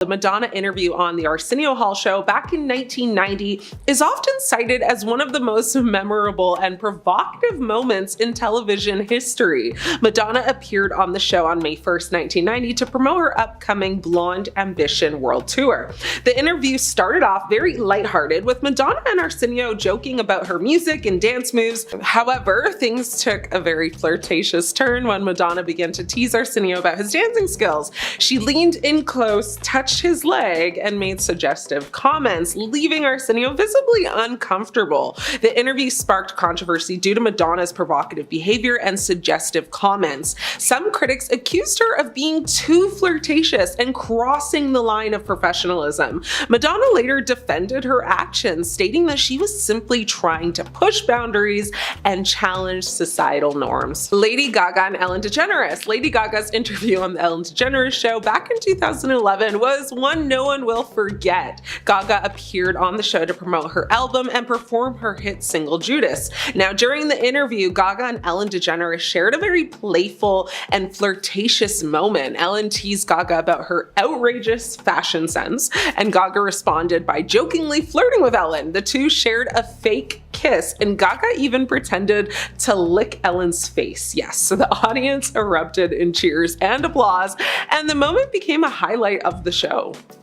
The Madonna interview on the Arsenio Hall show back in 1990 is often cited as one of the most memorable and provocative moments in television history. Madonna appeared on the show on May 1st, 1990 to promote her upcoming Blonde Ambition World Tour. The interview started off very lighthearted, with Madonna and Arsenio joking about her music and dance moves. However, things took a very flirtatious turn when Madonna began to tease Arsenio about his dancing skills. She leaned in close, touched his leg, and made suggestive comments, leaving Arsenio visibly uncomfortable. The interview sparked controversy due to Madonna's provocative behavior and suggestive comments. Some critics accused her of being too flirtatious and crossing the line of professionalism. Madonna later defended her actions, stating that she was simply trying to push boundaries and challenge societal norms. Lady Gaga and Ellen DeGeneres. Lady Gaga's interview on the Ellen DeGeneres show back in 2011 was one no one will forget. Gaga appeared on the show to promote her album and perform her hit single Judas. Now, during the interview, Gaga and Ellen DeGeneres shared a very playful and flirtatious moment. Ellen teased Gaga about her outrageous fashion sense, and Gaga responded by jokingly flirting with Ellen. The two shared a fake kiss, and Gaga even pretended to lick Ellen's face. Yes, so the audience erupted in cheers and applause, and the moment became a highlight of the show.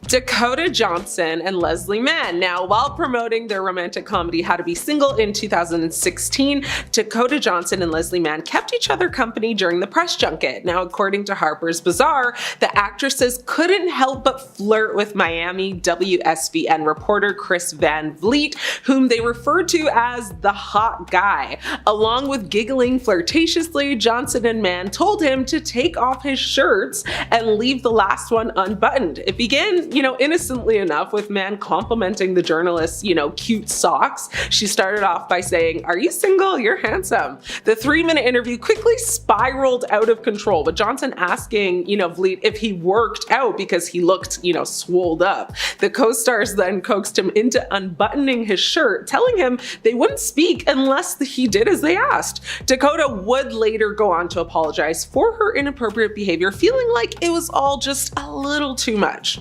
Dakota Johnson and Leslie Mann. Now, while promoting their romantic comedy How to Be Single in 2016, Dakota Johnson and Leslie Mann kept each other company during the press junket. Now, according to Harper's Bazaar, the actresses couldn't help but flirt with Miami WSVN reporter Chris Van Vliet, whom they referred to as the hot guy. Along with giggling flirtatiously, Johnson and Mann told him to take off his shirts and leave the last one unbuttoned. It began, innocently enough, with Mann complimenting the journalist's, cute socks. She started off by saying, "Are you single? You're handsome." The 3-minute interview quickly spiraled out of control, with Johnson asking, Vliet if he worked out because he looked, swolled up. The co-stars then coaxed him into unbuttoning his shirt, telling him they wouldn't speak unless he did as they asked. Dakota would later go on to apologize for her inappropriate behavior, feeling like it was all just a little too much.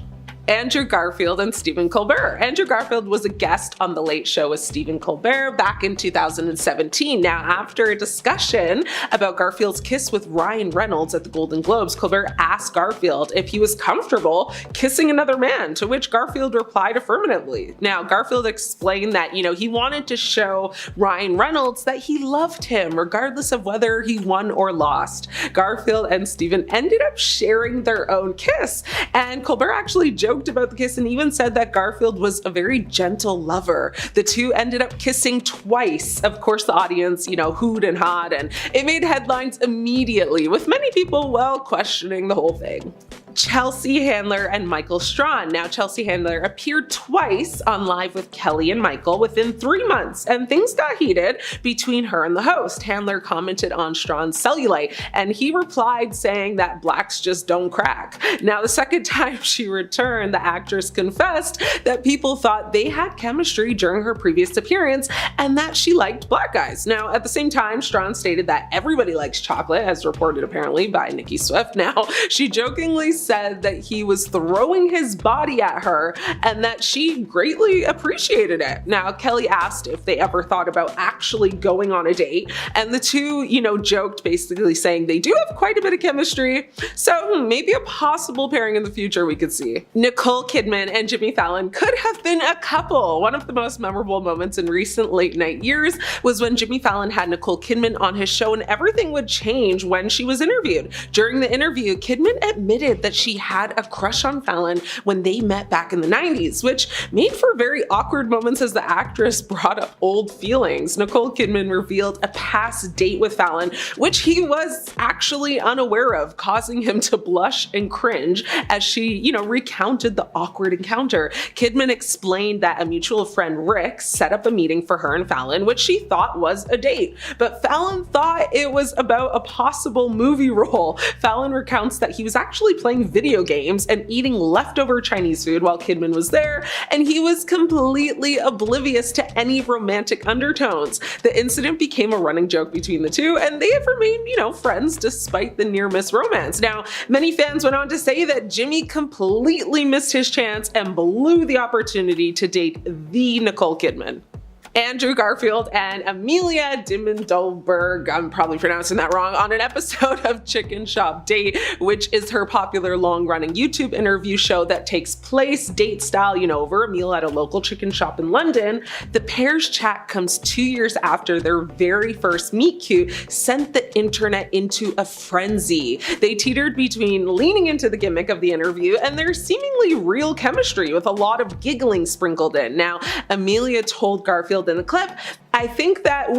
Andrew Garfield and Stephen Colbert. Andrew Garfield was a guest on The Late Show with Stephen Colbert back in 2017. Now, after a discussion about Garfield's kiss with Ryan Reynolds at the Golden Globes, Colbert asked Garfield if he was comfortable kissing another man, to which Garfield replied affirmatively. Now, Garfield explained that, he wanted to show Ryan Reynolds that he loved him regardless of whether he won or lost. Garfield and Stephen ended up sharing their own kiss, and Colbert actually joked about the kiss and even said that Garfield was a very gentle lover. The two ended up kissing twice. Of course, the audience, hooed and hawed, and it made headlines immediately, with many people, questioning the whole thing. Chelsea Handler and Michael Strawn. Now, Chelsea Handler appeared twice on Live with Kelly and Michael within 3 months, and things got heated between her and the host. Handler commented on Strawn's cellulite, and he replied saying that blacks just don't crack. Now, the second time she returned, the actress confessed that people thought they had chemistry during her previous appearance and that she liked black guys. Now, at the same time, Strawn stated that everybody likes chocolate, as reported apparently by Nicki Swift. Now, she jokingly said that he was throwing his body at her and that she greatly appreciated it. Now, Kelly asked if they ever thought about actually going on a date, and the two, joked, basically saying they do have quite a bit of chemistry, so maybe a possible pairing in the future we could see. Nicole Kidman and Jimmy Fallon could have been a couple. One of the most memorable moments in recent late night years was when Jimmy Fallon had Nicole Kidman on his show, and everything would change when she was interviewed. During the interview, Kidman admitted that she had a crush on Fallon when they met back in the 90s, which made for very awkward moments as the actress brought up old feelings. Nicole Kidman revealed a past date with Fallon, which he was actually unaware of, causing him to blush and cringe as she, recounted the awkward encounter. Kidman explained that a mutual friend, Rick, set up a meeting for her and Fallon, which she thought was a date, but Fallon thought it was about a possible movie role. Fallon recounts that he was actually playing playing video games and eating leftover Chinese food while Kidman was there, and he was completely oblivious to any romantic undertones. The incident became a running joke between the two, and they have remained, friends despite the near-miss romance. Now, many fans went on to say that Jimmy completely missed his chance and blew the opportunity to date the Nicole Kidman. Andrew Garfield and Amelia Dimondolberg, I'm probably pronouncing that wrong, on an episode of Chicken Shop Date, which is her popular long-running YouTube interview show that takes place date style, over a meal at a local chicken shop in London. The pair's chat comes 2 years after their very first meet cute sent the internet into a frenzy. They teetered between leaning into the gimmick of the interview and their seemingly real chemistry with a lot of giggling sprinkled in. Now, Amelia told Garfield in the clip, "I think that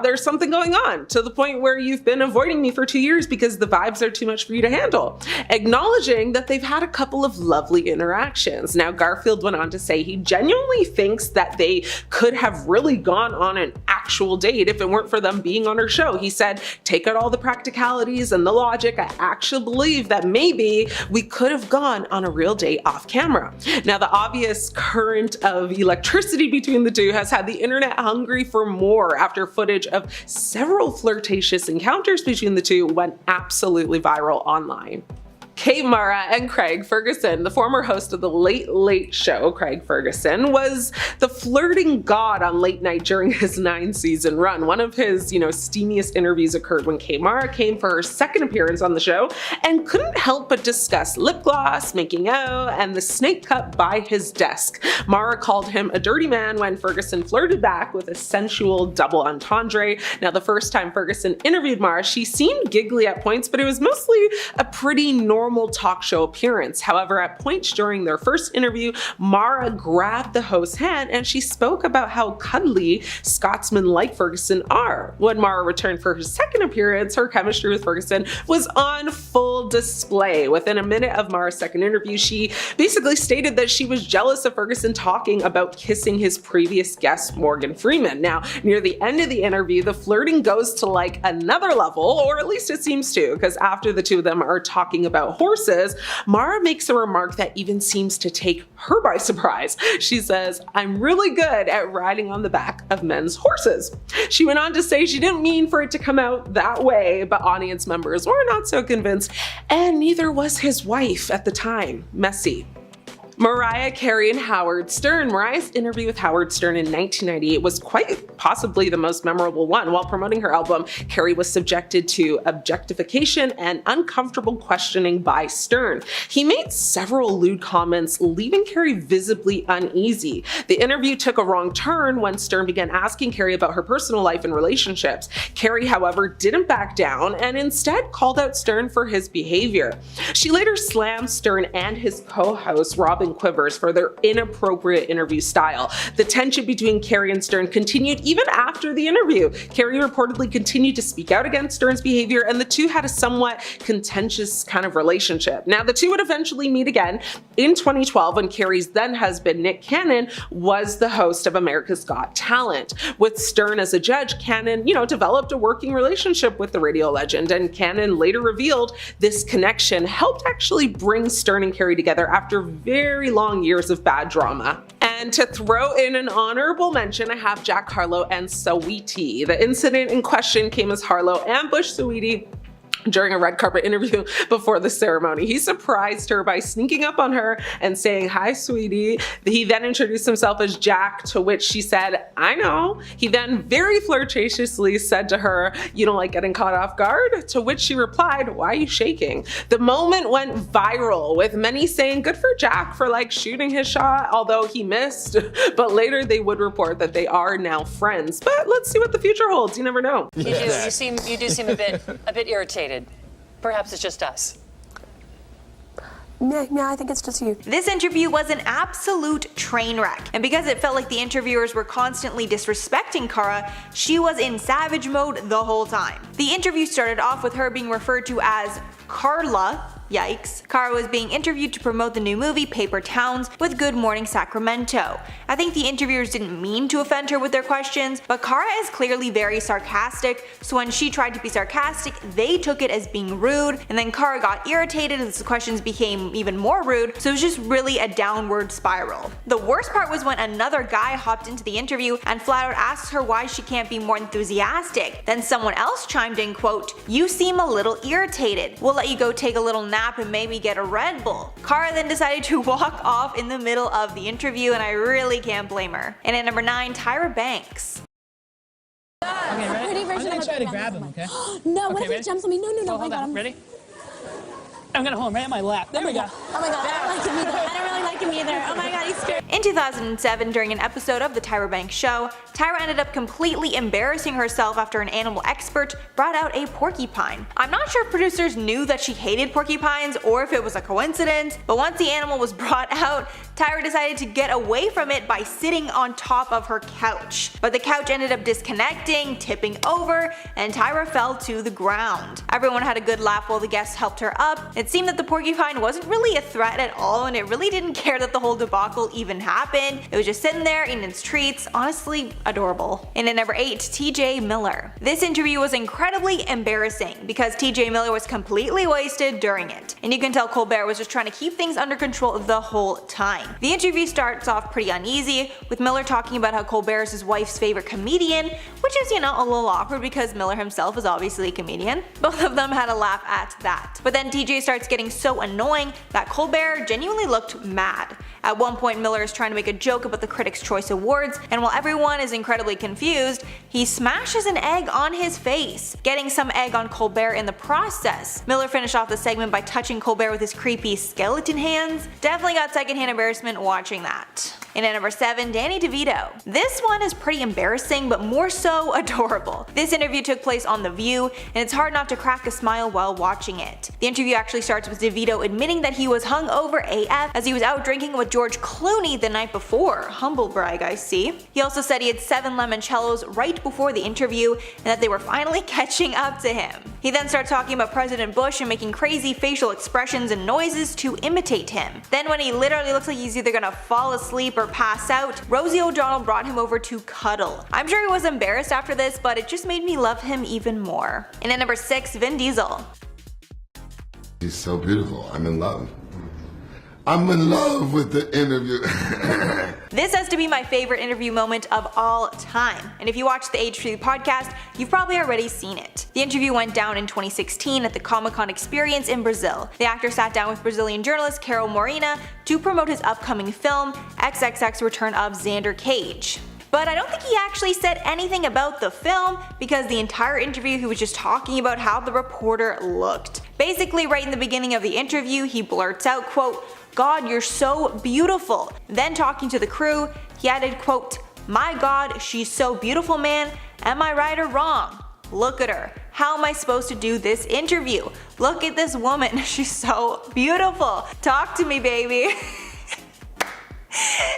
there's something going on, to the point where you've been avoiding me for 2 years because the vibes are too much for you to handle," acknowledging that they've had a couple of lovely interactions. Now, Garfield went on to say he genuinely thinks that they could have really gone on an actual date if it weren't for them being on her show. He said, "Take out all the practicalities and the logic, I actually believe that maybe we could have gone on a real date off camera." Now, the obvious current of electricity between the two has had the internet hungry for more after footage of several flirtatious encounters between the two went absolutely viral online. Kate Mara and Craig Ferguson, the former host of the Late Late Show, Craig Ferguson, was the flirting god on late night during his 9-season run. One of his, steamiest interviews occurred when Kate Mara came for her second appearance on the show and couldn't help but discuss lip gloss, making out, and the snake cut by his desk. Mara called him a dirty man when Ferguson flirted back with a sensual double entendre. Now, the first time Ferguson interviewed Mara, she seemed giggly at points, but it was mostly a pretty normal talk show appearance. However, at points during their first interview, Mara grabbed the host's hand and she spoke about how cuddly Scotsmen like Ferguson are. When Mara returned for her second appearance, her chemistry with Ferguson was on full display. Within a minute of Mara's second interview, she basically stated that she was jealous of Ferguson talking about kissing his previous guest, Morgan Freeman. Now, near the end of the interview, the flirting goes to another level, or at least it seems to, because after the two of them are talking about horses, Mara makes a remark that even seems to take her by surprise. She says, "I'm really good at riding on the back of men's horses." She went on to say she didn't mean for it to come out that way, but audience members were not so convinced, and neither was his wife at the time. Messy. Mariah Carey and Howard Stern. Mariah's interview with Howard Stern in 1998 was quite possibly the most memorable one. While promoting her album, Carey was subjected to objectification and uncomfortable questioning by Stern. He made several lewd comments, leaving Carey visibly uneasy. The interview took a wrong turn when Stern began asking Carey about her personal life and relationships. Carey, however, didn't back down and instead called out Stern for his behavior. She later slammed Stern and his co-host Robin Quivers for their inappropriate interview style. The tension between Carey and Stern continued even after the interview. Carey reportedly continued to speak out against Stern's behavior, and the two had a somewhat contentious kind of relationship. Now, the two would eventually meet again in 2012 when Carey's then husband, Nick Cannon, was the host of America's Got Talent. With Stern as a judge, Cannon, developed a working relationship with the radio legend, and Cannon later revealed this connection helped actually bring Stern and Carey together after very long years of bad drama. And to throw in an honorable mention, I have Jack Harlow and Saweetie. The incident in question came as Harlow ambushed Saweetie during a red carpet interview before the ceremony. He surprised her by sneaking up on her and saying, "Hi, sweetie." He then introduced himself as Jack, to which she said, "I know." He then very flirtatiously said to her, "You don't like getting caught off guard?" To which she replied, "Why are you shaking?" The moment went viral, with many saying good for Jack for shooting his shot, although he missed. But later they would report that they are now friends. But let's see what the future holds. You never know. You do seem a bit irritated. Perhaps it's just us. Yeah, I think it's just you. This interview was an absolute train wreck, and because it felt like the interviewers were constantly disrespecting Cara, she was in savage mode the whole time. The interview started off with her being referred to as Carla, Yikes. Cara was being interviewed to promote the new movie Paper Towns with Good Morning Sacramento. I think the interviewers didn't mean to offend her with their questions, but Cara is clearly very sarcastic, so when she tried to be sarcastic, they took it as being rude, and then Cara got irritated as the questions became even more rude, so it was just really a downward spiral. The worst part was when another guy hopped into the interview and flat out asked her why she can't be more enthusiastic. Then someone else chimed in, quote, "You seem a little irritated. We'll let you go take a little nap and maybe get a Red Bull." Cara then decided to walk off in the middle of the interview, and I really can't blame her. And at number 9, Tyra Banks. Okay, ready? I'm gonna try to grab him, okay? No, what if he jumps on me? No, Oh, hold on. Ready? I'm gonna hold him right at my lap. There we go. Oh my god, I don't like him either. I don't really like him either. Oh my god, he's scary. In 2007, during an episode of The Tyra Banks Show, Tyra ended up completely embarrassing herself after an animal expert brought out a porcupine. I'm not sure producers knew that she hated porcupines or if it was a coincidence, but once the animal was brought out, Tyra decided to get away from it by sitting on top of her couch. But the couch ended up disconnecting, tipping over, and Tyra fell to the ground. Everyone had a good laugh while the guests helped her up. It seemed that the porcupine wasn't really a threat at all, and it really didn't care that the whole debacle even happened. It was just sitting there eating its treats. Honestly, adorable. And at number 8, TJ Miller. This interview was incredibly embarrassing because TJ Miller was completely wasted during it, and you can tell Colbert was just trying to keep things under control the whole time. The interview starts off pretty uneasy, with Miller talking about how Colbert is his wife's favorite comedian, which is, a little awkward because Miller himself is obviously a comedian. Both of them had a laugh at that. But then TJ starts getting so annoying that Colbert genuinely looked mad. At one point, Miller is trying to make a joke about the Critics' Choice Awards, and while everyone is incredibly confused, he smashes an egg on his face, getting some egg on Colbert in the process. Miller finished off the segment by touching Colbert with his creepy skeleton hands. Definitely got secondhand embarrassment watching that. And at number 7, Danny DeVito. This one is pretty embarrassing, but more so adorable. This interview took place on The View, and it's hard not to crack a smile while watching it. The interview actually starts with DeVito admitting that he was hungover AF as he was out drinking with George Clooney the night before. Humble brag, I see. He also said he had 7 limoncellos right before the interview, and that they were finally catching up to him. He then starts talking about President Bush and making crazy facial expressions and noises to imitate him. Then when he literally looks like he's either gonna fall asleep or pass out, Rosie O'Donnell brought him over to cuddle. I'm sure he was embarrassed after this, but it just made me love him even more. And at number 6, Vin Diesel. She's so beautiful. I'm in love. I'm in love with the interview. This has to be my favorite interview moment of all time, and if you watch the H3 podcast, you've probably already seen it. The interview went down in 2016 at the Comic-Con experience in Brazil. The actor sat down with Brazilian journalist Carol Morena to promote his upcoming film, XXX Return of Xander Cage. But I don't think he actually said anything about the film, because the entire interview he was just talking about how the reporter looked. Basically, right in the beginning of the interview, he blurts out, quote, "God, you're so beautiful." Then talking to the crew, he added, quote, "My God, she's so beautiful, man. Am I right or wrong? Look at her. How am I supposed to do this interview? Look at this woman. She's so beautiful. Talk to me, baby."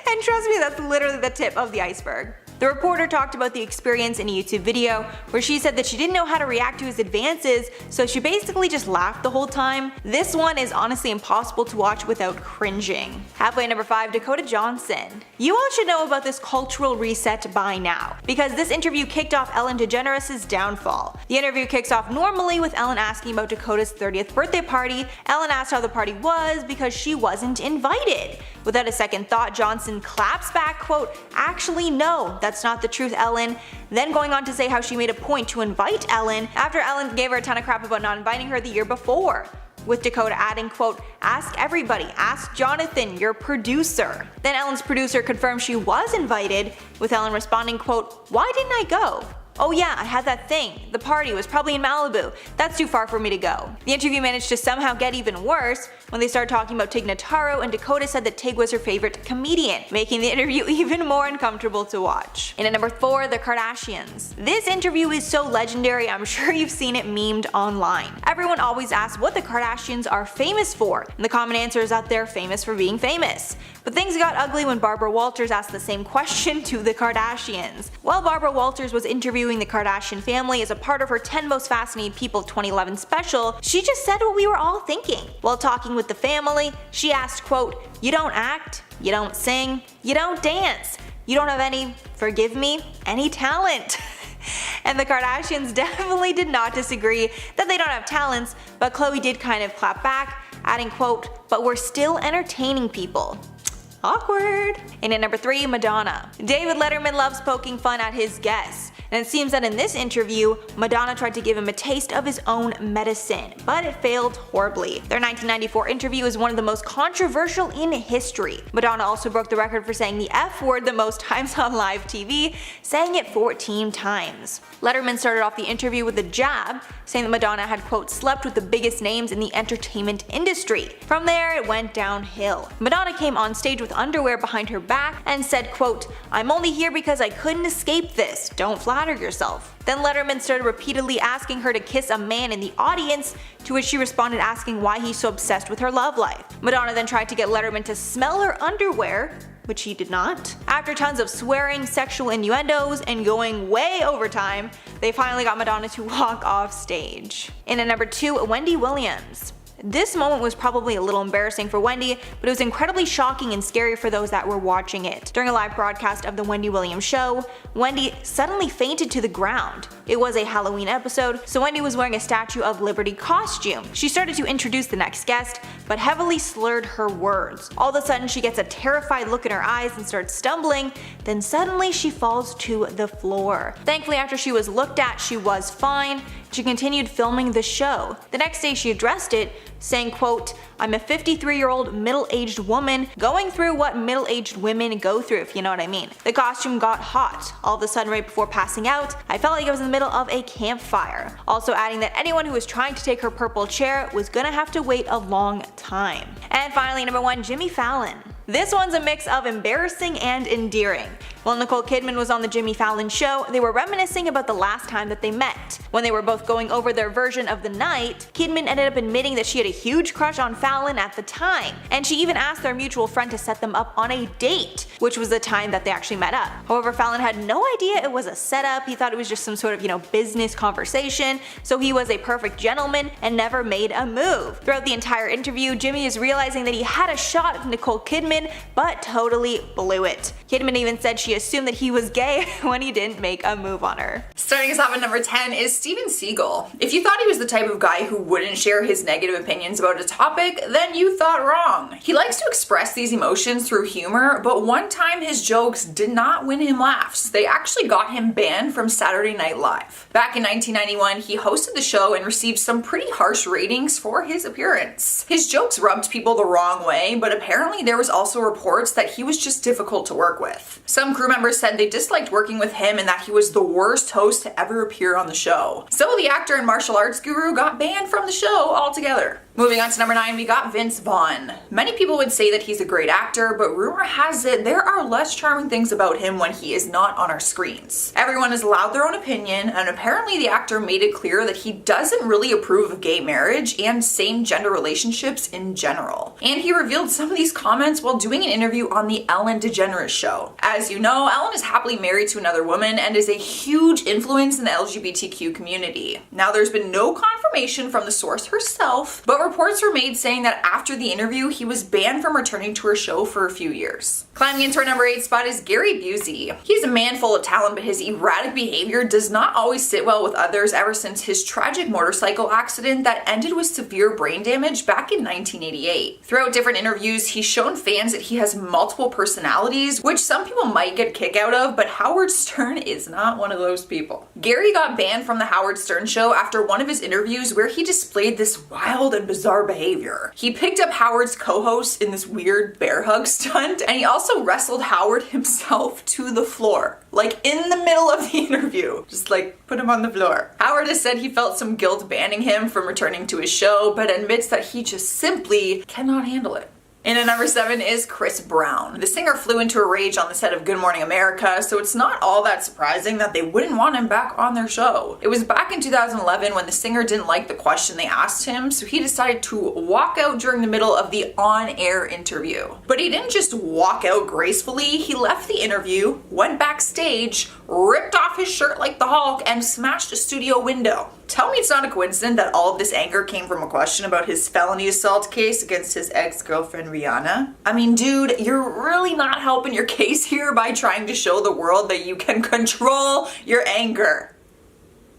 And trust me, that's literally the tip of the iceberg. The reporter talked about the experience in a YouTube video where she said that she didn't know how to react to his advances, so she basically just laughed the whole time. This one is honestly impossible to watch without cringing. Halfway number 5, Dakota Johnson. You all should know about this cultural reset by now, because this interview kicked off Ellen DeGeneres' downfall. The interview kicks off normally with Ellen asking about Dakota's 30th birthday party. Ellen asked how the party was because she wasn't invited. Without a second thought, Johnson claps back, quote, "Actually no, that's not the truth, Ellen." Then going on to say how she made a point to invite Ellen after Ellen gave her a ton of crap about not inviting her the year before. With Dakota adding, quote, "Ask everybody, ask Jonathan, your producer." Then Ellen's producer confirmed she was invited, with Ellen responding, quote, "Why didn't I go? Oh yeah, I had that thing. The party was probably in Malibu. That's too far for me to go." The interview managed to somehow get even worse when they started talking about Tig Notaro, and Dakota said that Tig was her favorite comedian, making the interview even more uncomfortable to watch. And at number 4, the Kardashians. This interview is so legendary, I'm sure you've seen it memed online. Everyone always asks what the Kardashians are famous for, and the common answer is that they're famous for being famous. But things got ugly when Barbara Walters asked the same question to the Kardashians. While Barbara Walters was interviewed interviewing the Kardashian family as a part of her 10 Most Fascinating People 2011 special, she just said what we were all thinking. While talking with the family, she asked, quote, "You don't act, you don't sing, you don't dance, you don't have any, forgive me, any talent." And the Kardashians definitely did not disagree that they don't have talents, but Khloe did kind of clap back, adding, quote, "But we're still entertaining people." Awkward. And at number 3, Madonna. David Letterman loves poking fun at his guests, and it seems that in this interview, Madonna tried to give him a taste of his own medicine, but it failed horribly. Their 1994 interview is one of the most controversial in history. Madonna also broke the record for saying the F word the most times on live TV, saying it 14 times. Letterman started off the interview with a jab, saying that Madonna had, quote, "slept with the biggest names in the entertainment industry." From there, it went downhill. Madonna came on stage with underwear behind her back and said, quote, "I'm only here because I couldn't escape this. Don't flatter yourself." Then Letterman started repeatedly asking her to kiss a man in the audience, to which she responded asking why he's so obsessed with her love life. Madonna then tried to get Letterman to smell her underwear, which he did not. After tons of swearing, sexual innuendos, and going way over time, they finally got Madonna to walk off stage. And at number 2, Wendy Williams. This moment was probably a little embarrassing for Wendy, but it was incredibly shocking and scary for those that were watching it. During a live broadcast of The Wendy Williams Show, Wendy suddenly fainted to the ground. It was a Halloween episode, so Wendy was wearing a Statue of Liberty costume. She started to introduce the next guest, but heavily slurred her words. All of a sudden, she gets a terrified look in her eyes and starts stumbling, then suddenly she falls to the floor. Thankfully, after she was looked at, she was fine. She continued filming the show. The next day she addressed it, saying, quote, "I'm a 53-year-old middle-aged woman going through what middle-aged women go through, if you know what I mean. The costume got hot. All of a sudden, right before passing out, I felt like I was in the middle of a campfire." Also adding that anyone who was trying to take her purple chair was gonna have to wait a long time. And finally, number 1, Jimmy Fallon. This one's a mix of embarrassing and endearing. While Nicole Kidman was on the Jimmy Fallon show, they were reminiscing about the last time that they met. When they were both going over their version of the night, Kidman ended up admitting that she had a huge crush on Fallon at the time, and she even asked their mutual friend to set them up on a date, which was the time that they actually met up. However, Fallon had no idea it was a setup. He thought it was just some sort of, business conversation, so he was a perfect gentleman and never made a move. Throughout the entire interview, Jimmy is realizing that he had a shot at Nicole Kidman, but totally blew it. Kidman even said she assumed that he was gay when he didn't make a move on her. Starting us off at number 10 is Steven Seagal. If you thought he was the type of guy who wouldn't share his negative opinions about a topic, then you thought wrong. He likes to express these emotions through humor, but one time his jokes did not win him laughs. They actually got him banned from Saturday Night Live. Back in 1991, he hosted the show and received some pretty harsh ratings for his appearance. His jokes rubbed people the wrong way, but apparently there was also reports that he was just difficult to work with. Some crew members said they disliked working with him and that he was the worst host to ever appear on the show. So the actor and martial arts guru got banned from the show altogether. Moving on to number 9, we got Vince Vaughn. Many people would say that he's a great actor, but rumor has it there are less charming things about him when he is not on our screens. Everyone is allowed their own opinion, and apparently the actor made it clear that he doesn't really approve of gay marriage and same-gender relationships in general. And he revealed some of these comments while doing an interview on the Ellen DeGeneres show. As you know, Ellen is happily married to another woman and is a huge influence in the LGBTQ community. Now, there's been no confirmation from the source herself, but reports were made saying that after the interview, he was banned from returning to her show for a few years. Climbing into our number 8 spot is Gary Busey. He's a man full of talent, but his erratic behavior does not always sit well with others ever since his tragic motorcycle accident that ended with severe brain damage back in 1988. Throughout different interviews, he's shown fans that he has multiple personalities, which some people might get a kick out of, but Howard Stern is not one of those people. Gary got banned from the Howard Stern show after one of his interviews where he displayed this wild and bizarre behavior. He picked up Howard's co-host in this weird bear hug stunt, and he also wrestled Howard himself to the floor. Like in the middle of the interview. Just like put him on the floor. Howard has said he felt some guilt banning him from returning to his show, but admits that he just simply cannot handle it. And at number 7 is Chris Brown. The singer flew into a rage on the set of Good Morning America, so it's not all that surprising that they wouldn't want him back on their show. It was back in 2011 when the singer didn't like the question they asked him, so he decided to walk out during the middle of the on-air interview. But he didn't just walk out gracefully, he left the interview, went backstage, ripped off his shirt like the Hulk, and smashed a studio window. Tell me it's not a coincidence that all of this anger came from a question about his felony assault case against his ex-girlfriend Rihanna. I mean, dude, you're really not helping your case here by trying to show the world that you can control your anger.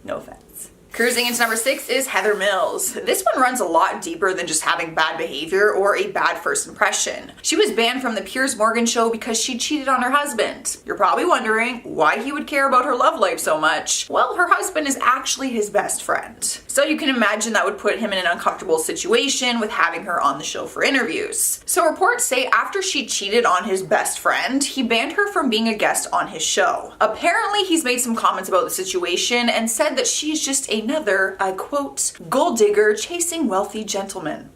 No offense. Cruising into number 6 is Heather Mills. This one runs a lot deeper than just having bad behavior or a bad first impression. She was banned from the Piers Morgan show because she cheated on her husband. You're probably wondering why he would care about her love life so much. Well, her husband is actually his best friend. So you can imagine that would put him in an uncomfortable situation with having her on the show for interviews. So reports say after she cheated on his best friend, he banned her from being a guest on his show. Apparently, he's made some comments about the situation and said that she's just another, I quote, gold digger chasing wealthy gentlemen.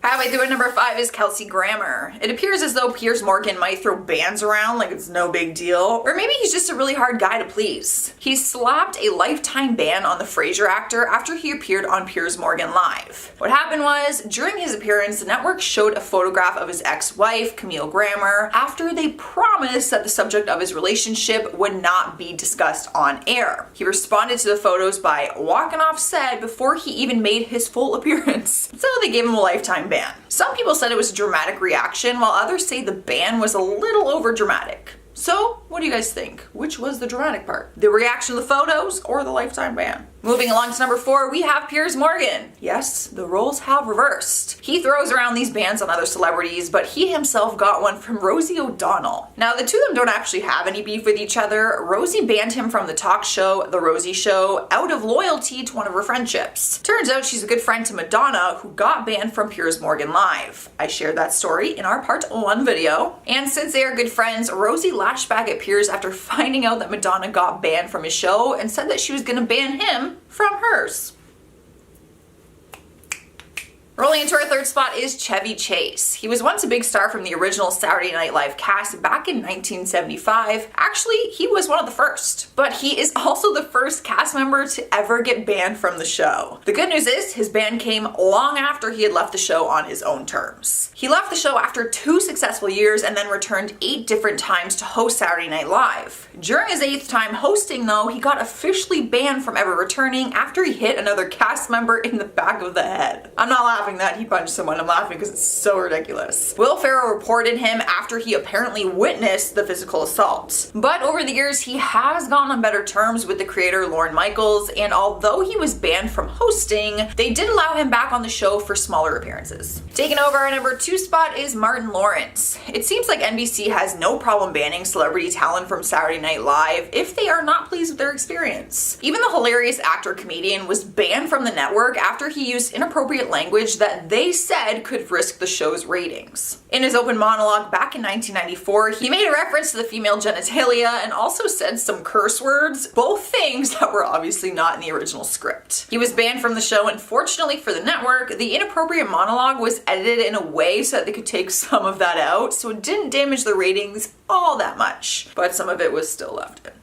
Halfway through at number 5 is Kelsey Grammer. It appears as though Piers Morgan might throw bans around like it's no big deal, or maybe he's just a really hard guy to please. He slapped a lifetime ban on the Frasier actor after he appeared on Piers Morgan Live. What happened was, during his appearance, the network showed a photograph of his ex-wife, Camille Grammer, after they promised that the subject of his relationship would not be discussed on air. He responded to the photos by walking off set before he even made his full appearance. So they gave him a lifetime ban. Some people said it was a dramatic reaction, while others say the ban was a little over dramatic. So, what do you guys think? Which was the dramatic part? The reaction to the photos or the lifetime ban? Moving along to number 4, we have Piers Morgan. Yes, the roles have reversed. He throws around these bans on other celebrities, but he himself got one from Rosie O'Donnell. Now, the two of them don't actually have any beef with each other. Rosie banned him from the talk show, The Rosie Show, out of loyalty to one of her friendships. Turns out she's a good friend to Madonna, who got banned from Piers Morgan Live. I shared that story in our part 1 video. And since they are good friends, Rosie lashed back at Piers after finding out that Madonna got banned from his show and said that she was gonna ban him from hers. Rolling into our 3rd spot is Chevy Chase. He was once a big star from the original Saturday Night Live cast back in 1975. Actually, he was one of the first. But he is also the first cast member to ever get banned from the show. The good news is, his ban came long after he had left the show on his own terms. He left the show after 2 successful years and then returned 8 different times to host Saturday Night Live. During his 8th time hosting though, he got officially banned from ever returning after he hit another cast member in the back of the head. I'm not laughing that he punched someone, I'm laughing because it's so ridiculous. Will Ferrell reported him after he apparently witnessed the physical assault. But over the years, he has gone on better terms with the creator Lorne Michaels, and although he was banned from hosting, they did allow him back on the show for smaller appearances. Taking over our number 2 spot is Martin Lawrence. It seems like NBC has no problem banning celebrity talent from Saturday Night Live if they are not pleased with their experience. Even the hilarious actor-comedian was banned from the network after he used inappropriate language that they said could risk the show's ratings. In his open monologue back in 1994, he made a reference to the female genitalia and also said some curse words, both things that were obviously not in the original script. He was banned from the show, and fortunately for the network, the inappropriate monologue was edited in a way so that they could take some of that out, so it didn't damage the ratings all that much, but some of it was still left in.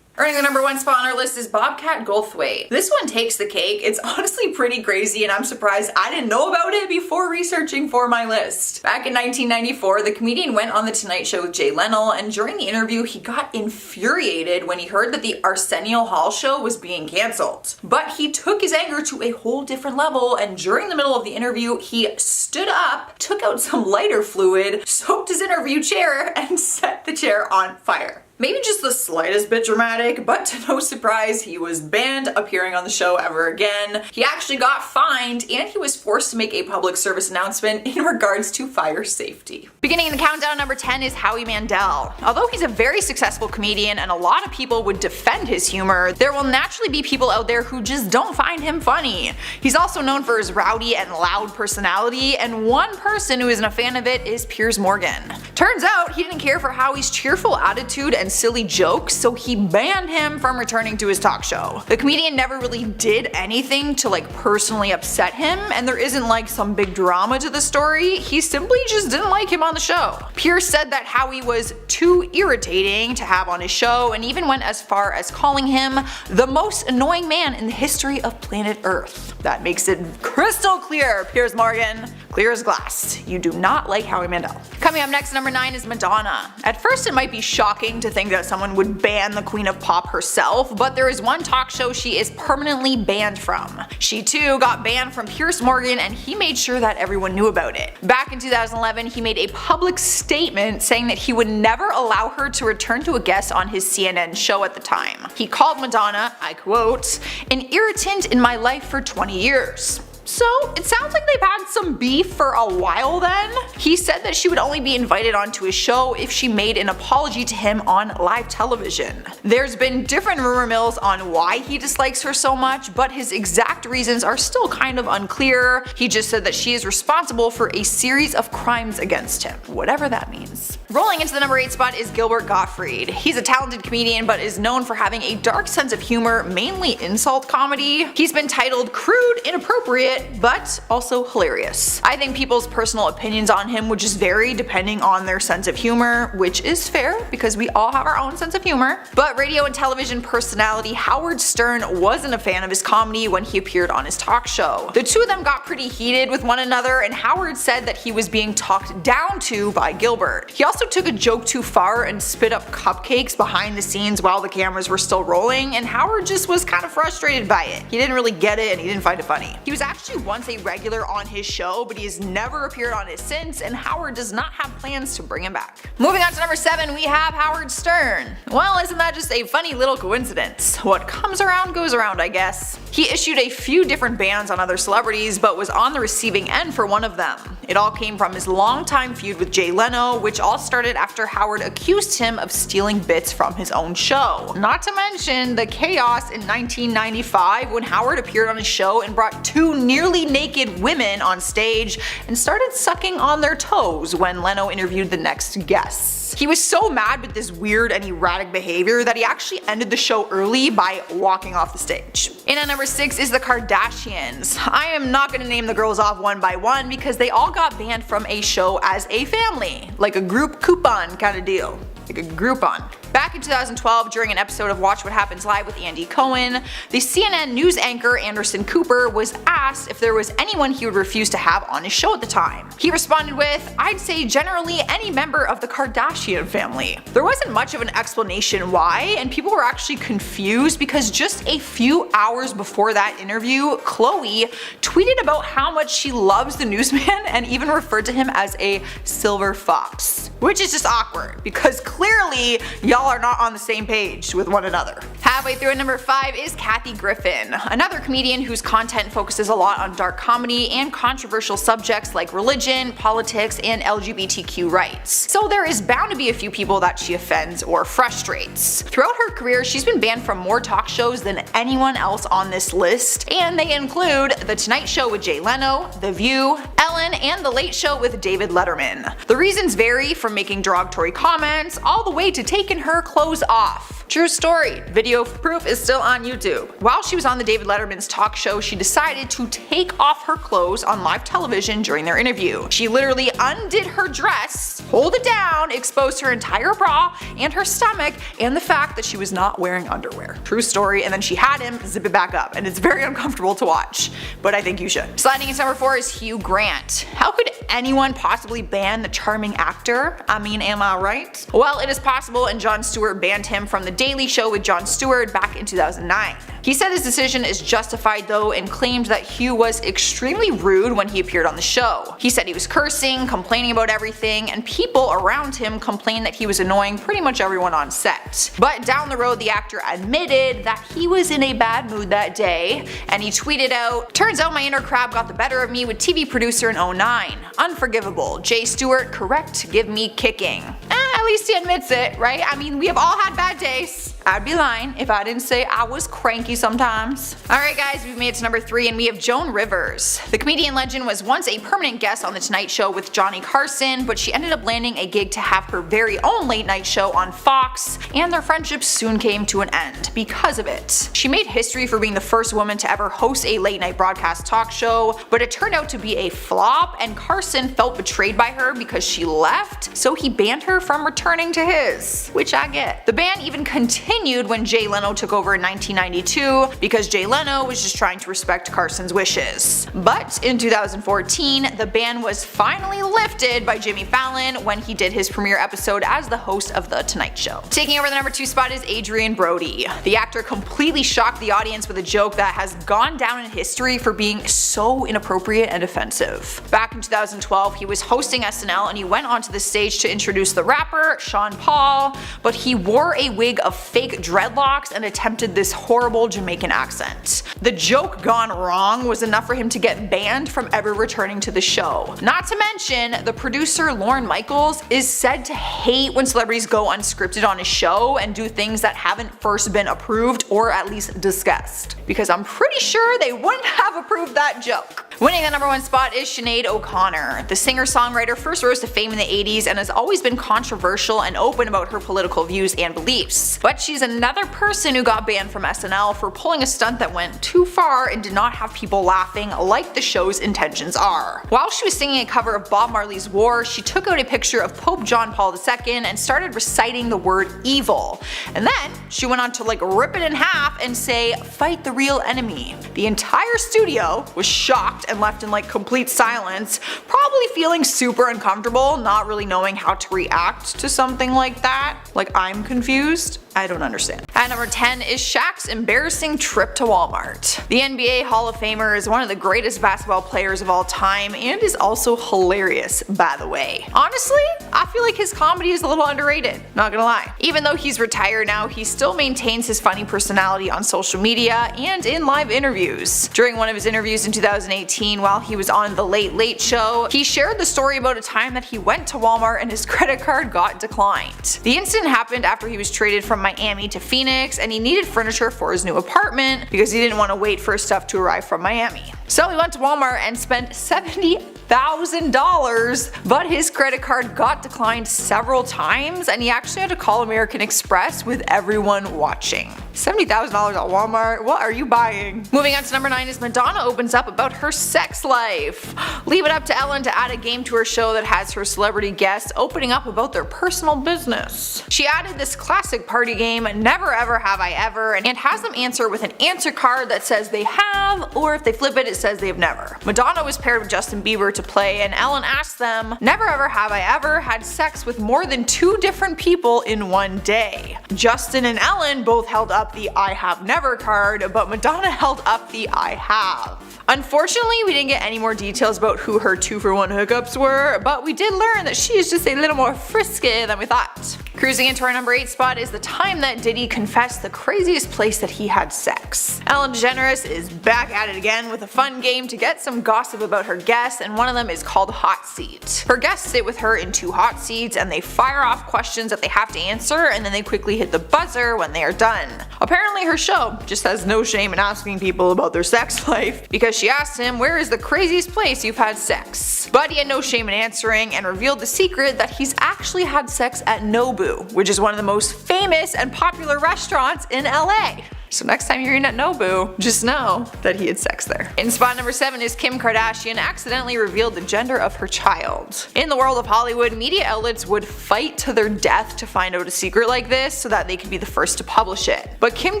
Earning the number 1 spot on our list is Bobcat Goldthwait. This one takes the cake. It's honestly pretty crazy, and I'm surprised I didn't know about it before researching for my list. Back in 1994, the comedian went on The Tonight Show with Jay Leno, and during the interview, he got infuriated when he heard that the Arsenio Hall show was being cancelled. But he took his anger to a whole different level, and during the middle of the interview, he stood up, took out some lighter fluid, soaked his interview chair, and set the chair on fire. Maybe just the slightest bit dramatic, but to no surprise, he was banned appearing on the show ever again. He actually got fined, and he was forced to make a public service announcement in regards to fire safety. Beginning the countdown, number 10 is Howie Mandel. Although he's a very successful comedian and a lot of people would defend his humor, there will naturally be people out there who just don't find him funny. He's also known for his rowdy and loud personality, and one person who isn't a fan of it is Piers Morgan. Turns out he didn't care for Howie's cheerful attitude and silly jokes, so he banned him from returning to his talk show. The comedian never really did anything to personally upset him, and there isn't some big drama to the story. He simply just didn't like him on the show. Pierce said that Howie was too irritating to have on his show, and even went as far as calling him the most annoying man in the history of planet Earth. That makes it crystal clear, Piers Morgan. Clear as glass. You do not like Howie Mandel. Coming up next, number 9 is Madonna. At first it might be shocking to think that someone would ban the Queen of Pop herself, but there is one talk show she is permanently banned from. She too got banned from Piers Morgan, and he made sure that everyone knew about it. Back in 2011, he made a public statement saying that he would never allow her to return to a guest on his CNN show at the time. He called Madonna, I quote, "an irritant in my life for 20 years. So it sounds like they've had some beef for a while then. He said that she would only be invited onto his show if she made an apology to him on live television. There's been different rumor mills on why he dislikes her so much, but his exact reasons are still kind of unclear. He just said that she is responsible for a series of crimes against him, whatever that means. Rolling into the number 8 spot is Gilbert Gottfried. He's a talented comedian but is known for having a dark sense of humor, mainly insult comedy. He's been titled crude, inappropriate, but also hilarious. I think people's personal opinions on him would just vary depending on their sense of humor, which is fair because we all have our own sense of humor. But radio and television personality Howard Stern wasn't a fan of his comedy when he appeared on his talk show. The two of them got pretty heated with one another, and Howard said that he was being talked down to by Gilbert. He also took a joke too far and spit up cupcakes behind the scenes while the cameras were still rolling, and Howard just was kind of frustrated by it. He didn't really get it and he didn't find it funny. He was actually once a regular on his show, but he has never appeared on it since, and Howard does not have plans to bring him back. Moving on to number 7, we have Howard Stern. Well, isn't that just a funny little coincidence? What comes around goes around, I guess. He issued a few different bans on other celebrities, but was on the receiving end for one of them. It all came from his longtime feud with Jay Leno, which all started after Howard accused him of stealing bits from his own show. Not to mention the chaos in 1995 when Howard appeared on his show and brought 2 nearly naked women on stage and started sucking on their toes when Leno interviewed the next guests. He was so mad with this weird and erratic behavior that he actually ended the show early by walking off the stage. And at number 6 is the Kardashians. I am not going to name the girls off one by one because they all got banned from a show as a family, like a group coupon kind of deal. Like a Groupon. Back in 2012, during an episode of Watch What Happens Live with Andy Cohen, the CNN news anchor Anderson Cooper was asked if there was anyone he would refuse to have on his show at the time. He responded with, "I'd say generally any member of the Kardashian family." There wasn't much of an explanation why, and people were actually confused because just a few hours before that interview, Khloe tweeted about how much she loves the newsman and even referred to him as a silver fox. Which is just awkward, because clearly y'all are not on the same page with one another. Halfway through at number 5 is Kathy Griffin, another comedian whose content focuses a lot on dark comedy and controversial subjects like religion, politics, and LGBTQ rights. So there is bound to be a few people that she offends or frustrates. Throughout her career, she's been banned from more talk shows than anyone else on this list, and they include The Tonight Show with Jay Leno, The View, Ellen, and The Late Show with David Letterman. The reasons vary from making derogatory comments all the way to taking her clothes off. True story. Video proof is still on YouTube. While she was on the David Letterman's talk show, she decided to take off her clothes on live television during their interview. She literally undid her dress, pulled it down, exposed her entire bra and her stomach, and the fact that she was not wearing underwear. True story, and then she had him zip it back up, and it's very uncomfortable to watch, but I think you should. Sliding into number 4 is Hugh Grant. How could anyone possibly ban the charming actor? I mean, am I right? Well, it is possible, and Jon Stewart banned him from The Daily Show with Jon Stewart back in 2009. He said his decision is justified though, and claimed that Hugh was extremely rude when he appeared on the show. He said he was cursing, complaining about everything, and people around him complained that he was annoying pretty much everyone on set. But down the road, the actor admitted that he was in a bad mood that day, and he tweeted out, "Turns out my inner crab got the better of me with TV producer in 2009. Unforgivable. Jay Stewart, correct, give me kicking." At least he admits it, right? I mean, we have all had bad days. I'd be lying if I didn't say I was cranky sometimes. Alright guys, we've made it to number 3 and we have Joan Rivers. The comedian legend was once a permanent guest on The Tonight Show with Johnny Carson, but she ended up landing a gig to have her very own late night show on Fox, and their friendship soon came to an end because of it. She made history for being the first woman to ever host a late night broadcast talk show, but it turned out to be a flop, and Carson felt betrayed by her because she left, so he banned her from returning to his, which I get. The ban even continued when Jay Leno took over in 1992 because Jay Leno was just trying to respect Carson's wishes. But in 2014, the ban was finally lifted by Jimmy Fallon when he did his premiere episode as the host of The Tonight Show. Taking over the number 2 spot is Adrian Brody. The actor completely shocked the audience with a joke that has gone down in history for being so inappropriate and offensive. Back in 2012, he was hosting SNL and he went onto the stage to introduce the rapper Sean Paul, but he wore a wig of fake dreadlocks and attempted this horrible Jamaican accent. The joke gone wrong was enough for him to get banned from ever returning to the show. Not to mention, the producer Lorne Michaels is said to hate when celebrities go unscripted on his show and do things that haven't first been approved or at least discussed, because I'm pretty sure they wouldn't have approved that joke. Winning the number 1 spot is Sinead O'Connor. The singer-songwriter first rose to fame in the 80s and has always been controversial and open about her political views and beliefs. But she's another person who got banned from SNL for pulling a stunt that went too far and did not have people laughing like the show's intentions are. While she was singing a cover of Bob Marley's War, she took out a picture of Pope John Paul II and started reciting the word evil. And then she went on to rip it in half and say, "Fight the real enemy." The entire studio was shocked and left in complete silence, probably feeling super uncomfortable, not really knowing how to react to something like that. I'm confused. I don't understand. At number 10 is Shaq's embarrassing trip to Walmart. The NBA Hall of Famer is one of the greatest basketball players of all time and is also hilarious, by the way. Honestly, I feel like his comedy is a little underrated, not gonna lie. Even though he's retired now, he still maintains his funny personality on social media and in live interviews. During one of his interviews in 2018 while he was on The Late Late Show, he shared the story about a time that he went to Walmart and his credit card got declined. The incident happened after he was traded from Miami to Phoenix and he needed furniture for his new apartment because he didn't want to wait for his stuff to arrive from Miami. So he went to Walmart and spent $70,000, but his credit card got declined several times and he actually had to call American Express with everyone watching. $70,000 at Walmart? What are you buying? Moving on to number 9 is Madonna opens up about her sex life. Leave it up to Ellen to add a game to her show that has her celebrity guests opening up about their personal business. She added this classic party game, Never Ever Have I Ever, and has them answer with an answer card that says they have, or if they flip it, it says they have never. Madonna was paired with Justin Bieber to play, and Ellen asked them, "Never ever have I ever had sex with more than 2 different people in one day." Justin and Ellen both held up the I have never card, but Madonna held up the I have. Unfortunately, we didn't get any more details about who her 2-for-1 hookups were, but we did learn that she is just a little more frisky than we thought. Cruising into our number 8 spot is the time that Diddy confessed the craziest place that he had sex. Ellen DeGeneres is back at it again with a fun game to get some gossip about her guests, and one of them is called Hot Seat. Her guests sit with her in 2 hot seats and they fire off questions that they have to answer, and then they quickly hit the buzzer when they are done. Apparently her show just has no shame in asking people about their sex life, because she asked him, "Where is the craziest place you've had sex?" But he had no shame in answering and revealed the secret that he's actually had sex at Nobu, which is one of the most famous and popular restaurants in LA. So next time you're eating at Nobu, just know that he had sex there. In spot number 7 is Kim Kardashian accidentally revealed the gender of her child. In the world of Hollywood, media outlets would fight to their death to find out a secret like this so that they could be the first to publish it. But Kim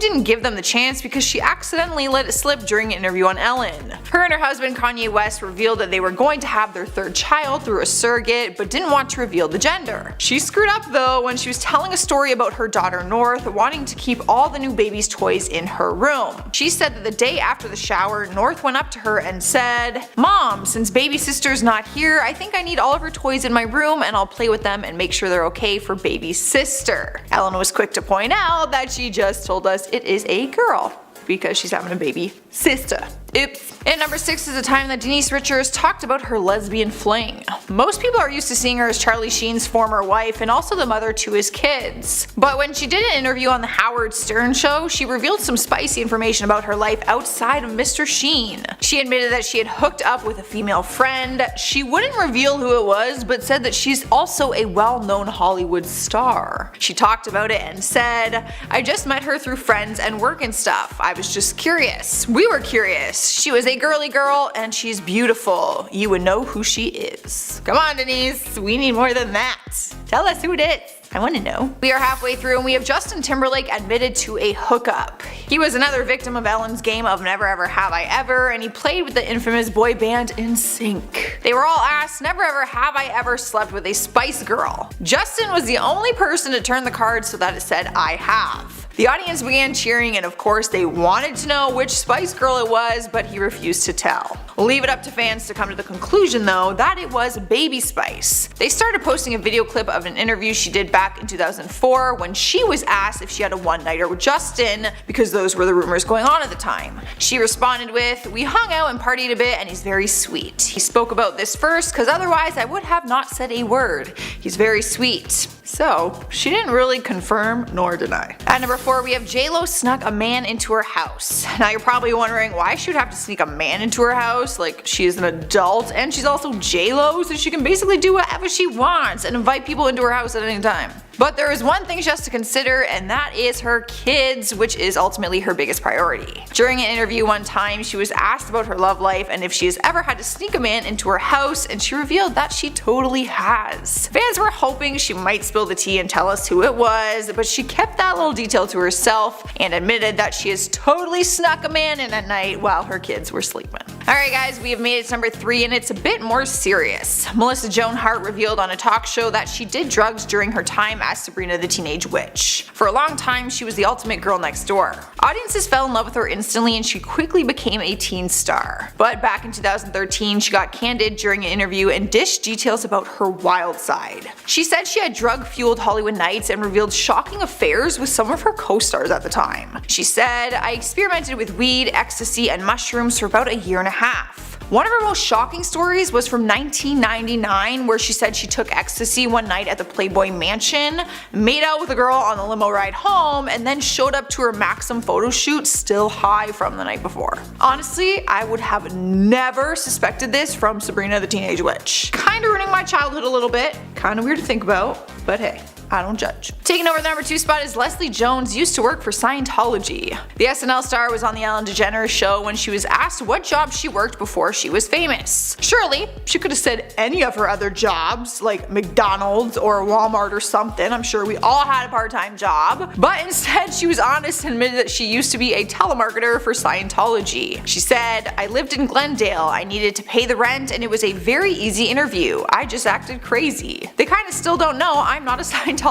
didn't give them the chance because she accidentally let it slip during an interview on Ellen. Her and her husband Kanye West revealed that they were going to have their 3rd child through a surrogate, but didn't want to reveal the gender. She screwed up though when she was telling a story about her daughter North wanting to keep all the new baby's toys in her room. She said that the day after the shower, North went up to her and said, "Mom, since baby sister's not here, I think I need all of her toys in my room and I'll play with them and make sure they're okay for baby sister." Ellen was quick to point out that she just told us it is a girl because she's having a baby sister. Oops. And number 6 is a time that Denise Richards talked about her lesbian fling. Most people are used to seeing her as Charlie Sheen's former wife and also the mother to his kids. But when she did an interview on the Howard Stern show, she revealed some spicy information about her life outside of Mr. Sheen. She admitted that she had hooked up with a female friend. She wouldn't reveal who it was, but said that she's also a well-known Hollywood star. She talked about it and said, "I just met her through friends and work and stuff. I was just curious. We were curious. She was a girly girl and she's beautiful. You would know who she is." Come on, Denise, we need more than that. Tell us who it is. I want to know. We are halfway through and we have Justin Timberlake admitted to a hookup. He was another victim of Ellen's game of Never Ever Have I Ever, and he played with the infamous boy band NSYNC. They were all asked, "Never ever have I ever slept with a Spice Girl?" Justin was the only person to turn the card so that it said, "I have." The audience began cheering and of course they wanted to know which Spice Girl it was, but he refused to tell. We'll leave it up to fans to come to the conclusion though that it was Baby Spice. They started posting a video clip of an interview she did back in 2004 when she was asked if she had a one-nighter with Justin, because those were the rumors going on at the time. She responded with, "We hung out and partied a bit and he's very sweet. He spoke about this first because otherwise I would have not said a word. He's very sweet." So, she didn't really confirm nor deny. At number 4 we have J-Lo snuck a man into her house. Now you're probably wondering why she would have to sneak a man into her house, like she is an adult and she's also J-Lo, so she can basically do whatever she wants and invite people into her house at any time. But there is one thing she has to consider, and that is her kids, which is ultimately her biggest priority. During an interview one time, she was asked about her love life and if she has ever had to sneak a man into her house, and she revealed that she totally has. Fans were hoping she might spill the tea and tell us who it was, but she kept that little detail to herself and admitted that she has totally snuck a man in at night while her kids were sleeping. Alright guys, we have made it to number 3 and it's a bit more serious. Melissa Joan Hart revealed on a talk show that she did drugs during her time as Sabrina the Teenage Witch. For a long time, she was the ultimate girl next door. Audiences fell in love with her instantly and she quickly became a teen star. But back in 2013, she got candid during an interview and dished details about her wild side. She said she had drug-fueled Hollywood nights and revealed shocking affairs with some of her co-stars at the time. She said, "I experimented with weed, ecstasy, and mushrooms for about a year and a half. One of her most shocking stories was from 1999 where she said she took ecstasy one night at the Playboy Mansion, made out with a girl on the limo ride home, and then showed up to her Maxim photo shoot still high from the night before." Honestly, I would have never suspected this from Sabrina the Teenage Witch. Kinda ruining my childhood a little bit, kinda weird to think about, but hey. I don't judge. Taking over the number 2 spot is Leslie Jones, used to work for Scientology. The SNL star was on the Ellen DeGeneres show when she was asked what job she worked before she was famous. Surely, she could have said any of her other jobs, like McDonald's or Walmart or something. I'm sure we all had a part-time job. But instead, she was honest and admitted that she used to be a telemarketer for Scientology. She said, "I lived in Glendale. I needed to pay the rent and it was a very easy interview. I just acted crazy. They kinda still don't know I'm not a Scientologist."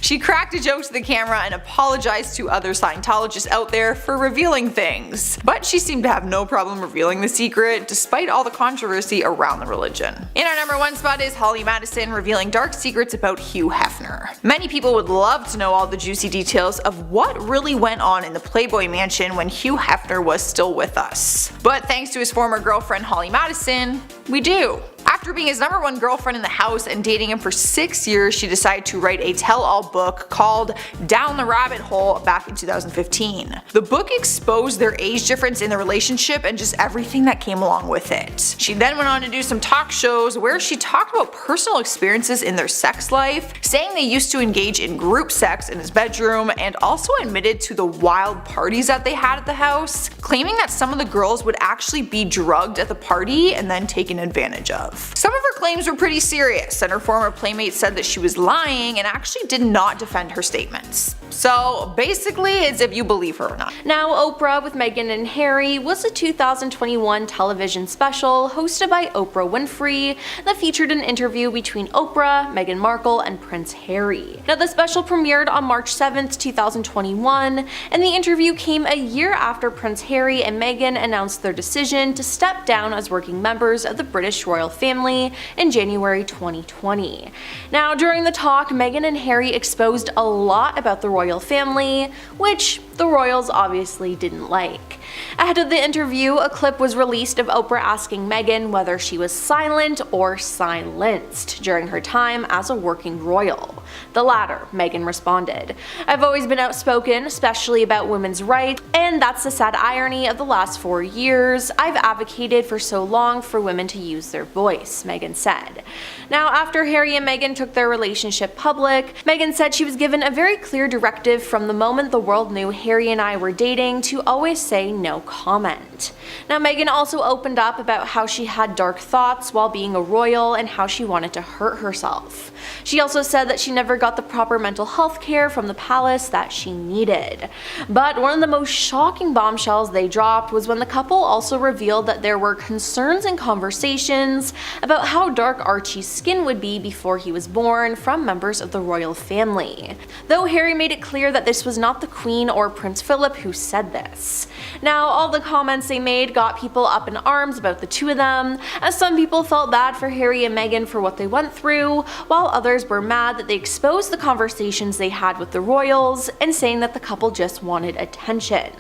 She cracked a joke to the camera and apologized to other Scientologists out there for revealing things. But she seemed to have no problem revealing the secret, despite all the controversy around the religion. In our number 1 spot is Holly Madison revealing dark secrets about Hugh Hefner. Many people would love to know all the juicy details of what really went on in the Playboy Mansion when Hugh Hefner was still with us. But thanks to his former girlfriend Holly Madison, we do. After being his number 1 girlfriend in the house and dating him for 6 years, she decided to write a tell-all book called Down the Rabbit Hole back in 2015. The book exposed their age difference in the relationship and just everything that came along with it. She then went on to do some talk shows where she talked about personal experiences in their sex life, saying they used to engage in group sex in his bedroom, and also admitted to the wild parties that they had at the house, claiming that some of the girls would actually be drugged at the party and then taken advantage of. Some of her claims were pretty serious, and her former playmate said that she was lying and actually did not defend her statements. So basically, it's if you believe her or not. Now, Oprah with Meghan and Harry was a 2021 television special hosted by Oprah Winfrey that featured an interview between Oprah, Meghan Markle, and Prince Harry. Now, the special premiered on March 7th, 2021, and the interview came a year after Prince Harry and Meghan announced their decision to step down as working members of the British royal family in January 2020. Now, during the talk, Meghan and Harry exposed a lot about the royal family, which the royals obviously didn't like. Ahead of the interview, a clip was released of Oprah asking Meghan whether she was silent or silenced during her time as a working royal. The latter, Meghan responded. "I've always been outspoken, especially about women's rights, and that's the sad irony of the last 4 years. I've advocated for so long for women to use their voice," Meghan said. Now, after Harry and Meghan took their relationship public, Meghan said she was given a very clear directive from the moment the world knew Harry and I were dating to always say no comment. Now, Meghan also opened up about how she had dark thoughts while being a royal and how she wanted to hurt herself. She also said that she never got the proper mental health care from the palace that she needed. But one of the most shocking bombshells they dropped was when the couple also revealed that there were concerns and conversations about how dark Archie's skin would be before he was born from members of the royal family. Though Harry made it clear that this was not the Queen or Prince Philip who said this. Now, all the comments they made got people up in arms about the two of them, as some people felt bad for Harry and Meghan for what they went through, while others were mad that they exposed the conversations they had with the royals and saying that the couple just wanted attention.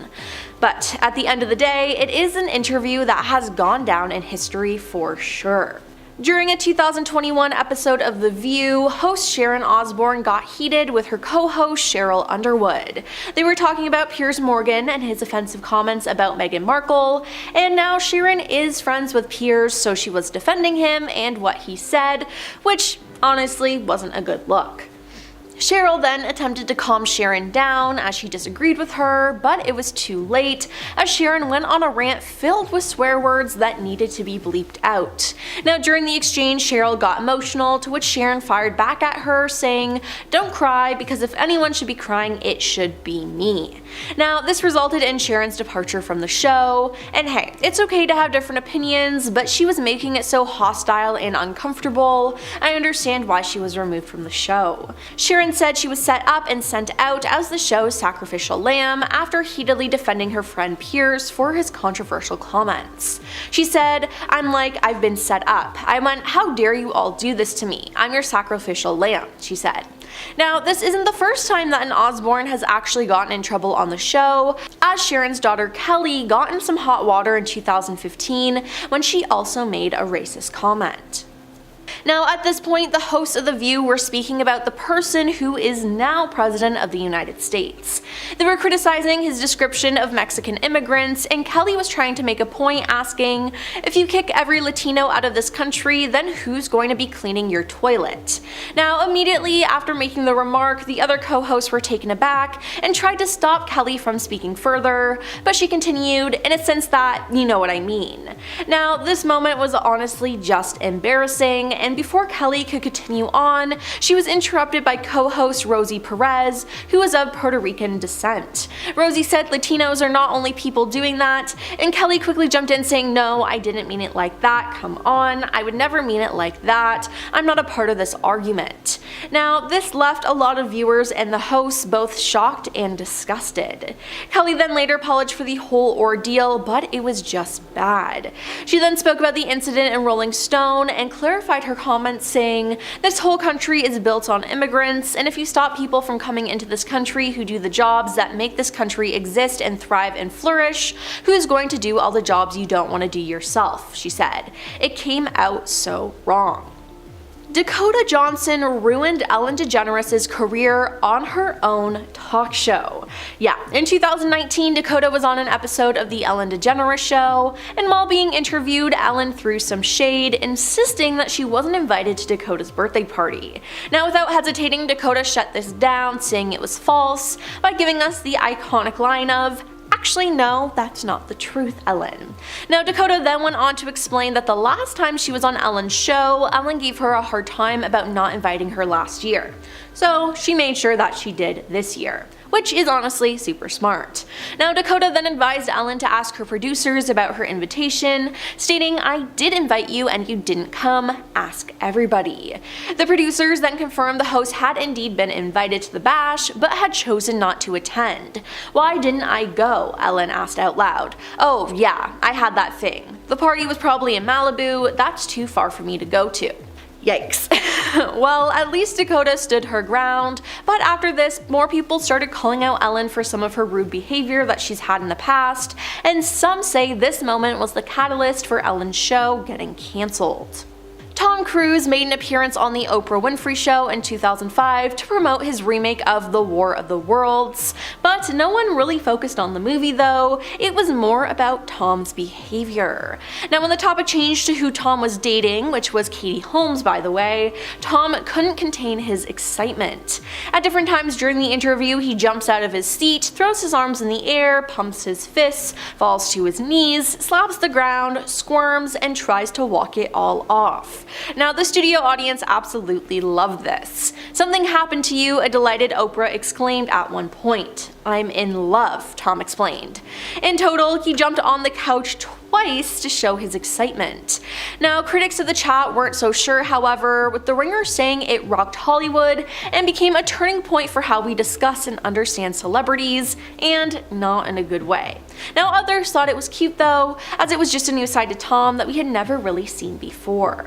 But at the end of the day, it is an interview that has gone down in history for sure. During a 2021 episode of The View, host Sharon Osbourne got heated with her co-host Cheryl Underwood. They were talking about Piers Morgan and his offensive comments about Meghan Markle, and now Sharon is friends with Piers, so she was defending him and what he said, which honestly wasn't a good look. Cheryl then attempted to calm Sharon down as she disagreed with her, but it was too late as Sharon went on a rant filled with swear words that needed to be bleeped out. Now, during the exchange, Cheryl got emotional, to which Sharon fired back at her saying, "Don't cry, because if anyone should be crying, it should be me." Now, this resulted in Sharon's departure from the show, and hey, it's okay to have different opinions, but she was making it so hostile and uncomfortable. I understand why she was removed from the show. Sharon said she was set up and sent out as the show's sacrificial lamb after heatedly defending her friend Piers for his controversial comments. She said, I've been set up. I went, how dare you all do this to me? I'm your sacrificial lamb," she said. Now, this isn't the first time that an Osbourne has actually gotten in trouble on the show, as Sharon's daughter Kelly got in some hot water in 2015 when she also made a racist comment. Now, at this point, the hosts of The View were speaking about the person who is now President of the United States. They were criticizing his description of Mexican immigrants, and Kelly was trying to make a point asking, if you kick every Latino out of this country, then who's going to be cleaning your toilet? Now, immediately after making the remark, the other co-hosts were taken aback and tried to stop Kelly from speaking further, but she continued in a sense that, you know what I mean. Now, this moment was honestly just embarrassing, and before Kelly could continue on, she was interrupted by co-host Rosie Perez, who was of Puerto Rican descent. Rosie said Latinos are not only people doing that, and Kelly quickly jumped in saying, "No, I didn't mean it like that, come on, I would never mean it like that, I'm not a part of this argument." Now, this left a lot of viewers and the hosts both shocked and disgusted. Kelly then later apologized for the whole ordeal, but it was just bad. She then spoke about the incident in Rolling Stone and clarified her comments saying, "This whole country is built on immigrants, and if you stop people from coming into this country who do the jobs that make this country exist and thrive and flourish, who's going to do all the jobs you don't want to do yourself?" she said. It came out so wrong. Dakota Johnson ruined Ellen DeGeneres' career on her own talk show. Yeah, in 2019, Dakota was on an episode of The Ellen DeGeneres Show, and while being interviewed, Ellen threw some shade, insisting that she wasn't invited to Dakota's birthday party. Now, without hesitating, Dakota shut this down, saying it was false, by giving us the iconic line of, "Actually, no, that's not the truth, Ellen." Now, Dakota then went on to explain that the last time she was on Ellen's show, Ellen gave her a hard time about not inviting her last year. So she made sure that she did this year, which is honestly super smart. Now, Dakota then advised Ellen to ask her producers about her invitation, stating, "I did invite you and you didn't come, ask everybody." The producers then confirmed the host had indeed been invited to the bash, but had chosen not to attend. "Why didn't I go?" Ellen asked out loud. "Oh yeah, I had that thing. The party was probably in Malibu, that's too far for me to go to." Yikes. Well, at least Dakota stood her ground, but after this, more people started calling out Ellen for some of her rude behavior that she's had in the past, and some say this moment was the catalyst for Ellen's show getting cancelled. Tom Cruise made an appearance on the Oprah Winfrey Show in 2005 to promote his remake of The War of the Worlds, but no one really focused on the movie though. It was more about Tom's behavior. Now when the topic changed to who Tom was dating, which was Katie Holmes by the way, Tom couldn't contain his excitement. At different times during the interview, he jumps out of his seat, throws his arms in the air, pumps his fists, falls to his knees, slaps the ground, squirms, and tries to walk it all off. Now the studio audience absolutely loved this. "Something happened to you," a delighted Oprah exclaimed at one point. "I'm in love," Tom explained. In total, he jumped on the couch twice to show his excitement. Now critics of the chat weren't so sure, however, with The Ringer saying it rocked Hollywood and became a turning point for how we discuss and understand celebrities, and not in a good way. Now others thought it was cute though, as it was just a new side to Tom that we had never really seen before.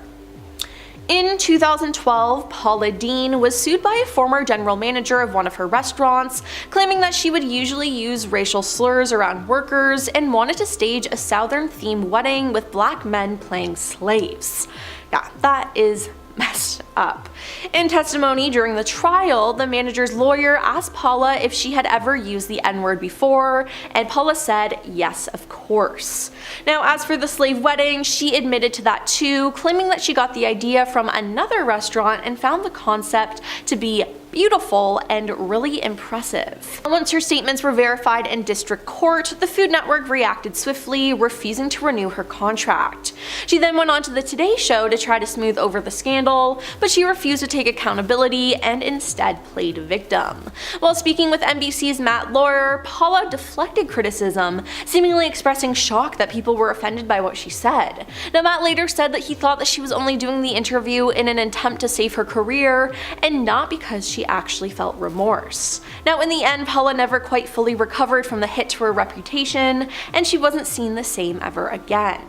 In 2012, Paula Deen was sued by a former general manager of one of her restaurants, claiming that she would usually use racial slurs around workers and wanted to stage a Southern-themed wedding with black men playing slaves. Yeah, that is messed up. In testimony during the trial, the manager's lawyer asked Paula if she had ever used the N-word before, and Paula said yes, of course. Now as for the slave wedding, she admitted to that too, claiming that she got the idea from another restaurant and found the concept to be beautiful and really impressive. Once her statements were verified in district court, the Food Network reacted swiftly, refusing to renew her contract. She then went on to the Today Show to try to smooth over the scandal, but she refused to take accountability and instead played victim. While speaking with NBC's Matt Lauer, Paula deflected criticism, seemingly expressing shock that people were offended by what she said. Now Matt later said that he thought that she was only doing the interview in an attempt to save her career and not because she actually felt remorse. Now in the end, Paula never quite fully recovered from the hit to her reputation, and she wasn't seen the same ever again.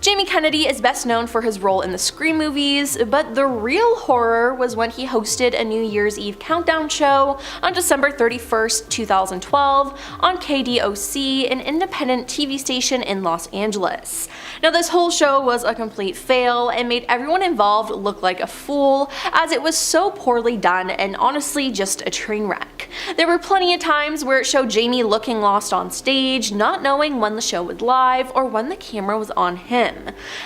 Jamie Kennedy is best known for his role in the Scream movies, but the real horror was when he hosted a New Year's Eve countdown show on December 31st, 2012 on KDOC, an independent TV station in Los Angeles. Now this whole show was a complete fail and made everyone involved look like a fool, as it was so poorly done and honestly just a train wreck. There were plenty of times where it showed Jamie looking lost on stage, not knowing when the show would live or when the camera was on him.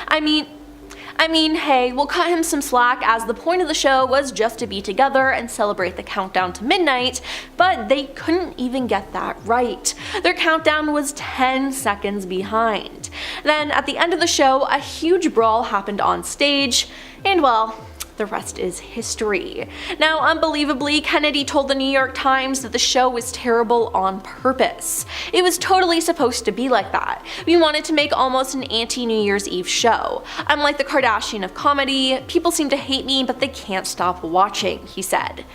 I mean, hey, we'll cut him some slack, as the point of the show was just to be together and celebrate the countdown to midnight, but they couldn't even get that right. Their countdown was 10 seconds behind. Then at the end of the show, a huge brawl happened on stage, and well, the rest is history. Now, unbelievably, Kennedy told the New York Times that the show was terrible on purpose. It was totally supposed to be like that. We wanted to make almost an anti-New Year's Eve show. I'm like the Kardashian of comedy. People seem to hate me, but they can't stop watching, he said.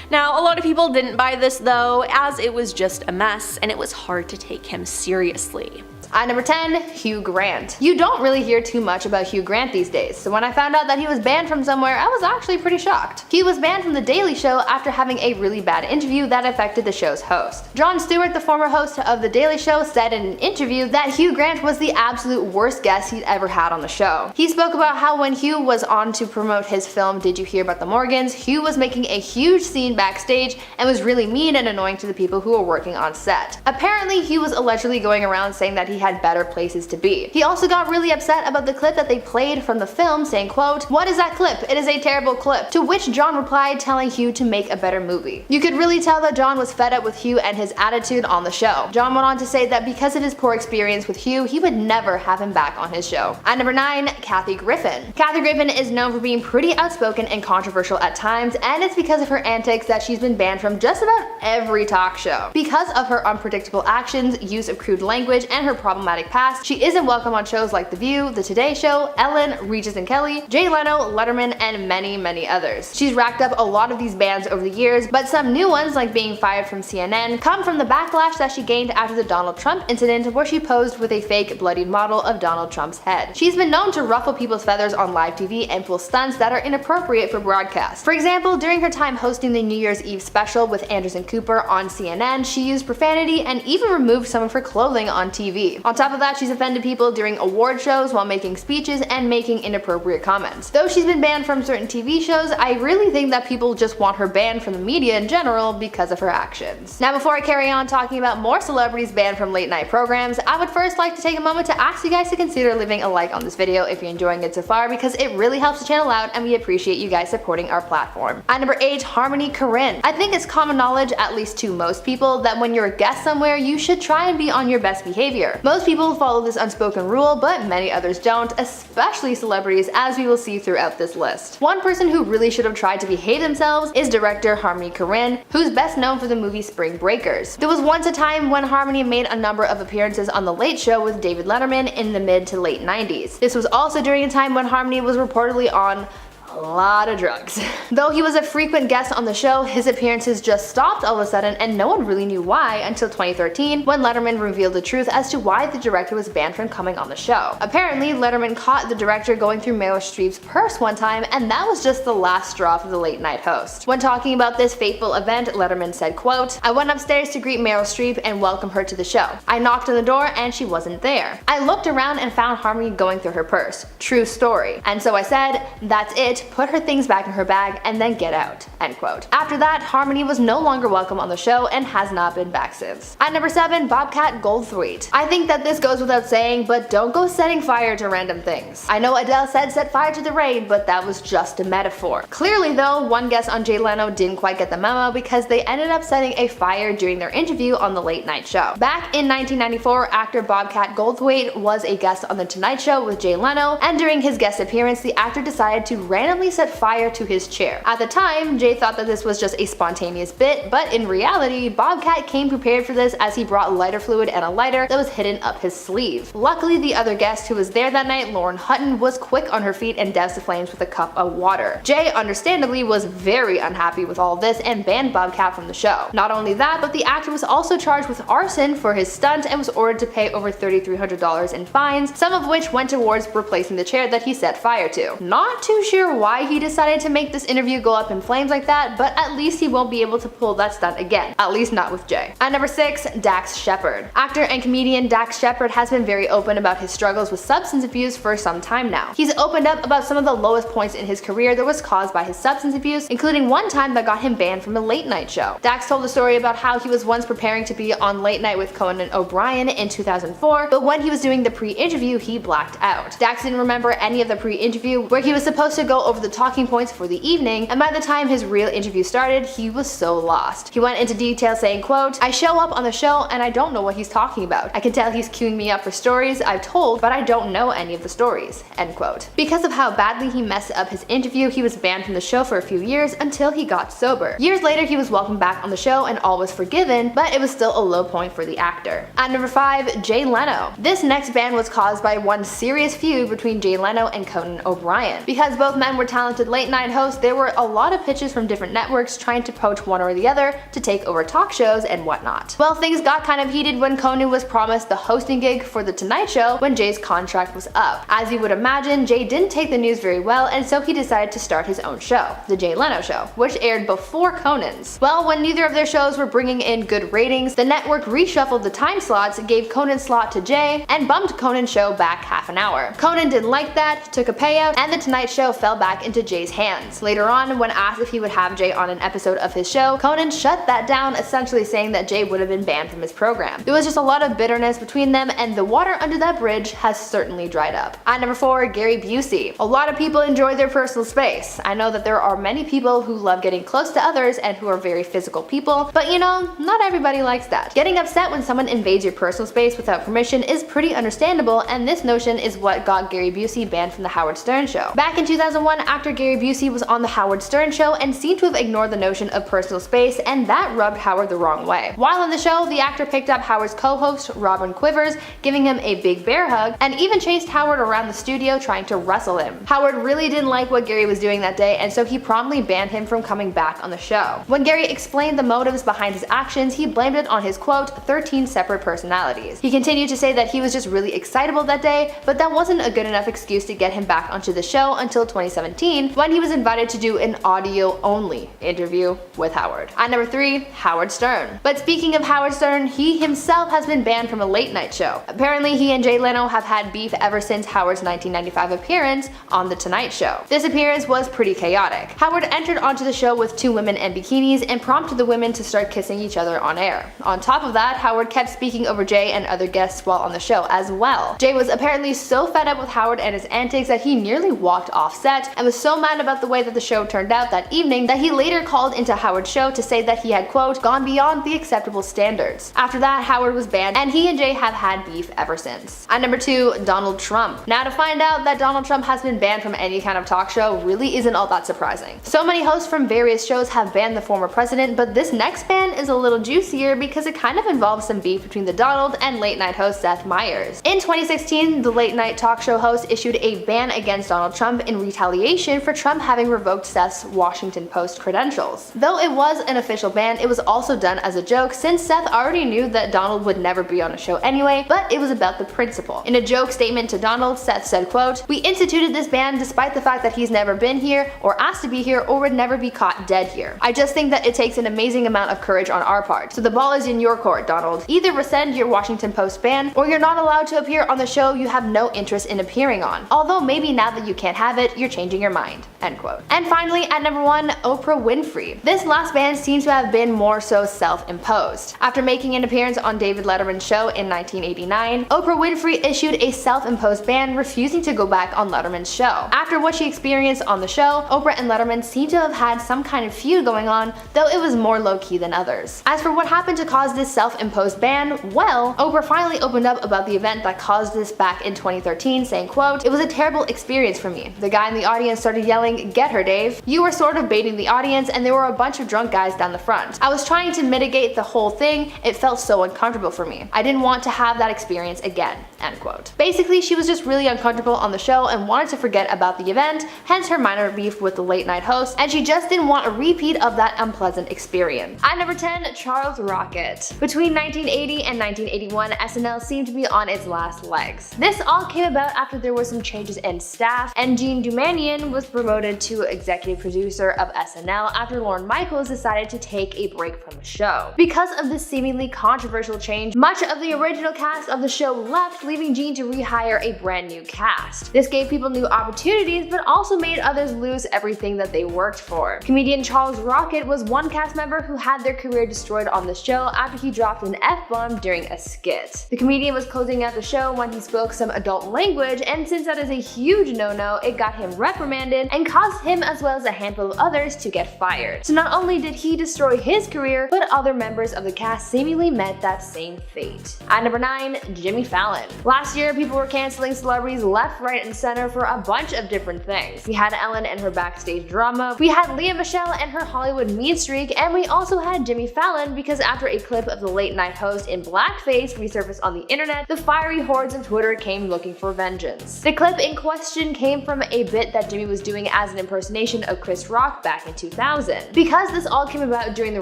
Now, a lot of people didn't buy this though, as it was just a mess and it was hard to take him seriously. At number 10, Hugh Grant. You don't really hear too much about Hugh Grant these days, so when I found out that he was banned from somewhere, I was actually pretty shocked. He was banned from The Daily Show after having a really bad interview that affected the show's host. Jon Stewart, the former host of The Daily Show, said in an interview that Hugh Grant was the absolute worst guest he'd ever had on the show. He spoke about how when Hugh was on to promote his film Did You Hear About the Morgans, Hugh was making a huge scene backstage and was really mean and annoying to the people who were working on set. Apparently, Hugh was allegedly going around saying that he had better places to be. He also got really upset about the clip that they played from the film, saying, quote, "What is that clip? It is a terrible clip." To which Jon replied, telling Hugh to make a better movie. You could really tell that Jon was fed up with Hugh and his attitude on the show. Jon went on to say that because of his poor experience with Hugh, he would never have him back on his show. At number 9, Kathy Griffin. Kathy Griffin is known for being pretty outspoken and controversial at times, and it's because of her antics that she's been banned from just about every talk show. Because of her unpredictable actions, use of crude language, and her problematic past, she isn't welcome on shows like The View, The Today Show, Ellen, Regis and Kelly, Jay Leno, Letterman, and many others. She's racked up a lot of these bans over the years, but some new ones, like being fired from CNN, come from the backlash that she gained after the Donald Trump incident where she posed with a fake bloodied model of Donald Trump's head. She's been known to ruffle people's feathers on live TV and pull stunts that are inappropriate for broadcast. For example, during her time hosting the New Year's Eve special with Anderson Cooper on CNN, she used profanity and even removed some of her clothing on TV. On top of that, she's offended people during award shows while making speeches and making inappropriate comments. Though she's been banned from certain TV shows, I really think that people just want her banned from the media in general because of her actions. Now, before I carry on talking about more celebrities banned from late night programs, I would first like to take a moment to ask you guys to consider leaving a like on this video if you're enjoying it so far, because it really helps the channel out and we appreciate you guys supporting our platform. At number 8, Harmony Korine. I think it's common knowledge, at least to most people, that when you're a guest somewhere, you should try and be on your best behavior. Most people follow this unspoken rule, but many others don't, especially celebrities, as we will see throughout this list. One person who really should have tried to behave themselves is director Harmony Korine, who's best known for the movie Spring Breakers. There was once a time when Harmony made a number of appearances on The Late Show with David Letterman in the mid to late 90s. This was also during a time when Harmony was reportedly on a lot of drugs. Though he was a frequent guest on the show, his appearances just stopped all of a sudden and no one really knew why until 2013 when Letterman revealed the truth as to why the director was banned from coming on the show. Apparently, Letterman caught the director going through Meryl Streep's purse one time, and that was just the last straw for the late night host. When talking about this fateful event, Letterman said, quote, "I went upstairs to greet Meryl Streep and welcome her to the show. I knocked on the door and she wasn't there. I looked around and found Harmony going through her purse. True story. And so I said, that's it, put her things back in her bag and then get out." End quote. After that, Harmony was no longer welcome on the show and has not been back since. At number 7, Bobcat Goldthwait. I think that this goes without saying, but don't go setting fire to random things. I know Adele said set fire to the rain, but that was just a metaphor. Clearly though, one guest on Jay Leno didn't quite get the memo because they ended up setting a fire during their interview on The Late Night Show. Back in 1994, actor Bobcat Goldthwait was a guest on The Tonight Show with Jay Leno, and during his guest appearance, the actor decided to randomly set fire to his chair. At the time, Jay thought that this was just a spontaneous bit, but in reality, Bobcat came prepared for this as he brought lighter fluid and a lighter that was hidden up his sleeve. Luckily, the other guest who was there that night, Lauren Hutton, was quick on her feet and doused the flames with a cup of water. Jay, understandably, was very unhappy with all this and banned Bobcat from the show. Not only that, but the actor was also charged with arson for his stunt and was ordered to pay over $3,300 in fines, some of which went towards replacing the chair that he set fire to. Not too sure why he decided to make this interview go up in flames like that, but at least he won't be able to pull that stunt again. At least not with Jay. At number 6, Dax Shepard. Actor and comedian Dax Shepard has been very open about his struggles with substance abuse for some time now. He's opened up about some of the lowest points in his career that was caused by his substance abuse, including one time that got him banned from a late night show. Dax told the story about how he was once preparing to be on Late Night with Conan O'Brien in 2004, but when he was doing the pre-interview, he blacked out. Dax didn't remember any of the pre-interview where he was supposed to go over the talking points for the evening, and by the time his real interview started, he was so lost. He went into detail saying, quote, "I show up on the show and I don't know what he's talking about. I can tell he's queuing me up for stories I've told, but I don't know any of the stories." End quote. Because of how badly he messed up his interview, he was banned from the show for a few years until he got sober. Years later, he was welcomed back on the show and all was forgiven, but it was still a low point for the actor. At number 5, Jay Leno. This next ban was caused by one serious feud between Jay Leno and Conan O'Brien. Because both men were talented late night hosts, there were a lot of pitches from different networks trying to poach one or the other to take over talk shows and whatnot. Well, things got kind of heated when Conan was promised the hosting gig for The Tonight Show when Jay's contract was up. As you would imagine, Jay didn't take the news very well, and so he decided to start his own show, The Jay Leno Show, which aired before Conan's. Well, when neither of their shows were bringing in good ratings, the network reshuffled the time slots, gave Conan's slot to Jay, and bumped Conan's show back half an hour. Conan didn't like that, took a payout, and The Tonight Show fell back into Jay's hands. Later on, when asked if he would have Jay on an episode of his show, Conan shut that down, essentially saying that Jay would have been banned from his program. There was just a lot of bitterness between them, and the water under that bridge has certainly dried up. At number 4, Gary Busey. A lot of people enjoy their personal space. I know that there are many people who love getting close to others and who are very physical people, but you know, not everybody likes that. Getting upset when someone invades your personal space without permission is pretty understandable, and this notion is what got Gary Busey banned from the Howard Stern show. Back in 2001, actor Gary Busey was on the Howard Stern show and seemed to have ignored the notion of personal space, and that rubbed Howard the wrong way. While on the show, the actor picked up Howard's co-host Robin Quivers, giving him a big bear hug, and even chased Howard around the studio trying to wrestle him. Howard really didn't like what Gary was doing that day, and so he promptly banned him from coming back on the show. When Gary explained the motives behind his actions, he blamed it on his quote, 13 separate personalities. He continued to say that he was just really excitable that day, but that wasn't a good enough excuse to get him back onto the show until 2017, when he was invited to do an audio-only interview with Howard. At number 3, Howard Stern. But speaking of Howard Stern, he himself has been banned from a late night show. Apparently, he and Jay Leno have had beef ever since Howard's 1995 appearance on The Tonight Show. This appearance was pretty chaotic. Howard entered onto the show with 2 women in bikinis and prompted the women to start kissing each other on air. On top of that, Howard kept speaking over Jay and other guests while on the show as well. Jay was apparently so fed up with Howard and his antics that he nearly walked off set, and was so mad about the way that the show turned out that evening that he later called into Howard's show to say that he had, quote, gone beyond the acceptable standards. After that, Howard was banned, and he and Jay have had beef ever since. At number 2, Donald Trump. Now, to find out that Donald Trump has been banned from any kind of talk show really isn't all that surprising. So many hosts from various shows have banned the former president, but this next ban is a little juicier because it kind of involves some beef between the Donald and late night host Seth Meyers. In 2016, the late night talk show host issued a ban against Donald Trump in retaliation for Trump having revoked Seth's Washington Post credentials. Though it was an official ban, it was also done as a joke since Seth already knew that Donald would never be on a show anyway, but it was about the principle. In a joke statement to Donald, Seth said, quote, "We instituted this ban despite the fact that he's never been here or asked to be here or would never be caught dead here. I just think that it takes an amazing amount of courage on our part. So the ball is in your court, Donald. Either rescind your Washington Post ban or you're not allowed to appear on the show you have no interest in appearing on. Although maybe now that you can't have it, you're changing your mind." End quote. And finally, at number 1, Oprah Winfrey. This last ban seems to have been more so self-imposed. After making an appearance on David Letterman's show in 1989, Oprah Winfrey issued a self-imposed ban, refusing to go back on Letterman's show. After what she experienced on the show, Oprah and Letterman seem to have had some kind of feud going on, though it was more low-key than others. As for what happened to cause this self-imposed ban, well, Oprah finally opened up about the event that caused this back in 2013, saying, quote, "It was a terrible experience for me. The guy in the audience started yelling, 'Get her, Dave.' You were sort of baiting the audience and there were a bunch of drunk guys down the front. I was trying to mitigate the whole thing. It felt so uncomfortable for me. I didn't want to have that experience again." End quote. Basically, she was just really uncomfortable on the show and wanted to forget about the event, hence her minor beef with the late night host, and she just didn't want a repeat of that unpleasant experience. At number 10, Charles Rocket. Between 1980 and 1981, SNL seemed to be on its last legs. This all came about after there were some changes in staff, and Gene Dumanian was promoted to executive producer of SNL after Lorne Michaels decided to take a break from the show. Because of this seemingly controversial change, much of the original cast of the show left, leaving Gene to rehire a brand new cast. This gave people new opportunities, but also made others lose everything that they worked for. Comedian Charles Rocket was one cast member who had their career destroyed on the show after he dropped an F-bomb during a skit. The comedian was closing out the show when he spoke some adult language, and since that is a huge no-no, it got him reprimanded and caused him as well as a handful of others to get fired. So not only did he destroy his career, but other members of the cast seemingly met that same fate. At number 9, Jimmy Fallon. Last year, people were canceling celebrities left, right, and center for a bunch of different things. We had Ellen and her backstage drama, we had Lea Michele and her Hollywood mean streak, and we also had Jimmy Fallon because after a clip of the late night host in blackface resurfaced on the internet, the fiery hordes of Twitter came looking for vengeance. The clip in question came from a bit that Jimmy was doing as an impersonation of Chris Rock back in 2000. Because this all came about during the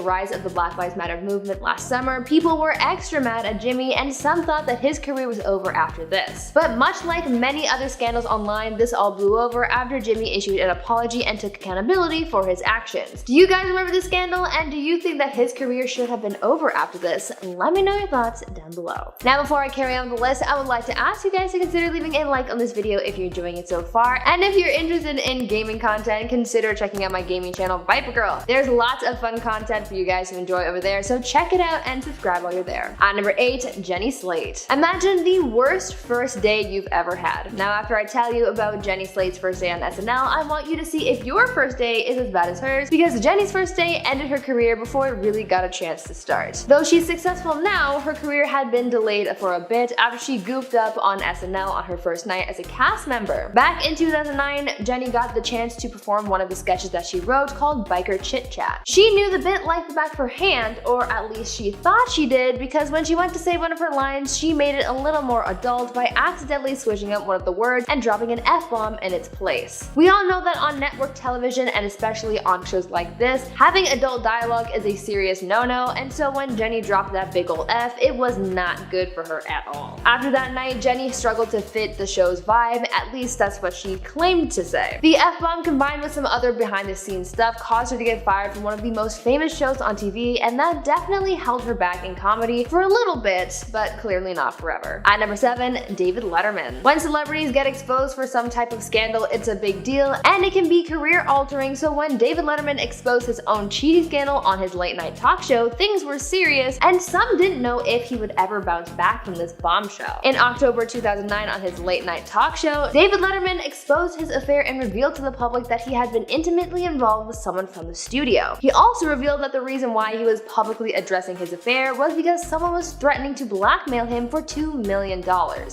rise of the Black Lives Matter movement last summer, people were extra mad at Jimmy, and some thought that his career was over after this. But much like many other scandals online, this all blew over after Jimmy issued an apology and took accountability for his actions. Do you guys remember this scandal, and do you think that his career should have been over after this? Let me know your thoughts down below. Now, before I carry on with the list, I would like to ask you guys to consider leaving a like on this video if you're enjoying it so far, and if you're interested in gaming content, consider checking out my gaming channel, Viper Girl. There's lots of fun content for you guys to enjoy over there, so check it out and subscribe while you're there. At number 8, Jenny Slate. Imagine the worst first day you've ever had? Now, after I tell you about Jenny Slate's first day on SNL, I want you to see if your first day is as bad as hers, because Jenny's first day ended her career before it really got a chance to start. Though she's successful now, her career had been delayed for a bit after she goofed up on SNL on her first night as a cast member. Back in 2009, Jenny got the chance to perform one of the sketches that she wrote called Biker Chit Chat. She knew the bit like the back of her hand, or at least she thought she did, because when she went to say one of her lines, she made it a little more adult by accidentally switching up one of the words and dropping an F-bomb in its place. We all know that on network television, and especially on shows like this, having adult dialogue is a serious no-no, and so when Jenny dropped that big ol' F, it was not good for her at all. After that night, Jenny struggled to fit the show's vibe, at least that's what she claimed to say. The F-bomb combined with some other behind-the-scenes stuff caused her to get fired from one of the most famous shows on TV, and that definitely held her back in comedy for a little bit, but clearly not forever. At number 7, David Letterman. When celebrities get exposed for some type of scandal, it's a big deal, and it can be career-altering, so when David Letterman exposed his own cheating scandal on his late-night talk show, things were serious, and some didn't know if he would ever bounce back from this bombshell. In October 2009, on his late-night talk show, David Letterman exposed his affair and revealed to the public that he had been intimately involved with someone from the studio. He also revealed that the reason why he was publicly addressing his affair was because someone was threatening to blackmail him for $2 million.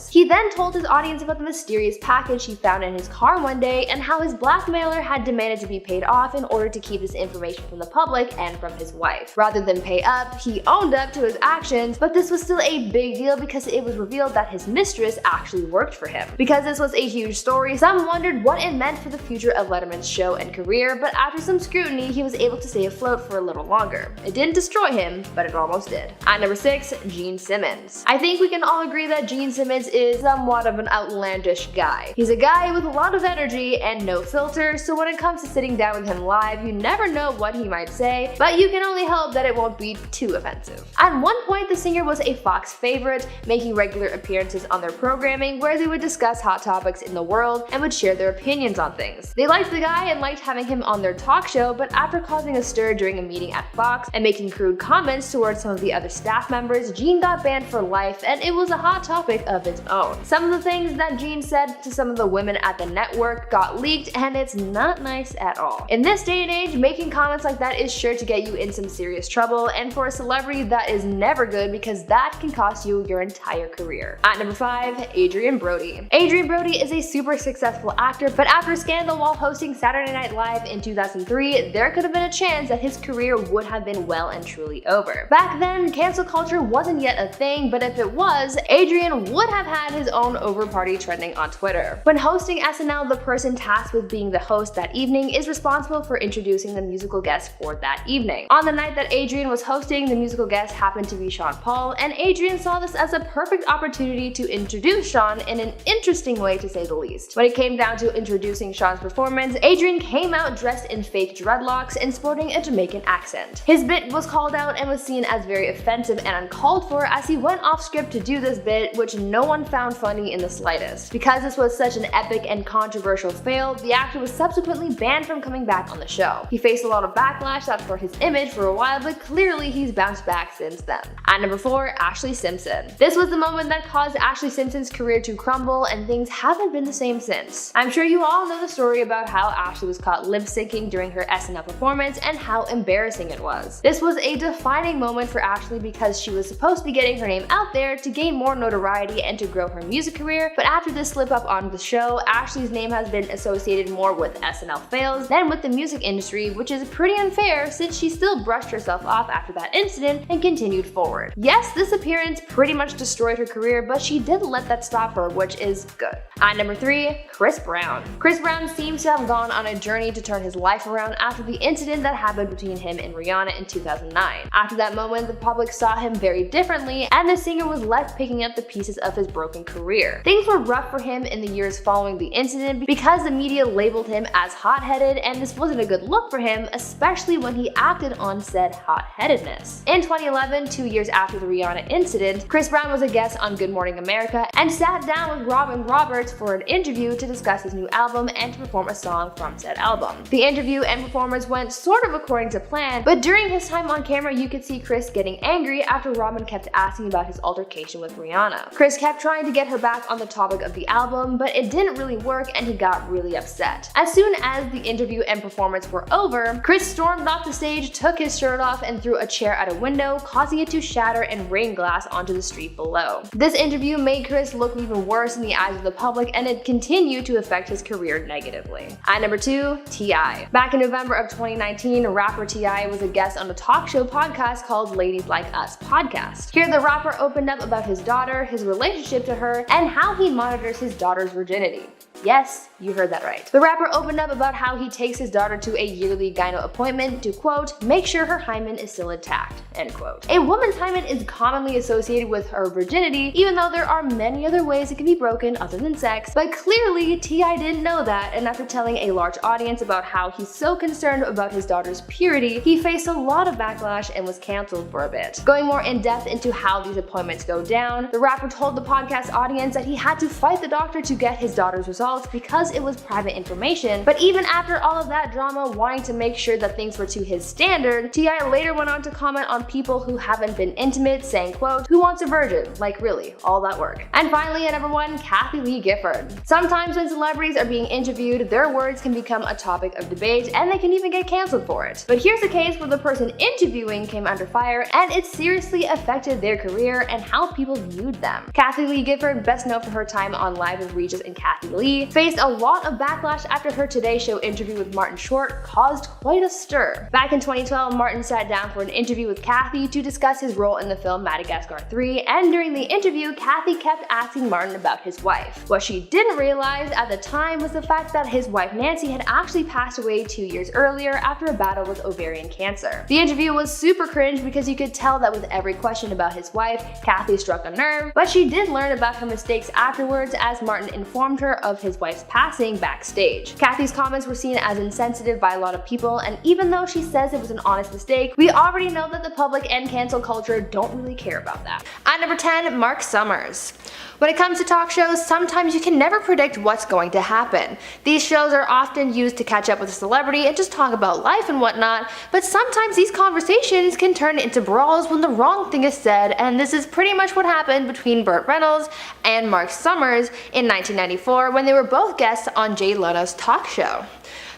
He then told his audience about the mysterious package he found in his car one day and how his blackmailer had demanded to be paid off in order to keep this information from the public and from his wife. Rather than pay up, he owned up to his actions, but this was still a big deal because it was revealed that his mistress actually worked for him. Because this was a huge story, some wondered what it meant for the future of Letterman's show and career, but after some scrutiny, he was able to stay afloat for a little longer. It didn't destroy him, but it almost did. At number 6, Gene Simmons. I think we can all agree that Gene Simmons is somewhat of an outlandish guy. He's a guy with a lot of energy and no filter, so when it comes to sitting down with him live, you never know what he might say, but you can only hope that it won't be too offensive. At one point, the singer was a Fox favorite, making regular appearances on their programming where they would discuss hot topics in the world and would share their opinions on things. They liked the guy and liked having him on their talk show, but after causing a stir during a meeting at Fox and making crude comments towards some of the other staff members, Gene got banned for life, and it was a hot topic of its own. Some of the things that Gene said to some of the women at the network got leaked, and it's not nice at all. In this day and age, making comments like that is sure to get you in some serious trouble, and for a celebrity, that is never good because that can cost you your entire career. At number 5, Adrien Brody. Adrien Brody is a super successful actor, but after a scandal while hosting Saturday Night Live in 2003, there could have been a chance that his career would have been well and truly over. Back then, cancel culture wasn't yet a thing, but if it was, Adrien would have had his own over-party trending on Twitter. When hosting SNL, the person tasked with being the host that evening is responsible for introducing the musical guest for that evening. On the night that Adrien was hosting, the musical guest happened to be Sean Paul, and Adrien saw this as a perfect opportunity to introduce Sean in an interesting way, to say the least. When it came down to introducing Sean's performance, Adrien came out dressed in fake dreadlocks and sporting a Jamaican accent. His bit was called out and was seen as very offensive and uncalled for as he went off script to do this bit, which no one found funny in the slightest. Because this was such an epic and controversial fail, the actor was subsequently banned from coming back on the show. He faced a lot of backlash for his image for a while, but clearly he's bounced back since then. At number 4, Ashlee Simpson. This was the moment that caused Ashlee Simpson's career to crumble, and things haven't been the same since. I'm sure you all know the story about how Ashlee was caught lip-syncing during her SNL performance and how embarrassing it was. This was a defining moment for Ashlee because she was supposed to be getting her name out there to gain more notoriety and to grow her music career, but after this slip up on the show, Ashlee's name has been associated more with SNL fails than with the music industry, which is pretty unfair since she still brushed herself off after that incident and continued forward. Yes, this appearance pretty much destroyed her career, but she didn't let that stop her, which is good. At number 3, Chris Brown. Chris Brown seems to have gone on a journey to turn his life around after the incident that happened between him and Rihanna in 2009. After that moment, the public saw him very differently, and the singer was left picking up the pieces of his broken career. Things were rough for him in the years following the incident because the media labeled him as hot-headed, and this wasn't a good look for him, especially when he acted on said hot-headedness. In 2011, 2 years after the Rihanna incident, Chris Brown was a guest on Good Morning America and sat down with Robin Roberts for an interview to discuss his new album and to perform a song from said album. The interview and performance went sort of according to plan, but during his time on camera, you could see Chris getting angry after Robin kept asking about his altercation with Rihanna. Madonna. Chris kept trying to get her back on the topic of the album, but it didn't really work and he got really upset. As soon as the interview and performance were over, Chris stormed off the stage, took his shirt off, and threw a chair at a window, causing it to shatter and rain glass onto the street below. This interview made Chris look even worse in the eyes of the public, and it continued to affect his career negatively. At number 2, T.I. Back in November of 2019, rapper T.I. was a guest on a talk show podcast called Ladies Like Us Podcast. Here the rapper opened up about his daughter, his relationship to her, and how he monitors his daughter's virginity. Yes, you heard that right. The rapper opened up about how he takes his daughter to a yearly gyno appointment to, quote, make sure her hymen is still intact, end quote. A woman's hymen is commonly associated with her virginity, even though there are many other ways it can be broken other than sex, but clearly T.I. didn't know that, and after telling a large audience about how he's so concerned about his daughter's purity, he faced a lot of backlash and was cancelled for a bit. Going more in depth into how these appointments go down, the rapper told the podcast audience that he had to fight the doctor to get his daughter's results because it was private information, but even after all of that drama wanting to make sure that things were to his standard, T.I. later went on to comment on people who haven't been intimate, saying, quote, who wants a virgin? Like really, all that work. And finally at number 1, Kathie Lee Gifford. Sometimes when celebrities are being interviewed, their words can become a topic of debate and they can even get cancelled for it. But here's a case where the person interviewing came under fire and it seriously affected their career and how people viewed them. Kathie Lee Gifford, best known for her time on Live with Regis and Kathie Lee, faced a lot of backlash after her Today Show interview with Martin Short caused quite a stir. Back in 2012, Martin sat down for an interview with Kathie to discuss his role in the film Madagascar 3, and during the interview, Kathie kept asking Martin about his wife. What she didn't realize at the time was the fact that his wife Nancy had actually passed away 2 years earlier after a battle with ovarian cancer. The interview was super cringe because you could tell that with every question about his wife, Kathie struck a nerve, but she did learn about her mistakes afterwards as Martin informed her of his wife's passing backstage. Kathie's comments were seen as insensitive by a lot of people, and even though she says it was an honest mistake, we already know that the public and cancel culture don't really care about that. At number 10, Mark Summers. When it comes to talk shows, sometimes you can never predict what's going to happen. These shows are often used to catch up with a celebrity and just talk about life and whatnot, but sometimes these conversations can turn into brawls when the wrong thing is said, and this is pretty much what happened between Burt Reynolds and Mark Summers in 1994 when they were both guests on Jay Leno's talk show.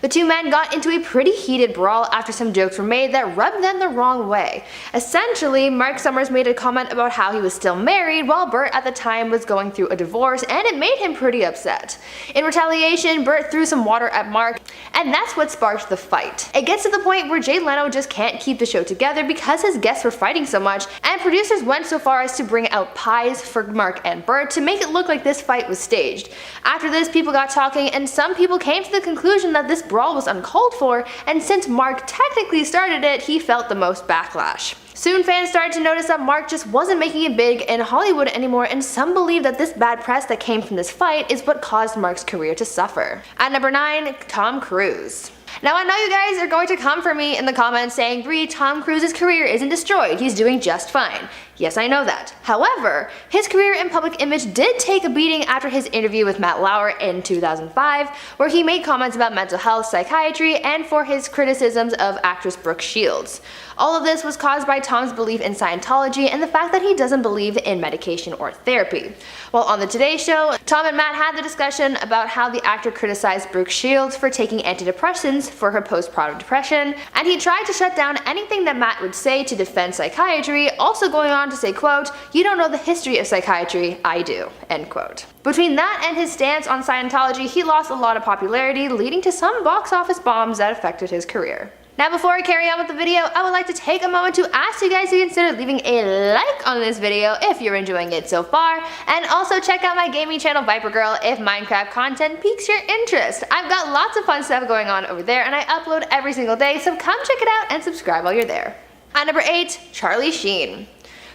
The two men got into a pretty heated brawl after some jokes were made that rubbed them the wrong way. Essentially, Mark Summers made a comment about how he was still married while Burt at the time was going through a divorce, and it made him pretty upset. In retaliation, Burt threw some water at Mark, and that's what sparked the fight. It gets to the point where Jay Leno just can't keep the show together because his guests were fighting so much, and producers went so far as to bring out pies for Mark and Burt to make it look like this fight was staged. After this, people got talking, and some people came to the conclusion that this brawl was uncalled for, and since Mark technically started it, he felt the most backlash. Soon fans started to notice that Mark just wasn't making it big in Hollywood anymore, and some believe that this bad press that came from this fight is what caused Mark's career to suffer. At number 9, Tom Cruise. Now I know you guys are going to come for me in the comments saying, Bree, Tom Cruise's career isn't destroyed, he's doing just fine. Yes, I know that. However, his career and public image did take a beating after his interview with Matt Lauer in 2005, where he made comments about mental health, psychiatry, and for his criticisms of actress Brooke Shields. All of this was caused by Tom's belief in Scientology and the fact that he doesn't believe in medication or therapy. While on the Today Show, Tom and Matt had the discussion about how the actor criticized Brooke Shields for taking antidepressants for her postpartum depression, and he tried to shut down anything that Matt would say to defend psychiatry, also going on to say, quote, you don't know the history of psychiatry, I do, end quote. Between that and his stance on Scientology, he lost a lot of popularity, leading to some box office bombs that affected his career. Now before I carry on with the video, I would like to take a moment to ask you guys to consider leaving a like on this video if you're enjoying it so far, and also check out my gaming channel Viper Girl if Minecraft content piques your interest. I've got lots of fun stuff going on over there and I upload every single day, so come check it out and subscribe while you're there. At number 8, Charlie Sheen.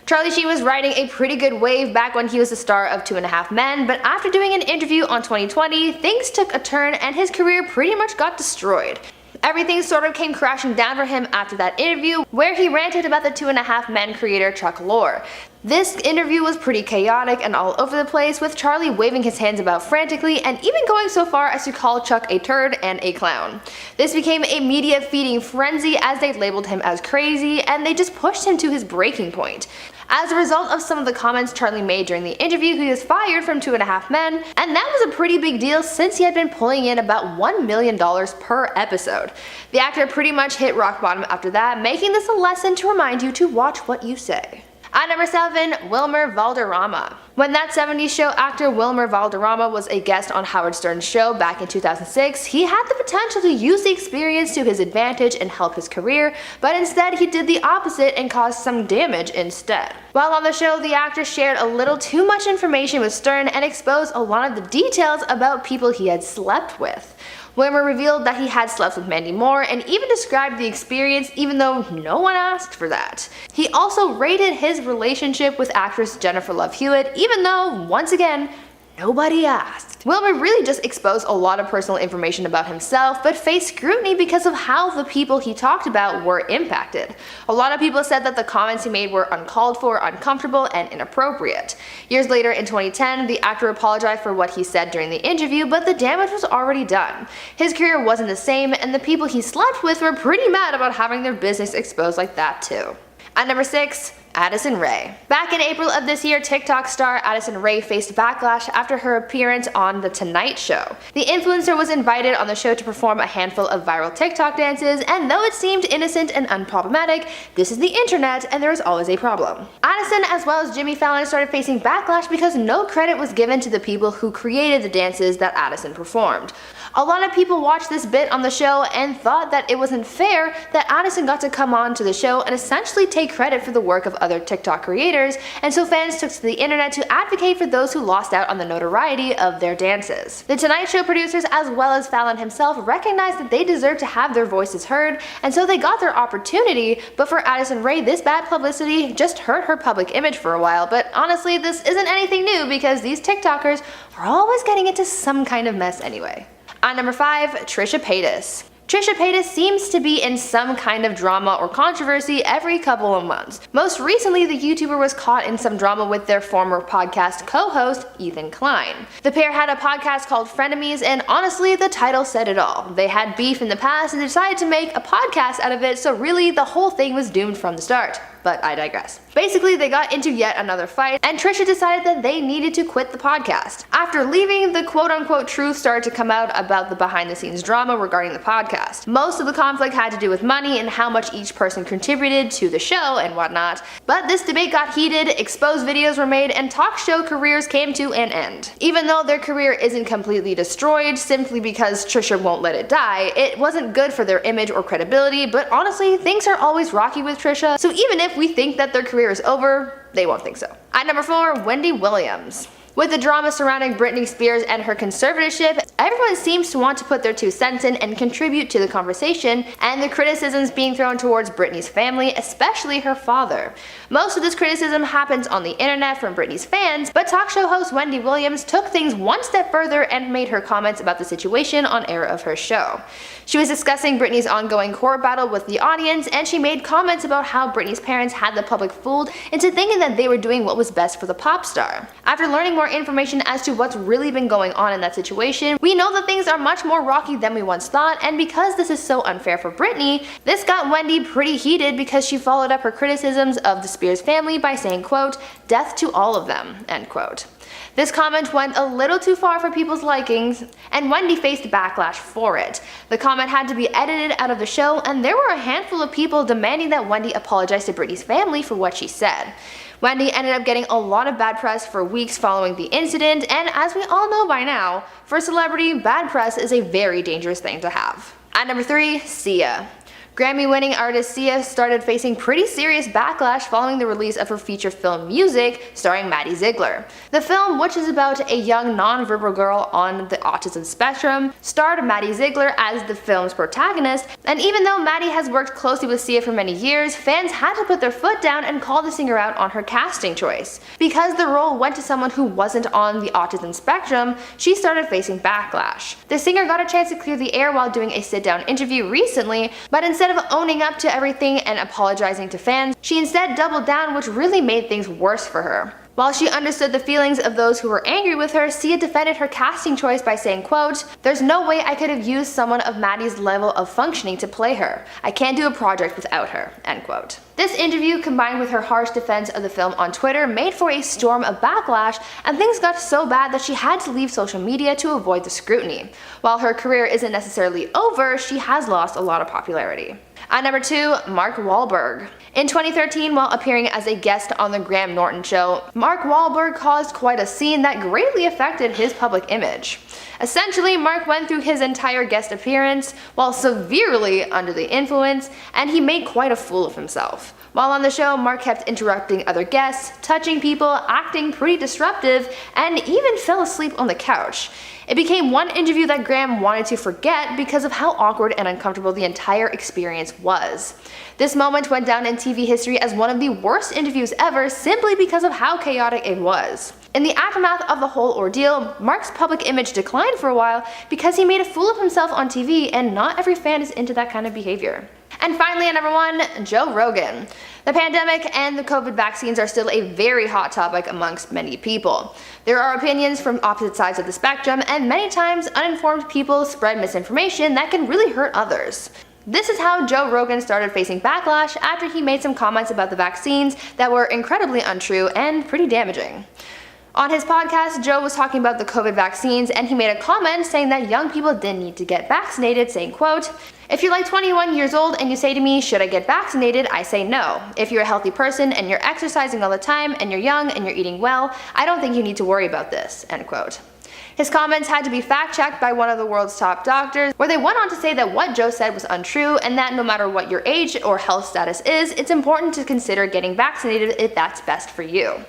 Charlie Sheen was riding a pretty good wave back when he was the star of 2.5 Men, but after doing an interview on 2020, things took a turn and his career pretty much got destroyed. Everything sort of came crashing down for him after that interview, where he ranted about the 2.5 Men creator Chuck Lorre. This interview was pretty chaotic and all over the place, with Charlie waving his hands about frantically and even going so far as to call Chuck a turd and a clown. This became a media feeding frenzy as they labeled him as crazy, and they just pushed him to his breaking point. As a result of some of the comments Charlie made during the interview, he was fired from 2.5 Men, and that was a pretty big deal since he had been pulling in about $1 million per episode. The actor pretty much hit rock bottom after that, making this a lesson to remind you to watch what you say. At number 7, Wilmer Valderrama. When that 70s show actor Wilmer Valderrama was a guest on Howard Stern's show back in 2006, he had the potential to use the experience to his advantage and help his career, but instead he did the opposite and caused some damage instead. While on the show, the actor shared a little too much information with Stern and exposed a lot of the details about people he had slept with. Wilmer revealed that he had slept with Mandy Moore and even described the experience even though no one asked for that. He also rated his relationship with actress Jennifer Love Hewitt even though, once again, nobody asked. Wilmer really just exposed a lot of personal information about himself, but faced scrutiny because of how the people he talked about were impacted. A lot of people said that the comments he made were uncalled for, uncomfortable, and inappropriate. Years later, in 2010, the actor apologized for what he said during the interview, but the damage was already done. His career wasn't the same, and the people he slept with were pretty mad about having their business exposed like that too. At number 6, Addison Rae. Back in April of this year, TikTok star Addison Rae faced backlash after her appearance on The Tonight Show. The influencer was invited on the show to perform a handful of viral TikTok dances, and though it seemed innocent and unproblematic, this is the internet and there is always a problem. Addison, as well as Jimmy Fallon, started facing backlash because no credit was given to the people who created the dances that Addison performed. A lot of people watched this bit on the show and thought that it wasn't fair that Addison got to come on to the show and essentially take credit for the work of other TikTok creators, and so fans took to the internet to advocate for those who lost out on the notoriety of their dances. The Tonight Show producers, as well as Fallon himself, recognized that they deserved to have their voices heard, and so they got their opportunity, but for Addison Rae, this bad publicity just hurt her public image for a while. But honestly, this isn't anything new because these TikTokers are always getting into some kind of mess anyway. At number 5, Trisha Paytas. Trisha Paytas seems to be in some kind of drama or controversy every couple of months. Most recently, the YouTuber was caught in some drama with their former podcast co-host, Ethan Klein. The pair had a podcast called Frenemies, and honestly, the title said it all. They had beef in the past and decided to make a podcast out of it, so really the whole thing was doomed from the start. But I digress. Basically, they got into yet another fight, and Trisha decided that they needed to quit the podcast. After leaving, the quote-unquote truth started to come out about the behind-the-scenes drama regarding the podcast. Most of the conflict had to do with money and how much each person contributed to the show and whatnot. But this debate got heated, exposed videos were made, and talk show careers came to an end. Even though their career isn't completely destroyed simply because Trisha won't let it die, it wasn't good for their image or credibility, but honestly, things are always rocky with Trisha, so even if we think that their career is over, they won't think so. At number 4, Wendy Williams. With the drama surrounding Britney Spears and her conservatorship, everyone seems to want to put their 2 cents in and contribute to the conversation, and the criticisms being thrown towards Britney's family, especially her father. Most of this criticism happens on the internet from Britney's fans, but talk show host Wendy Williams took things one step further and made her comments about the situation on air of her show. She was discussing Britney's ongoing court battle with the audience, and she made comments about how Britney's parents had the public fooled into thinking that they were doing what was best for the pop star. After learning more information as to what's really been going on in that situation, we know that things are much more rocky than we once thought, and because this is so unfair for Britney, this got Wendy pretty heated because she followed up her criticisms of the Spears family by saying, quote, "Death to all of them," end quote. This comment went a little too far for people's likings, and Wendy faced backlash for it. The comment had to be edited out of the show, and there were a handful of people demanding that Wendy apologize to Britney's family for what she said. Wendy ended up getting a lot of bad press for weeks following the incident, and as we all know by now, for a celebrity, bad press is a very dangerous thing to have. At number 3, Sia. Grammy-winning artist Sia started facing pretty serious backlash following the release of her feature film Music, starring Maddie Ziegler. The film, which is about a young non-verbal girl on the autism spectrum, starred Maddie Ziegler as the film's protagonist, and even though Maddie has worked closely with Sia for many years, fans had to put their foot down and call the singer out on her casting choice. Because the role went to someone who wasn't on the autism spectrum, she started facing backlash. The singer got a chance to clear the air while doing a sit-down interview recently, but instead instead of owning up to everything and apologizing to fans, she instead doubled down, which really made things worse for her. While she understood the feelings of those who were angry with her, Sia defended her casting choice by saying, quote, "There's no way I could have used someone of Maddie's level of functioning to play her. I can't do a project without her," end quote. This interview, combined with her harsh defense of the film on Twitter, made for a storm of backlash, and things got so bad that she had to leave social media to avoid the scrutiny. While her career isn't necessarily over, she has lost a lot of popularity. At number 2, Mark Wahlberg. In 2013, while appearing as a guest on the Graham Norton Show, Mark Wahlberg caused quite a scene that greatly affected his public image. Essentially, Mark went through his entire guest appearance while severely under the influence, and he made quite a fool of himself. While on the show, Mark kept interrupting other guests, touching people, acting pretty disruptive, and even fell asleep on the couch. It became one interview that Graham wanted to forget because of how awkward and uncomfortable the entire experience was. This moment went down in TV history as one of the worst interviews ever simply because of how chaotic it was. In the aftermath of the whole ordeal, Mark's public image declined for a while because he made a fool of himself on TV, and not every fan is into that kind of behavior. And finally, at number 1, Joe Rogan. The pandemic and the COVID vaccines are still a very hot topic amongst many people. There are opinions from opposite sides of the spectrum, and many times uninformed people spread misinformation that can really hurt others. This is how Joe Rogan started facing backlash after he made some comments about the vaccines that were incredibly untrue and pretty damaging. On his podcast, Joe was talking about the COVID vaccines, and he made a comment saying that young people didn't need to get vaccinated, saying, quote, "If you're like 21 years old and you say to me, should I get vaccinated? I say no. If you're a healthy person and you're exercising all the time and you're young and you're eating well, I don't think you need to worry about this," end quote. His comments had to be fact-checked by one of the world's top doctors, where they went on to say that what Joe said was untrue, and that no matter what your age or health status is, it's important to consider getting vaccinated if that's best for you.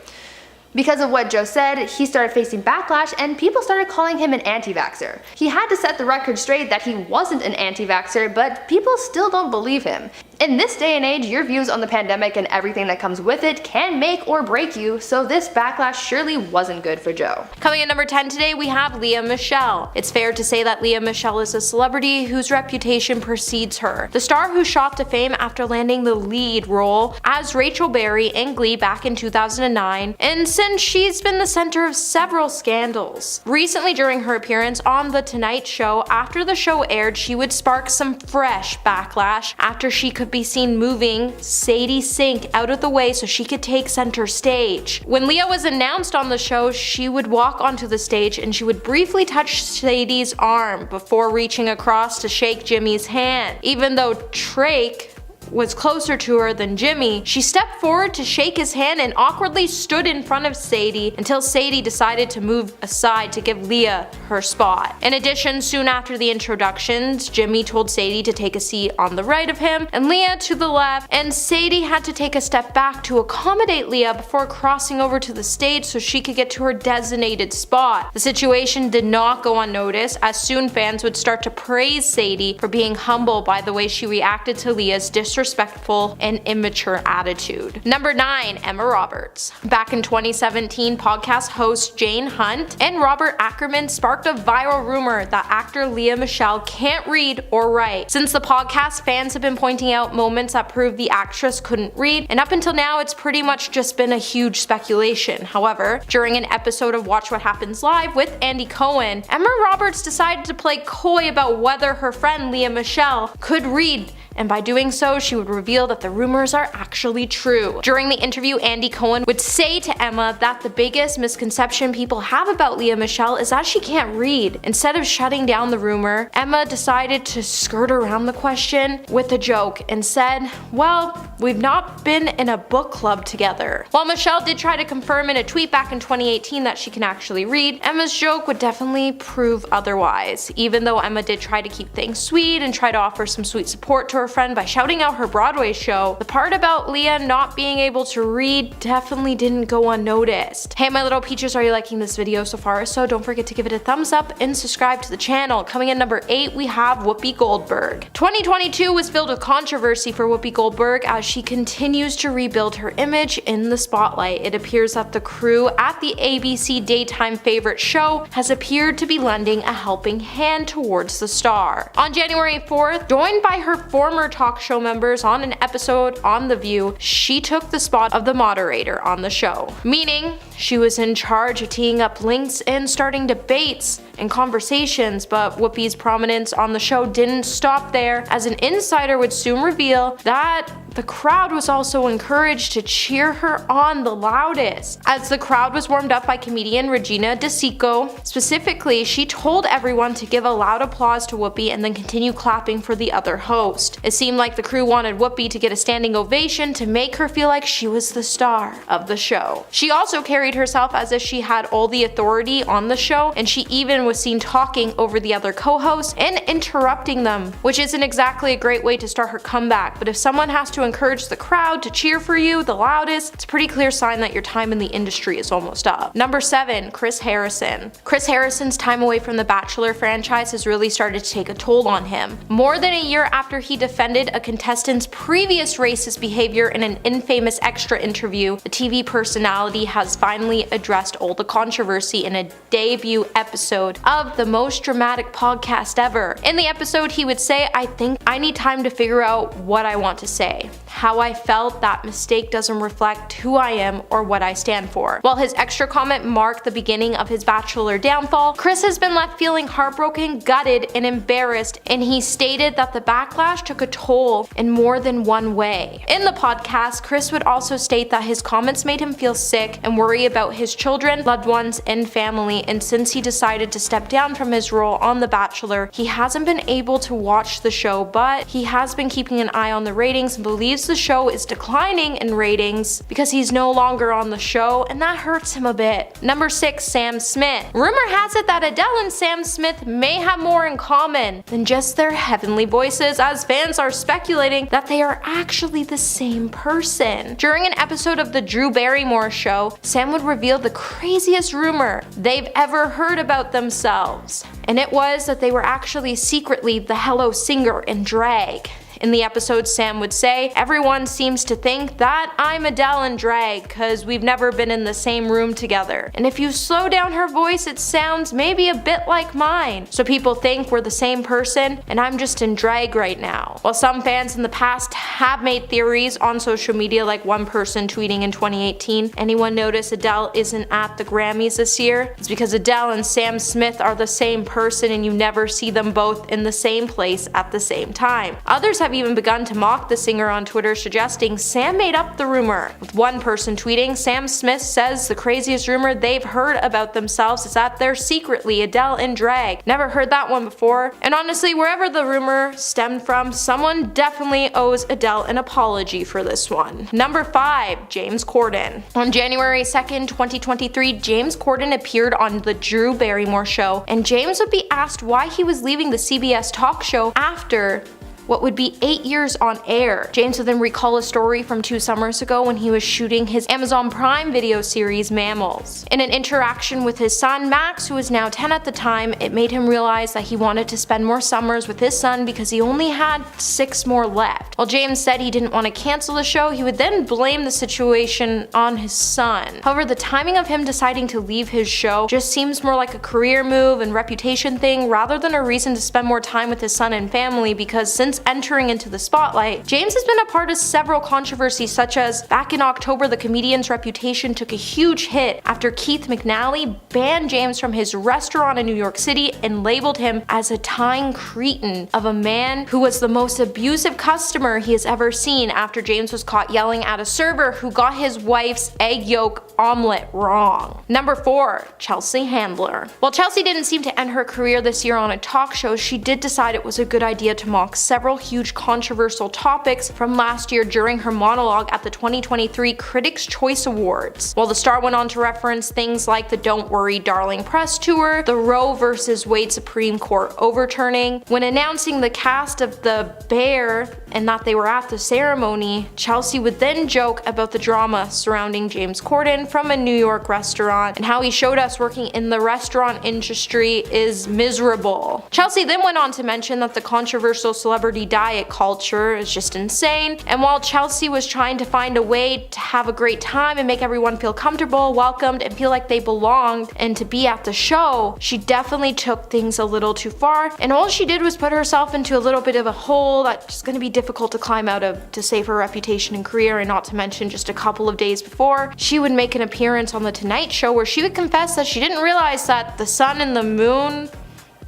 Because of what Joe said, he started facing backlash, and people started calling him an anti-vaxxer. He had to set the record straight that he wasn't an anti-vaxxer, but people still don't believe him. In this day and age, your views on the pandemic and everything that comes with it can make or break you, so this backlash surely wasn't good for Joe. Coming in number 10 today, we have Lea Michele. It's fair to say that Lea Michele is a celebrity whose reputation precedes her. The star who shot to fame after landing the lead role as Rachel Berry in Glee back in 2009, and since she's been the center of several scandals. Recently, during her appearance on The Tonight Show, after the show aired, she would spark some fresh backlash after she could be seen moving Sadie Sink out of the way so she could take center stage. When Lea was announced on the show, she would walk onto the stage and she would briefly touch Sadie's arm before reaching across to shake Jimmy's hand. Even though Drake was closer to her than Jimmy, she stepped forward to shake his hand and awkwardly stood in front of Sadie until Sadie decided to move aside to give Lea her spot. In addition, soon after the introductions, Jimmy told Sadie to take a seat on the right of him and Lea to the left, and Sadie had to take a step back to accommodate Lea before crossing over to the stage so she could get to her designated spot. The situation did not go unnoticed, as soon fans would start to praise Sadie for being humble by the way she reacted to Lea's disrespectful and immature attitude. Number 9, Emma Roberts. Back in 2017, podcast host Jane Hunt and Robert Ackerman sparked a viral rumor that actor Lea Michele can't read or write. Since the podcast, fans have been pointing out moments that prove the actress couldn't read, and up until now it's pretty much just been a huge speculation. However, during an episode of Watch What Happens Live with Andy Cohen, Emma Roberts decided to play coy about whether her friend Lea Michele could read, and by doing so, she would reveal that the rumors are actually true. During the interview, Andy Cohen would say to Emma that the biggest misconception people have about Lea Michele is that she can't read. Instead of shutting down the rumor, Emma decided to skirt around the question with a joke and said, "Well, we've not been in a book club together." While Michelle did try to confirm in a tweet back in 2018 that she can actually read, Emma's joke would definitely prove otherwise. Even though Emma did try to keep things sweet and try to offer some sweet support to her friend by shouting out her Broadway show, the part about Lea not being able to read definitely didn't go unnoticed. Hey my little peaches, are you liking this video so far? If so, don't forget to give it a thumbs up and subscribe to the channel. Coming in number 8, we have Whoopi Goldberg. 2022 was filled with controversy for Whoopi Goldberg as she continues to rebuild her image in the spotlight. It appears that the crew at the ABC daytime favorite show has appeared to be lending a helping hand towards the star. On January 4th, joined by her former former talk show members on an episode on The View, she took the spot of the moderator on the show, meaning she was in charge of teeing up links and starting debates and conversations. But Whoopi's prominence on the show didn't stop there, as an insider would soon reveal that the crowd was also encouraged to cheer her on the loudest. As the crowd was warmed up by comedian Regina DeSico, specifically, she told everyone to give a loud applause to Whoopi and then continue clapping for the other host. It seemed like the crew wanted Whoopi to get a standing ovation to make her feel like she was the star of the show. She also carried herself as if she had all the authority on the show, and she even was seen talking over the other co-hosts and interrupting them, which isn't exactly a great way to start her comeback. But if someone has to encourage the crowd to cheer for you the loudest, it's a pretty clear sign that your time in the industry is almost up. Number 7, Chris Harrison. Chris Harrison's time away from the Bachelor franchise has really started to take a toll on him. More than a year after he defended a contestant's previous racist behavior in an infamous extra interview, the TV personality has finally addressed all the controversy in a debut episode of the most dramatic podcast ever. In the episode, he would say, "I think I need time to figure out what I want to say. How I felt that mistake doesn't reflect who I am or what I stand for." While his extra comment marked the beginning of his Bachelor downfall, Chris has been left feeling heartbroken, gutted, and embarrassed, and he stated that the backlash took a toll in more than one way. In the podcast, Chris would also state that his comments made him feel sick and worry about his children, loved ones, and family, and since he decided to step down from his role on The Bachelor, he hasn't been able to watch the show, but he has been keeping an eye on the ratings and believes the show is declining in ratings because he's no longer on the show, and that hurts him a bit. Number 6, Sam Smith. Rumor has it that Adele and Sam Smith may have more in common than just their heavenly voices, as fans are speculating that they are actually the same person. During an episode of the Drew Barrymore show, Sam would reveal the craziest rumor they've ever heard about themselves, and it was that they were actually secretly the Hello singer in drag. In the episode, Sam would say, "Everyone seems to think that I'm Adele in drag cause we've never been in the same room together. And if you slow down her voice, it sounds maybe a bit like mine. So people think we're the same person and I'm just in drag right now." While some fans in the past have made theories on social media, like one person tweeting in 2018, "Anyone notice Adele isn't at the Grammys this year?" It's because Adele and Sam Smith are the same person and you never see them both in the same place at the same time. Others have even begun to mock the singer on Twitter, suggesting Sam made up the rumor, with one person tweeting, "Sam Smith says the craziest rumor they've heard about themselves is that they're secretly Adele in drag. Never heard that one before." And honestly, wherever the rumor stemmed from, someone definitely owes Adele an apology for this one. Number 5, James Corden. On January 2nd, 2023, James Corden appeared on the Drew Barrymore show, and James would be asked why he was leaving the CBS talk show after what would be 8 years on air. James would then recall a story from 2 summers ago when he was shooting his Amazon Prime video series Mammals. In an interaction with his son Max, who was now 10 at the time, it made him realize that he wanted to spend more summers with his son because he only had 6 more left. While James said he didn't want to cancel the show, he would then blame the situation on his son. However, the timing of him deciding to leave his show just seems more like a career move and reputation thing rather than a reason to spend more time with his son and family, because since entering into the spotlight, James has been a part of several controversies, such as back in October, the comedian's reputation took a huge hit after Keith McNally banned James from his restaurant in New York City and labeled him as a tying cretin of a man who was the most abusive customer he has ever seen, after James was caught yelling at a server who got his wife's egg yolk omelet wrong. Number 4, Chelsea Handler. While Chelsea didn't seem to end her career this year on a talk show, she did decide it was a good idea to mock several huge controversial topics from last year during her monologue at the 2023 Critics' Choice Awards. While the star went on to reference things like the Don't Worry Darling press tour, the Roe vs. Wade Supreme Court overturning. When announcing the cast of The Bear and that they were at the ceremony, Chelsea would then joke about the drama surrounding James Corden from a New York restaurant and how he showed us working in the restaurant industry is miserable. Chelsea then went on to mention that the controversial celebrity diet culture is just insane, and while Chelsea was trying to find a way to have a great time and make everyone feel comfortable, welcomed, and feel like they belonged and to be at the show, she definitely took things a little too far, and all she did was put herself into a little bit of a hole that's going to be difficult difficult to climb out of to save her reputation and career, and not to mention just a couple of days before, she would make an appearance on The Tonight Show where she would confess that she didn't realize that the sun and the moon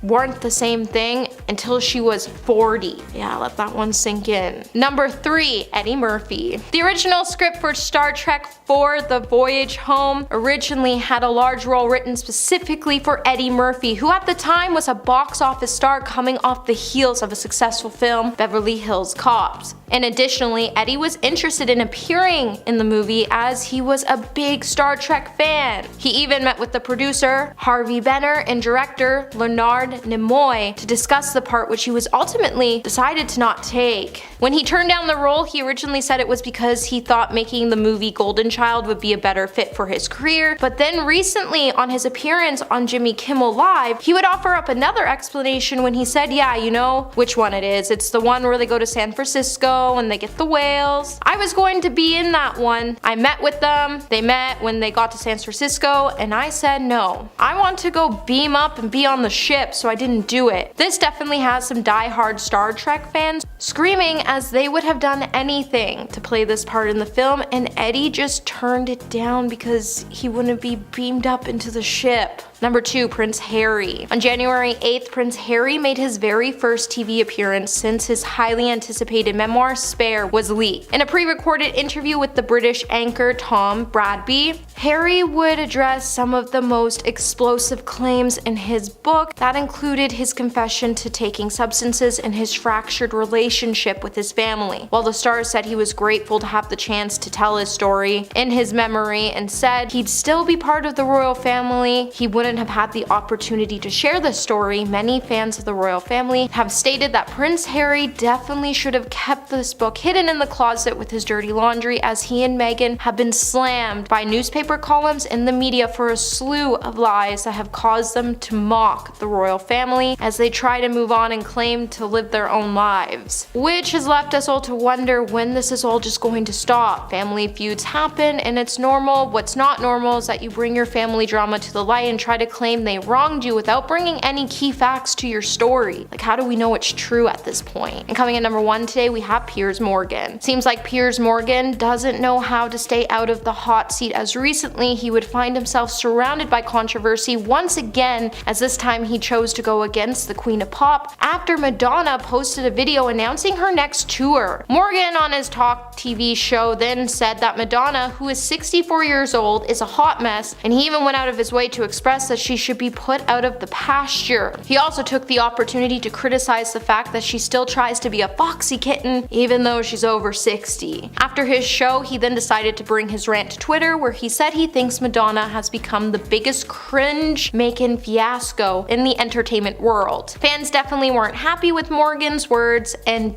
weren't the same thing until she was 40. Yeah, let that one sink in. Number 3, Eddie Murphy. The original script for Star Trek IV: The Voyage Home originally had a large role written specifically for Eddie Murphy, who at the time was a box office star coming off the heels of a successful film, Beverly Hills Cops. And additionally, Eddie was interested in appearing in the movie as he was a big Star Trek fan. He even met with the producer, Harvey Benner, and director, Leonard Nimoy, to discuss the part, which he was ultimately decided to not take. When he turned down the role, he originally said it was because he thought making the movie Golden Child would be a better fit for his career, but then recently on his appearance on Jimmy Kimmel Live, he would offer up another explanation when he said, yeah, you know which one it is. It's the one where they go to San Francisco and they get the whales. I was going to be in that one. I met with them. They met when they got to San Francisco, and I said no. I want to go beam up and be on the ship, so I didn't do it. This definitely has some die-hard Star Trek fans screaming as they would have done anything to play this part in the film, and Eddie just turned it down because he wouldn't be beamed up into the ship. Number 2, Prince Harry. On January 8th, Prince Harry made his very first TV appearance since his highly anticipated memoir Spare was leaked. In a pre-recorded interview with the British anchor Tom Bradby, Harry would address some of the most explosive claims in his book that included his confession to taking substances and his fractured relationship with his family. While the star said he was grateful to have the chance to tell his story in his memory and said he'd still be part of the royal family, he wouldn't have had the opportunity to share this story. Many fans of the royal family have stated that Prince Harry definitely should have kept this book hidden in the closet with his dirty laundry, as he and Meghan have been slammed by newspaper columns and the media for a slew of lies that have caused them to mock the royal family as they try to move on and claim to live their own lives. Which has left us all to wonder when this is all just going to stop. Family feuds happen and it's normal. What's not normal is that you bring your family drama to the light and try to claim they wronged you without bringing any key facts to your story. Like, how do we know it's true at this point? And coming in number 1 today, we have Piers Morgan. Seems like Piers Morgan doesn't know how to stay out of the hot seat, as recently he would find himself surrounded by controversy once again, as this time he chose to go against the Queen of Pop after Madonna posted a video announcing her next tour. Morgan on his Talk TV show then said that Madonna, who is 64 years old, is a hot mess, and he even went out of his way to express that she should be put out of the pasture. He also took the opportunity to criticize the fact that she still tries to be a foxy kitten even though she's over 60. After his show, he then decided to bring his rant to Twitter, where he said he thinks Madonna has become the biggest cringe-making fiasco in the entertainment world. Fans definitely weren't happy with Morgan's words, and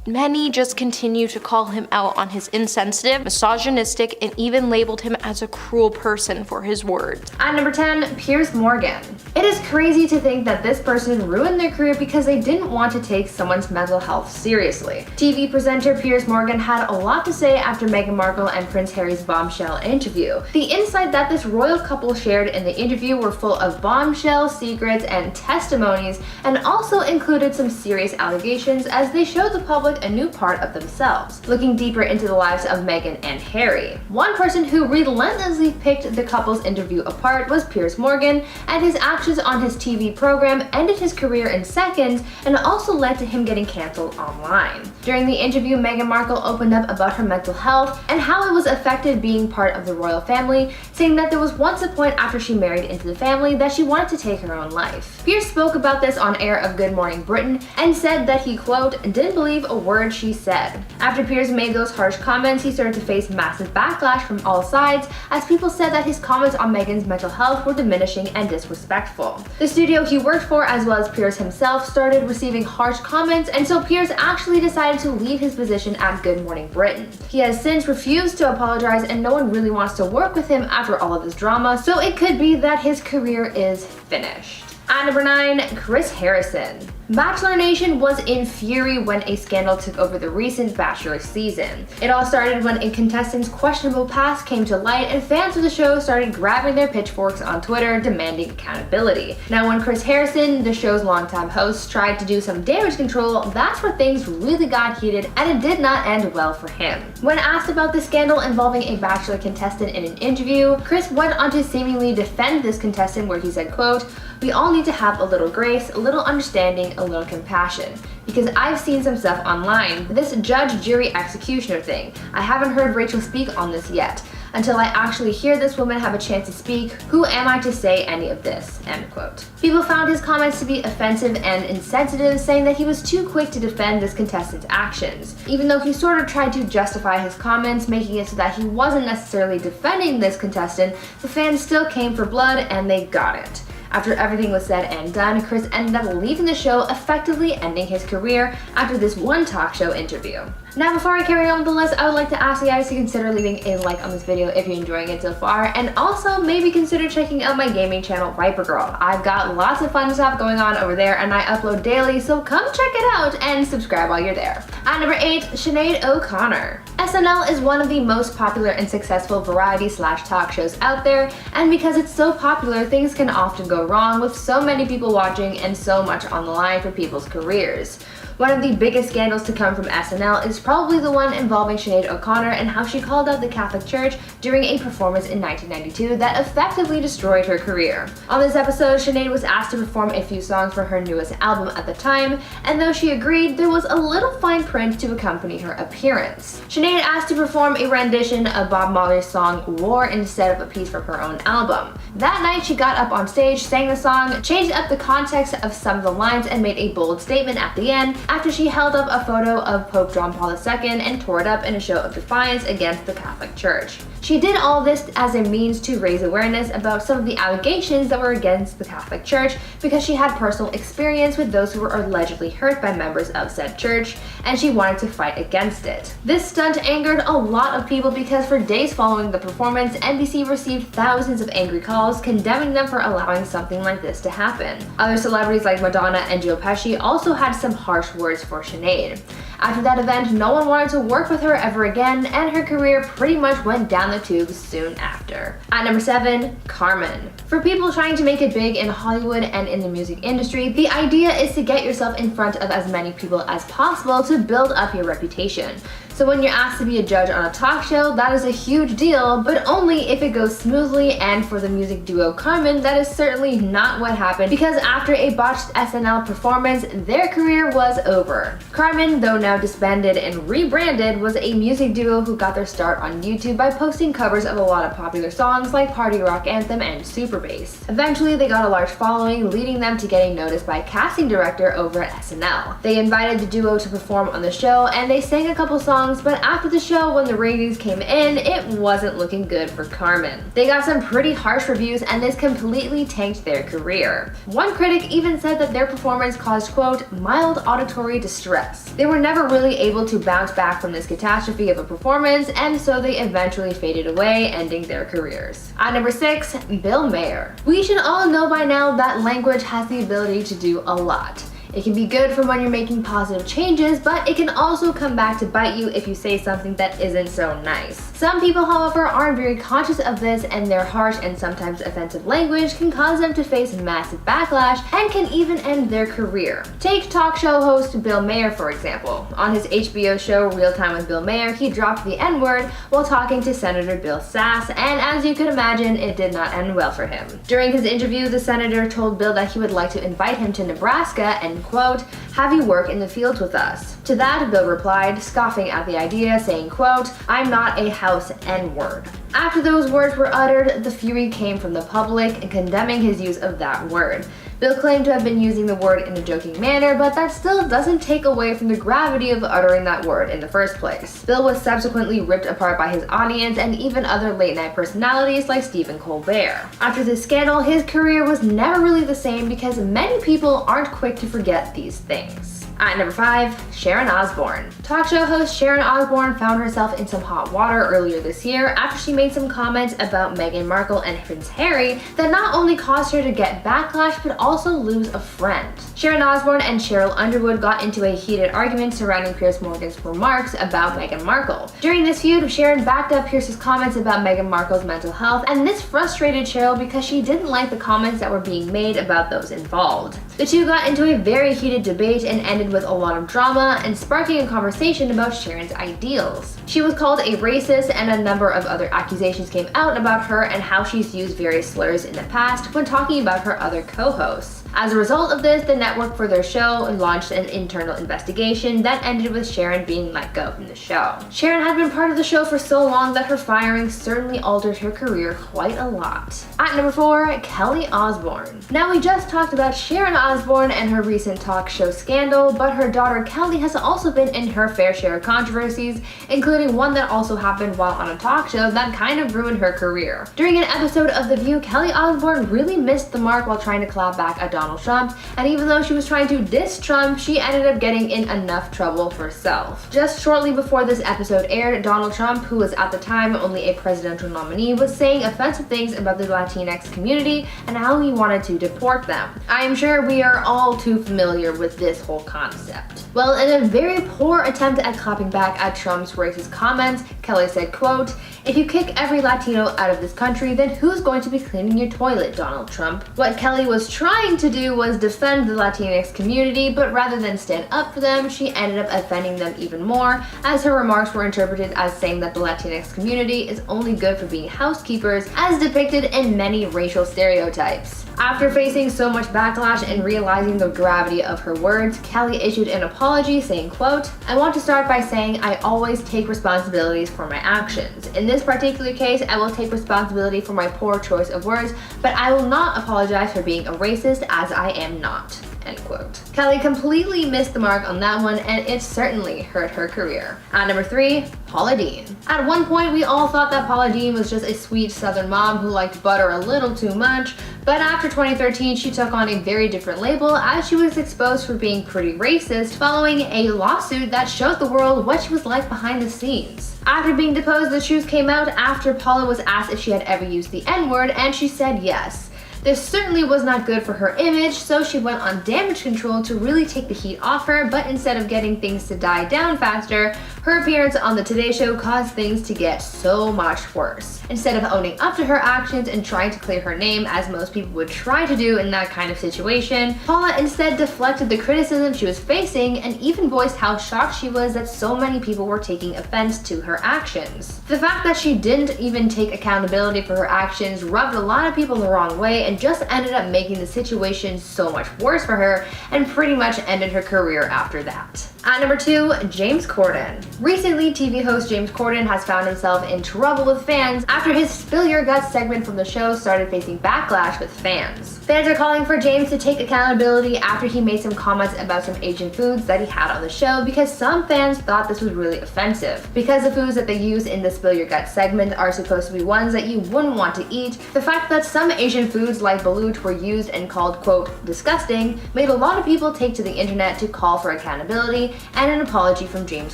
many just continue to call him out on his insensitive, misogynistic, and even labeled him as a cruel person for his words. At number 10, Piers Morgan. It is crazy to think that this person ruined their career because they didn't want to take someone's mental health seriously. TV presenter Piers Morgan had a lot to say after Meghan Markle and Prince Harry's bombshell interview. The insight that this royal couple shared in the interview were full of bombshell secrets and testimonies, and also included some serious allegations as they showed the public a new part of themselves, looking deeper into the lives of Meghan and Harry. One person who relentlessly picked the couple's interview apart was Piers Morgan, and his actions on his TV program ended his career in seconds and also led to him getting cancelled online. During the interview, Meghan Markle opened up about her mental health and how it was affected being part of the royal family, saying that there was once a point after she married into the family that she wanted to take her own life. Piers spoke about this on air of Good Morning Britain and said that he, quote, didn't believe a word she said. After Piers made those harsh comments, he started to face massive backlash from all sides, as people said that his comments on Meghan's mental health were diminishing and disrespectful. The studio he worked for, as well as Piers himself, started receiving harsh comments, and so Piers actually decided to leave his position at Good Morning Britain. He has since refused to apologize, and no one really wants to work with him after all of this drama, so it could be that his career is finished. At number 9, Chris Harrison. Bachelor Nation was in fury when a scandal took over the recent Bachelor season. It all started when a contestant's questionable past came to light and fans of the show started grabbing their pitchforks on Twitter demanding accountability. Now when Chris Harrison, the show's longtime host, tried to do some damage control, that's where things really got heated and it did not end well for him. When asked about the scandal involving a Bachelor contestant in an interview, Chris went on to seemingly defend this contestant where he said, quote, "We all need to have a little grace, a little understanding, a little compassion. Because I've seen some stuff online, this judge, jury, executioner thing. I haven't heard Rachel speak on this yet. Until I actually hear this woman have a chance to speak, who am I to say any of this?" End quote. People found his comments to be offensive and insensitive, saying that he was too quick to defend this contestant's actions. Even though he sort of tried to justify his comments, making it so that he wasn't necessarily defending this contestant, the fans still came for blood and they got it. After everything was said and done, Chris ended up leaving the show, effectively ending his career after this one talk show interview. Now before I carry on with the list, I would like to ask you guys to consider leaving a like on this video if you're enjoying it so far, and also maybe consider checking out my gaming channel, Viper Girl. I've got lots of fun stuff going on over there and I upload daily, so come check it out and subscribe while you're there. At number 8, Sinead O'Connor. SNL is one of the most popular and successful variety/talk shows out there, and because it's so popular, things can often go wrong with so many people watching and so much on the line for people's careers. One of the biggest scandals to come from SNL is probably the one involving Sinead O'Connor and how she called out the Catholic Church during a performance in 1992 that effectively destroyed her career. On this episode, Sinead was asked to perform a few songs for her newest album at the time, and though she agreed, there was a little fine print to accompany her appearance. Sinead asked to perform a rendition of Bob Marley's song War instead of a piece from her own album. That night, she got up on stage, sang the song, changed up the context of some of the lines, and made a bold statement at the end, after she held up a photo of Pope John Paul II and tore it up in a show of defiance against the Catholic Church. She did all this as a means to raise awareness about some of the allegations that were against the Catholic Church because she had personal experience with those who were allegedly hurt by members of said church, and she wanted to fight against it. This stunt angered a lot of people because for days following the performance, NBC received thousands of angry calls condemning them for allowing something like this to happen. Other celebrities like Madonna and Joe Pesci also had some harsh words for Sinead. After that event, no one wanted to work with her ever again, and her career pretty much went down the tubes soon after. At number 7, Carmen. For people trying to make it big in Hollywood and in the music industry, the idea is to get yourself in front of as many people as possible to build up your reputation. So when you're asked to be a judge on a talk show, that is a huge deal, but only if it goes smoothly, and for the music duo Carmen, that is certainly not what happened, because after a botched SNL performance, their career was over. Carmen, though now disbanded and rebranded, was a music duo who got their start on YouTube by posting covers of a lot of popular songs like Party Rock Anthem and Super Bass. Eventually, they got a large following, leading them to getting noticed by a casting director over at SNL. They invited the duo to perform on the show, and they sang a couple songs, but after the show, when the ratings came in, it wasn't looking good for Carmen. They got some pretty harsh reviews, and this completely tanked their career. One critic even said that their performance caused, quote, mild auditory distress. They were never really able to bounce back from this catastrophe of a performance, and so they eventually faded away, ending their careers. At number 6, Bill Maher. We should all know by now that language has the ability to do a lot. It can be good for when you're making positive changes, but it can also come back to bite you if you say something that isn't so nice. Some people, however, aren't very conscious of this, and their harsh and sometimes offensive language can cause them to face massive backlash and can even end their career. Take talk show host Bill Maher, for example. On his HBO show Real Time with Bill Maher, he dropped the N-word while talking to Senator Bill Sass, and as you could imagine, it did not end well for him. During his interview, the senator told Bill that he would like to invite him to Nebraska and, quote, have you work in the fields with us. To that, Bill replied, scoffing at the idea, saying, quote, I'm not a house N-word. After those words were uttered, the fury came from the public in condemning his use of that word. Bill claimed to have been using the word in a joking manner, but that still doesn't take away from the gravity of uttering that word in the first place. Bill was subsequently ripped apart by his audience and even other late-night personalities like Stephen Colbert. After this scandal, his career was never really the same because many people aren't quick to forget these things. At number 5, Sharon Osbourne. Talk show host Sharon Osbourne found herself in some hot water earlier this year after she made some comments about Meghan Markle and Prince Harry that not only caused her to get backlash but also lose a friend. Sharon Osbourne and Cheryl Underwood got into a heated argument surrounding Piers Morgan's remarks about Meghan Markle. During this feud, Sharon backed up Pierce's comments about Meghan Markle's mental health, and this frustrated Cheryl because she didn't like the comments that were being made about those involved. The two got into a very heated debate and ended with a lot of drama and sparking a conversation about Sharon's ideals. She was called a racist, and a number of other accusations came out about her and how she's used various slurs in the past when talking about her other co-hosts. As a result of this, the network for their show launched an internal investigation that ended with Sharon being let go from the show. Sharon had been part of the show for so long that her firing certainly altered her career quite a lot. At number 4, Kelly Osbourne. Now, we just talked about Sharon Osbourne and her recent talk show scandal, but her daughter Kelly has also been in her fair share of controversies, including one that also happened while on a talk show that kind of ruined her career. During an episode of The View, Kelly Osbourne really missed the mark while trying to clap back at Donald Trump, and even though she was trying to diss Trump, she ended up getting in enough trouble for herself. Just shortly before this episode aired, Donald Trump, who was at the time only a presidential nominee, was saying offensive things about the Latinx community and how he wanted to deport them. I am sure we are all too familiar with this whole concept. Well, in a very poor attempt at clapping back at Trump's racist comments, Kelly said, quote, "If you kick every Latino out of this country, then who's going to be cleaning your toilet, Donald Trump?" What Kelly was trying to do was defend the Latinx community, but rather than stand up for them, she ended up offending them even more, as her remarks were interpreted as saying that the Latinx community is only good for being housekeepers, as depicted in many racial stereotypes. After facing so much backlash and realizing the gravity of her words, Kelly issued an apology saying, quote, "I want to start by saying I always take responsibilities for my actions. In this particular case, I will take responsibility for my poor choice of words, but I will not apologize for being a racist, as I am not." End quote. Kelly completely missed the mark on that one, and it certainly hurt her career. At number 3, Paula Deen. At one point, we all thought that Paula Deen was just a sweet southern mom who liked butter a little too much, but after 2013, she took on a very different label as she was exposed for being pretty racist following a lawsuit that showed the world what she was like behind the scenes. After being deposed, the truth came out after Paula was asked if she had ever used the N-word, and she said yes. This certainly was not good for her image, so she went on damage control to really take the heat off her, but instead of getting things to die down faster, her appearance on the Today Show caused things to get so much worse. Instead of owning up to her actions and trying to clear her name, as most people would try to do in that kind of situation, Paula instead deflected the criticism she was facing and even voiced how shocked she was that so many people were taking offense to her actions. The fact that she didn't even take accountability for her actions rubbed a lot of people the wrong way and just ended up making the situation so much worse for her and pretty much ended her career after that. At number 2, James Corden. Recently, TV host James Corden has found himself in trouble with fans after his Spill Your Guts segment from the show started facing backlash with fans. Fans are calling for James to take accountability after he made some comments about some Asian foods that he had on the show, because some fans thought this was really offensive. Because the foods that they use in the Spill Your Guts segment are supposed to be ones that you wouldn't want to eat, the fact that some Asian foods like balut were used and called, quote, disgusting, made a lot of people take to the internet to call for accountability and an apology from James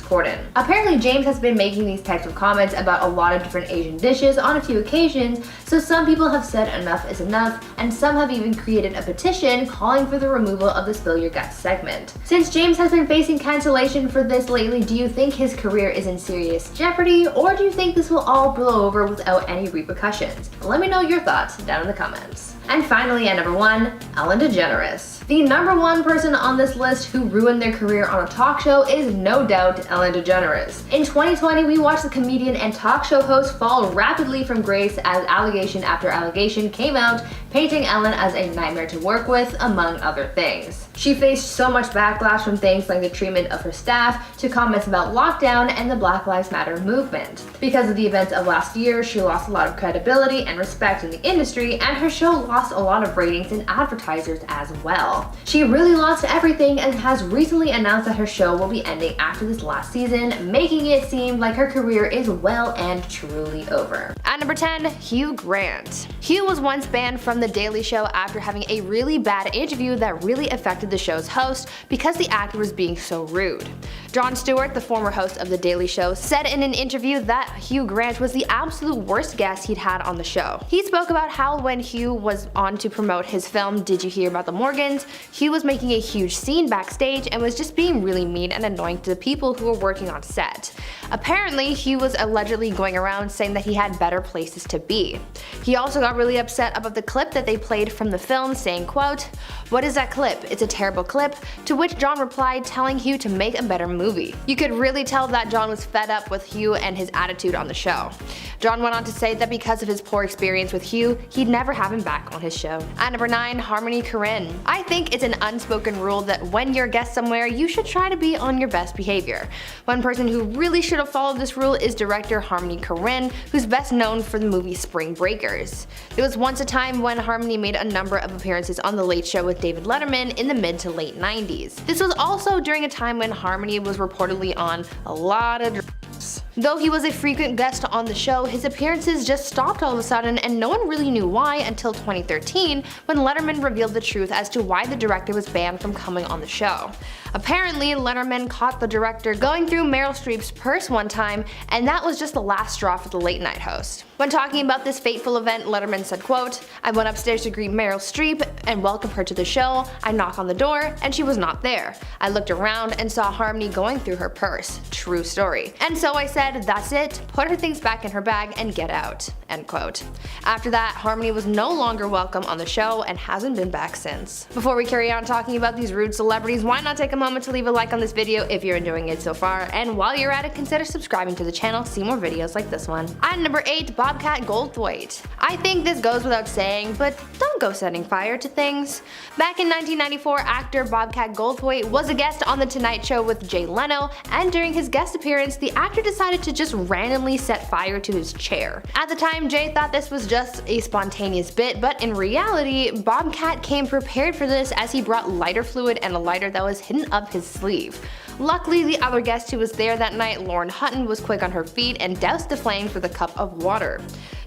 Corden. Apparently, James has been making these types of comments about a lot of different Asian dishes on a few occasions, so some people have said enough is enough, and some have even created a petition calling for the removal of the Spill Your Guts segment. Since James has been facing cancellation for this lately, do you think his career is in serious jeopardy, or do you think this will all blow over without any repercussions? Let me know your thoughts down in the comments. And finally, at number 1, Ellen DeGeneres. The number 1 person on this list who ruined their career on a talk show is no doubt Ellen DeGeneres. In 2020, we watched the comedian and talk show host fall rapidly from grace as allegation after allegation came out, painting Ellen as a nightmare to work with, among other things. She faced so much backlash from things like the treatment of her staff to comments about lockdown and the Black Lives Matter movement. Because of the events of last year, she lost a lot of credibility and respect in the industry, and her show lost a lot of ratings and advertisers as well. She really lost everything and has recently announced that her show will be ending after this last season, making it seem like her career is well and truly over. At number 10, Hugh Grant. Hugh was once banned from The Daily Show after having a really bad interview that really affected the show's host because the actor was being so rude. Jon Stewart, the former host of The Daily Show, said in an interview that Hugh Grant was the absolute worst guest he'd had on the show. He spoke about how when Hugh was on to promote his film Did You Hear About the Morgans, Hugh was making a huge scene backstage and was just being really mean and annoying to the people who were working on set. Apparently, Hugh was allegedly going around saying that he had better places to be. He also got really upset about the clip that they played from the film, saying, quote, "What is that clip? It's a terrible clip," to which Jon replied, telling Hugh to make a better movie. You could really tell that Jon was fed up with Hugh and his attitude on the show. Jon went on to say that because of his poor experience with Hugh, he'd never have him back on his show. At number 9, Harmony Korine. I think it's an unspoken rule that when you're a guest somewhere, you should try to be on your best behavior. One person who really should have followed this rule is director Harmony Korine, who's best known for the movie Spring Breakers. There was once a time when Harmony made a number of appearances on The Late Show with David Letterman in the mid to late 90s. This was also during a time when Harmony was reportedly on a lot of drugs. Though he was a frequent guest on the show, his appearances just stopped all of a sudden, and no one really knew why until 2013 when Letterman revealed the truth as to why the director was banned from coming on the show. Apparently, Letterman caught the director going through Meryl Streep's purse one time, and that was just the last straw for the late night host. When talking about this fateful event, Letterman said, quote, "I went upstairs to greet Meryl Streep and welcome her to the show. I knocked on the door and she was not there. I looked around and saw Harmony going through her purse. True story. And so I said, that's it, put her things back in her bag and get out." End quote. After that, Harmony was no longer welcome on the show and hasn't been back since. Before we carry on talking about these rude celebrities, why not take a moment to leave a like on this video if you're enjoying it so far, and while you're at it, consider subscribing to the channel to see more videos like this one. At number 8, Bobcat Goldthwait. I think this goes without saying, but don't go setting fire to things. Back in 1994, actor Bobcat Goldthwait was a guest on The Tonight Show with Jay Leno, and during his guest appearance, the actor decided to just randomly set fire to his chair. At the time, Jay thought this was just a spontaneous bit, but in reality, Bobcat came prepared for this as he brought lighter fluid and a lighter that was hidden up his sleeve. Luckily, the other guest who was there that night, Lauren Hutton, was quick on her feet and doused the flames with a cup of water.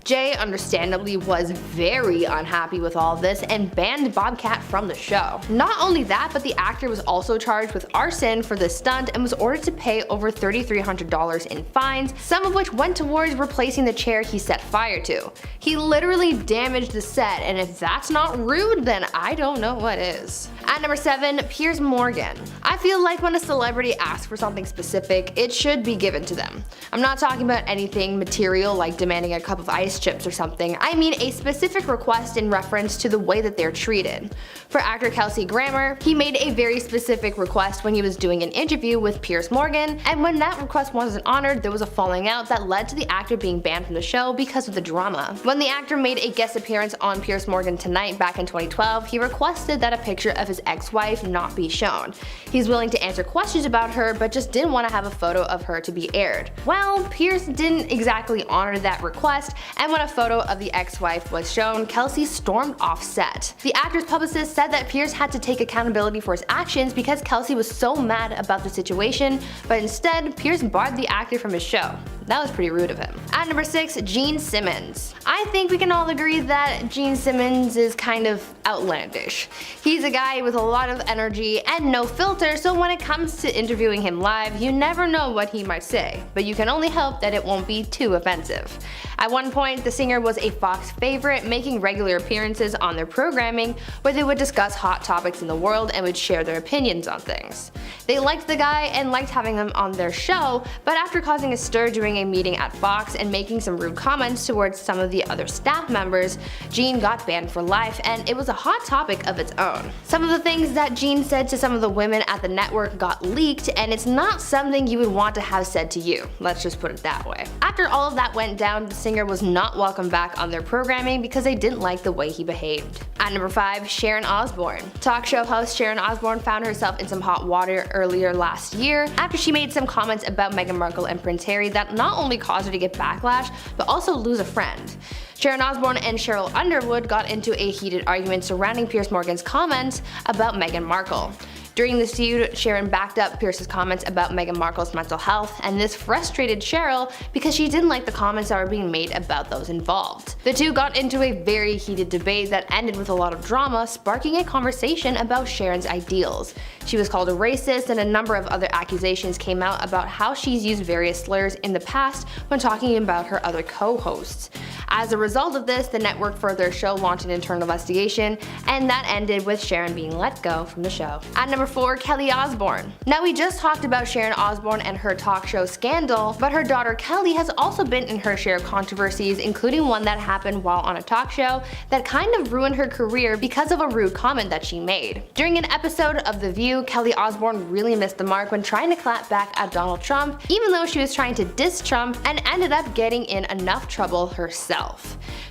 Jay, understandably, was very unhappy with all this and banned Bobcat from the show. Not only that, but the actor was also charged with arson for this stunt and was ordered to pay over $3,300 in fines, some of which went towards replacing the chair he set fire to. He literally damaged the set, and if that's not rude, then I don't know what is. At number 7, Piers Morgan. I feel like when a celebrity asks for something specific, it should be given to them. I'm not talking about anything material like demanding a cup of ice chips or something. I mean a specific request in reference to the way that they're treated. For actor Kelsey Grammer, he made a very specific request when he was doing an interview with Piers Morgan, and when that request wasn't honored, there was a falling out that led to the actor being banned from the show because of the drama. When the actor made a guest appearance on Piers Morgan Tonight back in 2012, he requested that a picture of his ex-wife not be shown. He's willing to answer questions about her, but just didn't want to have a photo of her to be aired. Well, Piers didn't exactly honor that request, and when a photo of the ex-wife was shown, Kelsey stormed off set. The actor's publicist said that Piers had to take accountability for his actions because Kelsey was so mad about the situation, but instead, Piers barred the actor from his show. That was pretty rude of him. At number 6, Gene Simmons. I think we can all agree that Gene Simmons is kind of outlandish. He's a guy with a lot of energy and no filter, so when it comes to interviewing him live, you never know what he might say, but you can only hope that it won't be too offensive. At one point, the singer was a Fox favorite, making regular appearances on their programming where they would discuss hot topics in the world and would share their opinions on things. They liked the guy and liked having him on their show, but after causing a stir during a meeting at Fox and making some rude comments towards some of the other staff members, Gene got banned for life, and it was a hot topic of its own. Some of the things that Gene said to some of the women at the network got leaked, and it's not something you would want to have said to you. Let's just put it that way. After all of that went down, the singer was not welcomed back on their programming because they didn't like the way he behaved. At number 5, Sharon Osbourne. Talk show host Sharon Osbourne found herself in some hot water earlier last year after she made some comments about Meghan Markle and Prince Harry that not only caused her to get backlash, but also lose a friend. Sharon Osbourne and Cheryl Underwood got into a heated argument surrounding Piers Morgan's comments about Meghan Markle. During this feud, Sharon backed up Pierce's comments about Meghan Markle's mental health, and this frustrated Cheryl because she didn't like the comments that were being made about those involved. The two got into a very heated debate that ended with a lot of drama, sparking a conversation about Sharon's ideals. She was called a racist, and a number of other accusations came out about how she's used various slurs in the past when talking about her other co-hosts. As a result of this, the network for their show launched an internal investigation, and that ended with Sharon being let go from the show. At number 4, Kelly Osbourne. Now, we just talked about Sharon Osbourne and her talk show scandal, but her daughter Kelly has also been in her share of controversies, including one that happened while on a talk show that kind of ruined her career because of a rude comment that she made. During an episode of The View, Kelly Osbourne really missed the mark when trying to clap back at Donald Trump, even though she was trying to diss Trump, and ended up getting in enough trouble herself.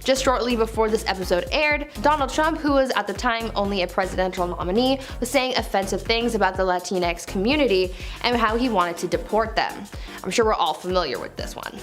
Just shortly before this episode aired, Donald Trump, who was at the time only a presidential nominee, was saying offensive things about the Latinx community and how he wanted to deport them. I'm sure we're all familiar with this one.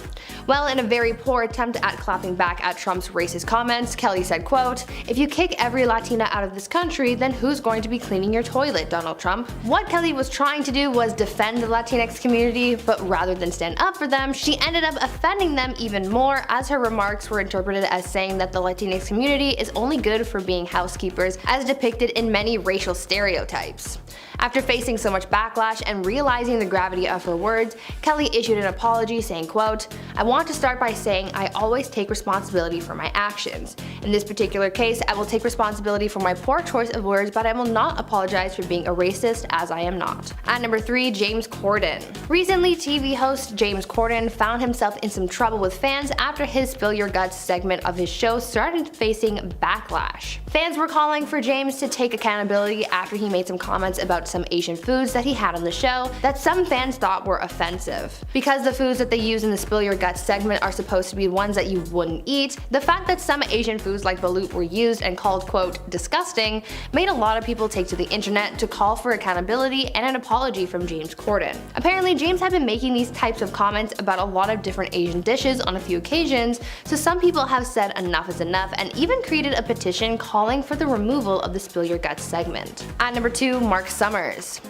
Well, in a very poor attempt at clapping back at Trump's racist comments, Kelly said, quote, "If you kick every Latina out of this country, then who's going to be cleaning your toilet, Donald Trump?" What Kelly was trying to do was defend the Latinx community, but rather than stand up for them, she ended up offending them even more, as her remarks were interpreted as saying that the Latinx community is only good for being housekeepers, as depicted in many racial stereotypes. After facing so much backlash and realizing the gravity of her words, Kelly issued an apology saying, quote, "I want to start by saying I always take responsibility for my actions. In this particular case, I will take responsibility for my poor choice of words, but I will not apologize for being a racist, as I am not." At number 3, James Corden. Recently, TV host James Corden found himself in some trouble with fans after his Spill Your Guts segment of his show started facing backlash. Fans were calling for James to take accountability after he made some comments about some Asian foods that he had on the show that some fans thought were offensive. Because the foods that they use in the Spill Your Guts segment are supposed to be ones that you wouldn't eat, the fact that some Asian foods like balut were used and called, quote, "disgusting," made a lot of people take to the internet to call for accountability and an apology from James Corden. Apparently, James had been making these types of comments about a lot of different Asian dishes on a few occasions, so some people have said enough is enough and even created a petition calling for the removal of the Spill Your Guts segment. At number 2, Mark Summers.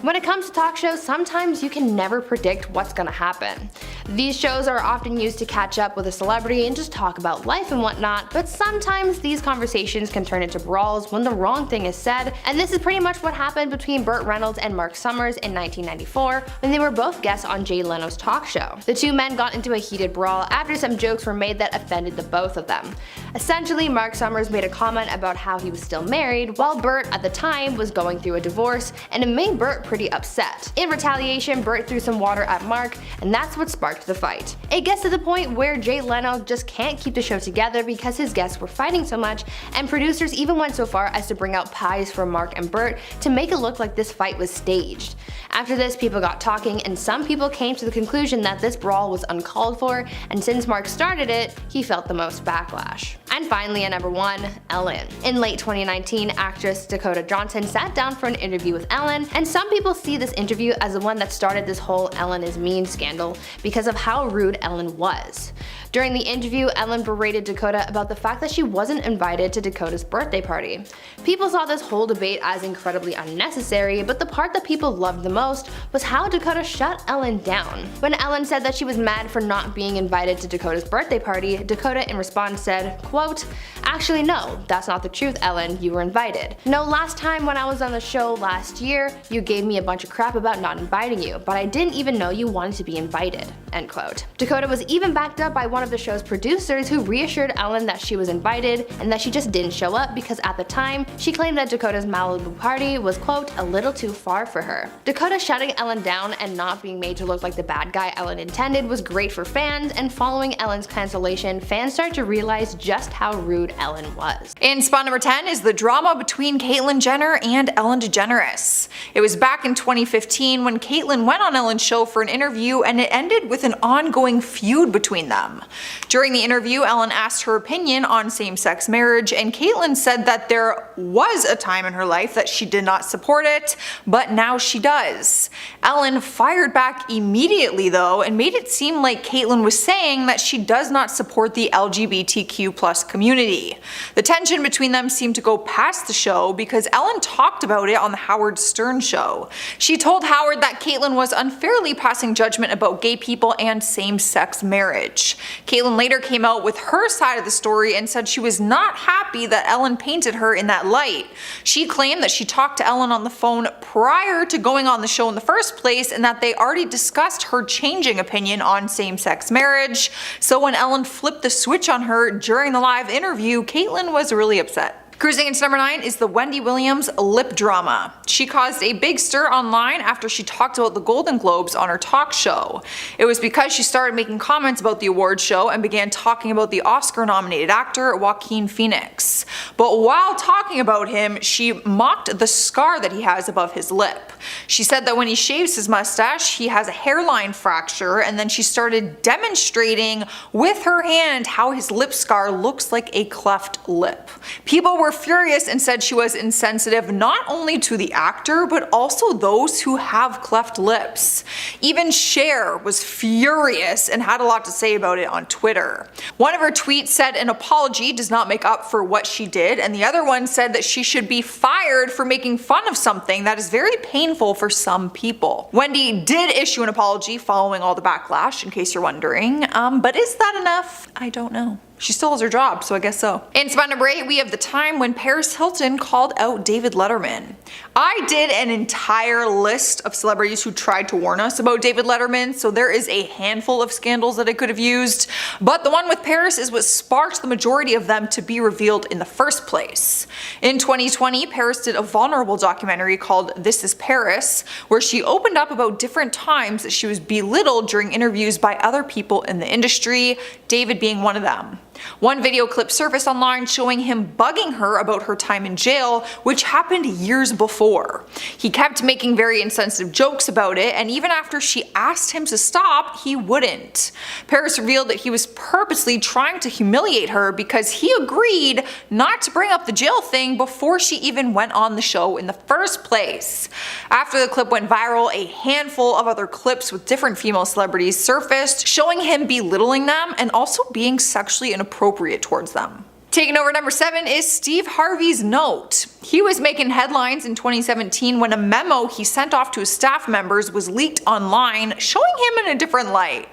When it comes to talk shows, sometimes you can never predict what's gonna happen. These shows are often used to catch up with a celebrity and just talk about life and whatnot, but sometimes these conversations can turn into brawls when the wrong thing is said, and this is pretty much what happened between Burt Reynolds and Mark Summers in 1994 when they were both guests on Jay Leno's talk show. The two men got into a heated brawl after some jokes were made that offended the both of them. Essentially, Mark Summers made a comment about how he was still married, while Burt at the time was going through a divorce, and it made Burt pretty upset. In retaliation, Burt threw some water at Mark, and that's what sparked the fight. It gets to the point where Jay Leno just can't keep the show together because his guests were fighting so much, and producers even went so far as to bring out pies for Mark and Burt to make it look like this fight was staged. After this, people got talking, and some people came to the conclusion that this brawl was uncalled for, and since Mark started it, he felt the most backlash. And finally, at number 1, Ellen. In late 2019, actress Dakota Johnson sat down for an interview with Ellen, and some people see this interview as the one that started this whole Ellen is mean scandal because of how rude Ellen was. During the interview, Ellen berated Dakota about the fact that she wasn't invited to Dakota's birthday party. People saw this whole debate as incredibly unnecessary, but the part that people loved the most was how Dakota shut Ellen down. When Ellen said that she was mad for not being invited to Dakota's birthday party, Dakota in response said, quote, "Actually no, that's not the truth, Ellen, you were invited. No, last time when I was on the show last year, you gave me a bunch of crap about not inviting you, but I didn't even know you wanted to be invited," end quote. Dakota was even backed up by one of the show's producers who reassured Ellen that she was invited and that she just didn't show up because at the time, she claimed that Dakota's Malibu party was, quote, "a little too far for her." Dakota shutting Ellen down and not being made to look like the bad guy Ellen intended was great for fans, and following Ellen's cancellation, fans started to realize just how rude Ellen was. In spot number 10 is the drama between Caitlyn Jenner and Ellen DeGeneres. It was back in 2015 when Caitlyn went on Ellen's show for an interview, and it ended with an ongoing feud between them. During the interview, Ellen asked her opinion on same-sex marriage, and Caitlyn said that there was a time in her life that she did not support it, but now she does. Ellen fired back immediately though, and made it seem like Caitlyn was saying that she does not support the LGBTQ+ community. The tension between them seemed to go past the show because Ellen talked about it on the Howard Stern show. She told Howard that Caitlyn was unfairly passing judgment about gay people and same-sex marriage. Caitlyn later came out with her side of the story and said she was not happy that Ellen painted her in that light. She claimed that she talked to Ellen on the phone prior to going on the show in the first place and that they already discussed her changing opinion on same-sex marriage. So when Ellen flipped the switch on her during the live interview, Caitlyn was really upset. Cruising into number 9 is the Wendy Williams lip drama. She caused a big stir online after she talked about the Golden Globes on her talk show. It was because she started making comments about the awards show and began talking about the Oscar-nominated actor Joaquin Phoenix. But while talking about him, she mocked the scar that he has above his lip. She said that when he shaves his mustache, he has a hairline fracture, and then she started demonstrating with her hand how his lip scar looks like a cleft lip. People were furious and said she was insensitive not only to the actor but also those who have cleft lips. Even Cher was furious and had a lot to say about it on Twitter. One of her tweets said an apology does not make up for what she did, and the other one said that she should be fired for making fun of something that is very painful for some people. Wendy did issue an apology following all the backlash, in case you're wondering, but is that enough? I don't know. She still has her job, so I guess so. In spot number 8, we have the time when Paris Hilton called out David Letterman. I did an entire list of celebrities who tried to warn us about David Letterman, so there is a handful of scandals that I could have used, but the one with Paris is what sparked the majority of them to be revealed in the first place. In 2020, Paris did a vulnerable documentary called This Is Paris, where she opened up about different times that she was belittled during interviews by other people in the industry, David being one of them. One video clip surfaced online showing him bugging her about her time in jail, which happened years before. He kept making very insensitive jokes about it, and even after she asked him to stop, he wouldn't. Paris revealed that he was purposely trying to humiliate her because he agreed not to bring up the jail thing before she even went on the show in the first place. After the clip went viral, a handful of other clips with different female celebrities surfaced, showing him belittling them and also being sexually inappropriate towards them. Taking over number 7 is Steve Harvey's note. He was making headlines in 2017 when a memo he sent off to his staff members was leaked online, showing him in a different light.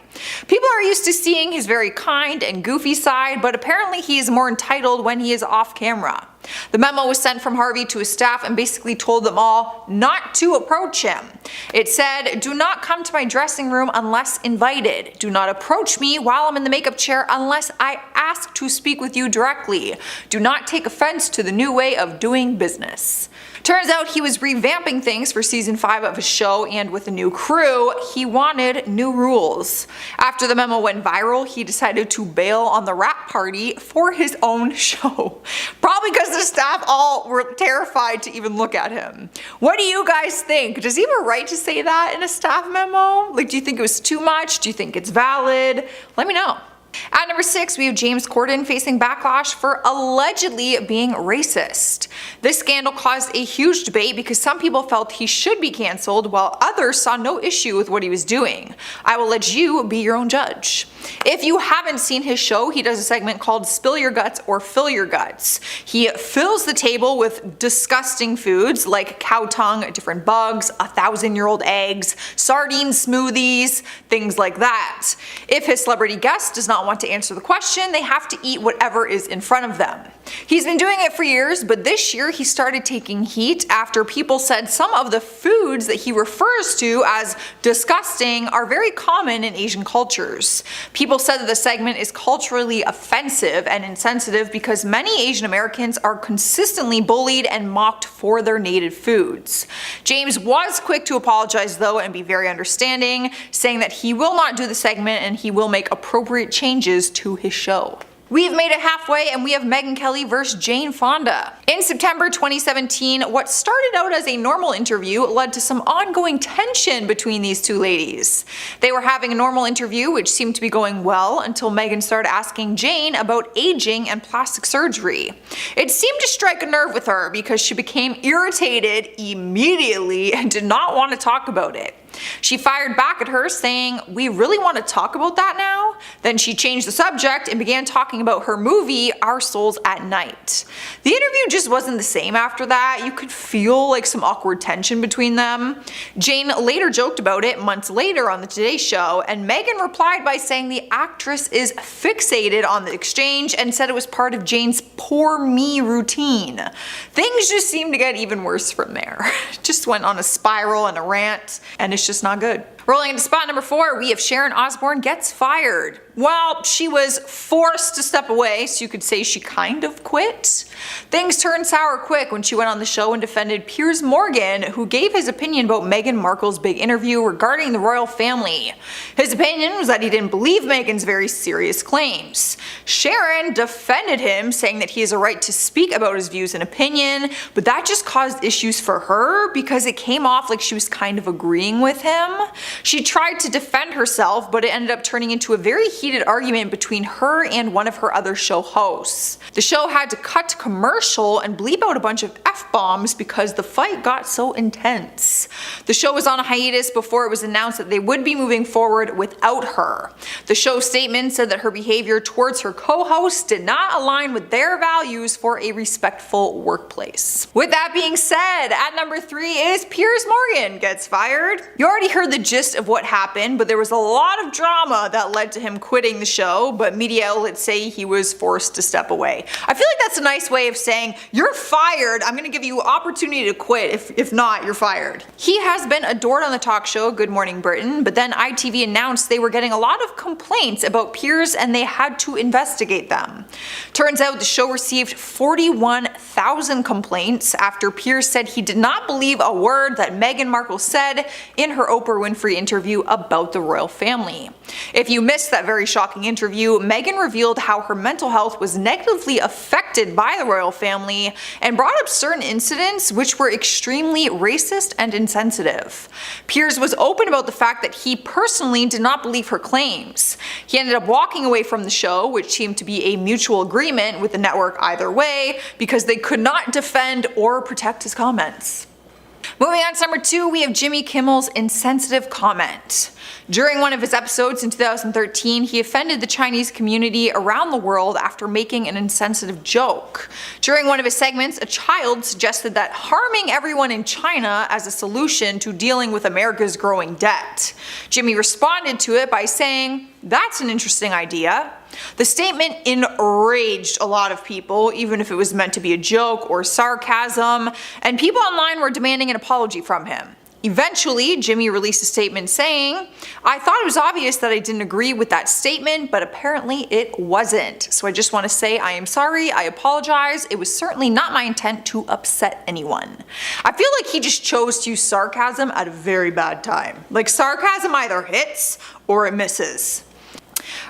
People are used to seeing his very kind and goofy side, but apparently he is more entitled when he is off camera. The memo was sent from Harvey to his staff and basically told them all not to approach him. It said, "Do not come to my dressing room unless invited. Do not approach me while I'm in the makeup chair unless I ask to speak with you directly. Do not take offense to the new way of doing business." Turns out he was revamping things for season 5 of his show, and with a new crew, he wanted new rules. After the memo went viral, he decided to bail on the rap party for his own show. Probably because the staff all were terrified to even look at him. What do you guys think? Does he have a right to say that in a staff memo? Like, do you think it was too much? Do you think it's valid? Let me know. At number 6, we have James Corden facing backlash for allegedly being racist. This scandal caused a huge debate because some people felt he should be cancelled while others saw no issue with what he was doing. I will let you be your own judge. If you haven't seen his show, he does a segment called Spill Your Guts or Fill Your Guts. He fills the table with disgusting foods like cow tongue, different bugs, 1,000-year-old eggs, sardine smoothies, things like that. If his celebrity guest does not want to answer the question, they have to eat whatever is in front of them. He's been doing it for years, but this year he started taking heat after people said some of the foods that he refers to as disgusting are very common in Asian cultures. People said that the segment is culturally offensive and insensitive because many Asian Americans are consistently bullied and mocked for their native foods. James was quick to apologize though and be very understanding, saying that he will not do the segment and he will make appropriate changes to his show. We've made it halfway and we have Megyn Kelly vs. Jane Fonda. In September 2017, what started out as a normal interview led to some ongoing tension between these two ladies. They were having a normal interview which seemed to be going well until Megyn started asking Jane about aging and plastic surgery. It seemed to strike a nerve with her because she became irritated immediately and did not want to talk about it. She fired back at her saying, "We really want to talk about that now?" Then she changed the subject and began talking about her movie, Our Souls at Night. The interview just wasn't the same after that. You could feel like some awkward tension between them. Jane later joked about it months later on the Today Show, and Megan replied by saying the actress is fixated on the exchange and said it was part of Jane's poor me routine. Things just seemed to get even worse from there. Just went on a spiral and a rant, and it's just not good. Rolling into spot number 4, we have Sharon Osbourne gets fired. Well, she was forced to step away, so you could say she kind of quit. Things turned sour quick when she went on the show and defended Piers Morgan, who gave his opinion about Meghan Markle's big interview regarding the royal family. His opinion was that he didn't believe Meghan's very serious claims. Sharon defended him, saying that he has a right to speak about his views and opinion, but that just caused issues for her because it came off like she was kind of agreeing with him. She tried to defend herself, but it ended up turning into a very heated argument between her and one of her other show hosts. The show had to cut to commercial and bleep out a bunch of F-bombs because the fight got so intense. The show was on a hiatus before it was announced that they would be moving forward without her. The show's statement said that her behavior towards her co-hosts did not align with their values for a respectful workplace. With that being said, at number 3 is Piers Morgan gets fired. You already heard the gist of what happened, but there was a lot of drama that led to him quitting the show, but media outlets say he was forced to step away. I feel like that's a nice way of saying, you're fired, I'm gonna give you opportunity to quit, if not, you're fired. He has been adored on the talk show Good Morning Britain, but then ITV announced they were getting a lot of complaints about Piers and they had to investigate them. Turns out the show received 41,000 complaints after Piers said he did not believe a word that Meghan Markle said in her Oprah Winfrey interview about the royal family. If you missed that very shocking interview, Meghan revealed how her mental health was negatively affected by the royal family and brought up certain incidents which were extremely racist and insensitive. Piers was open about the fact that he personally did not believe her claims. He ended up walking away from the show, which seemed to be a mutual agreement with the network either way, because they could not defend or protect his comments. Moving on to number 2, we have Jimmy Kimmel's insensitive comment. During one of his episodes in 2013, he offended the Chinese community around the world after making an insensitive joke. During one of his segments, a child suggested that harming everyone in China as a solution to dealing with America's growing debt. Jimmy responded to it by saying, "That's an interesting idea." The statement enraged a lot of people, even if it was meant to be a joke or sarcasm, and people online were demanding an apology from him. Eventually, Jimmy released a statement saying, "I thought it was obvious that I didn't agree with that statement, but apparently it wasn't. So I just want to say I am sorry, I apologize. It was certainly not my intent to upset anyone." I feel like he just chose to use sarcasm at a very bad time. Like, sarcasm either hits or it misses.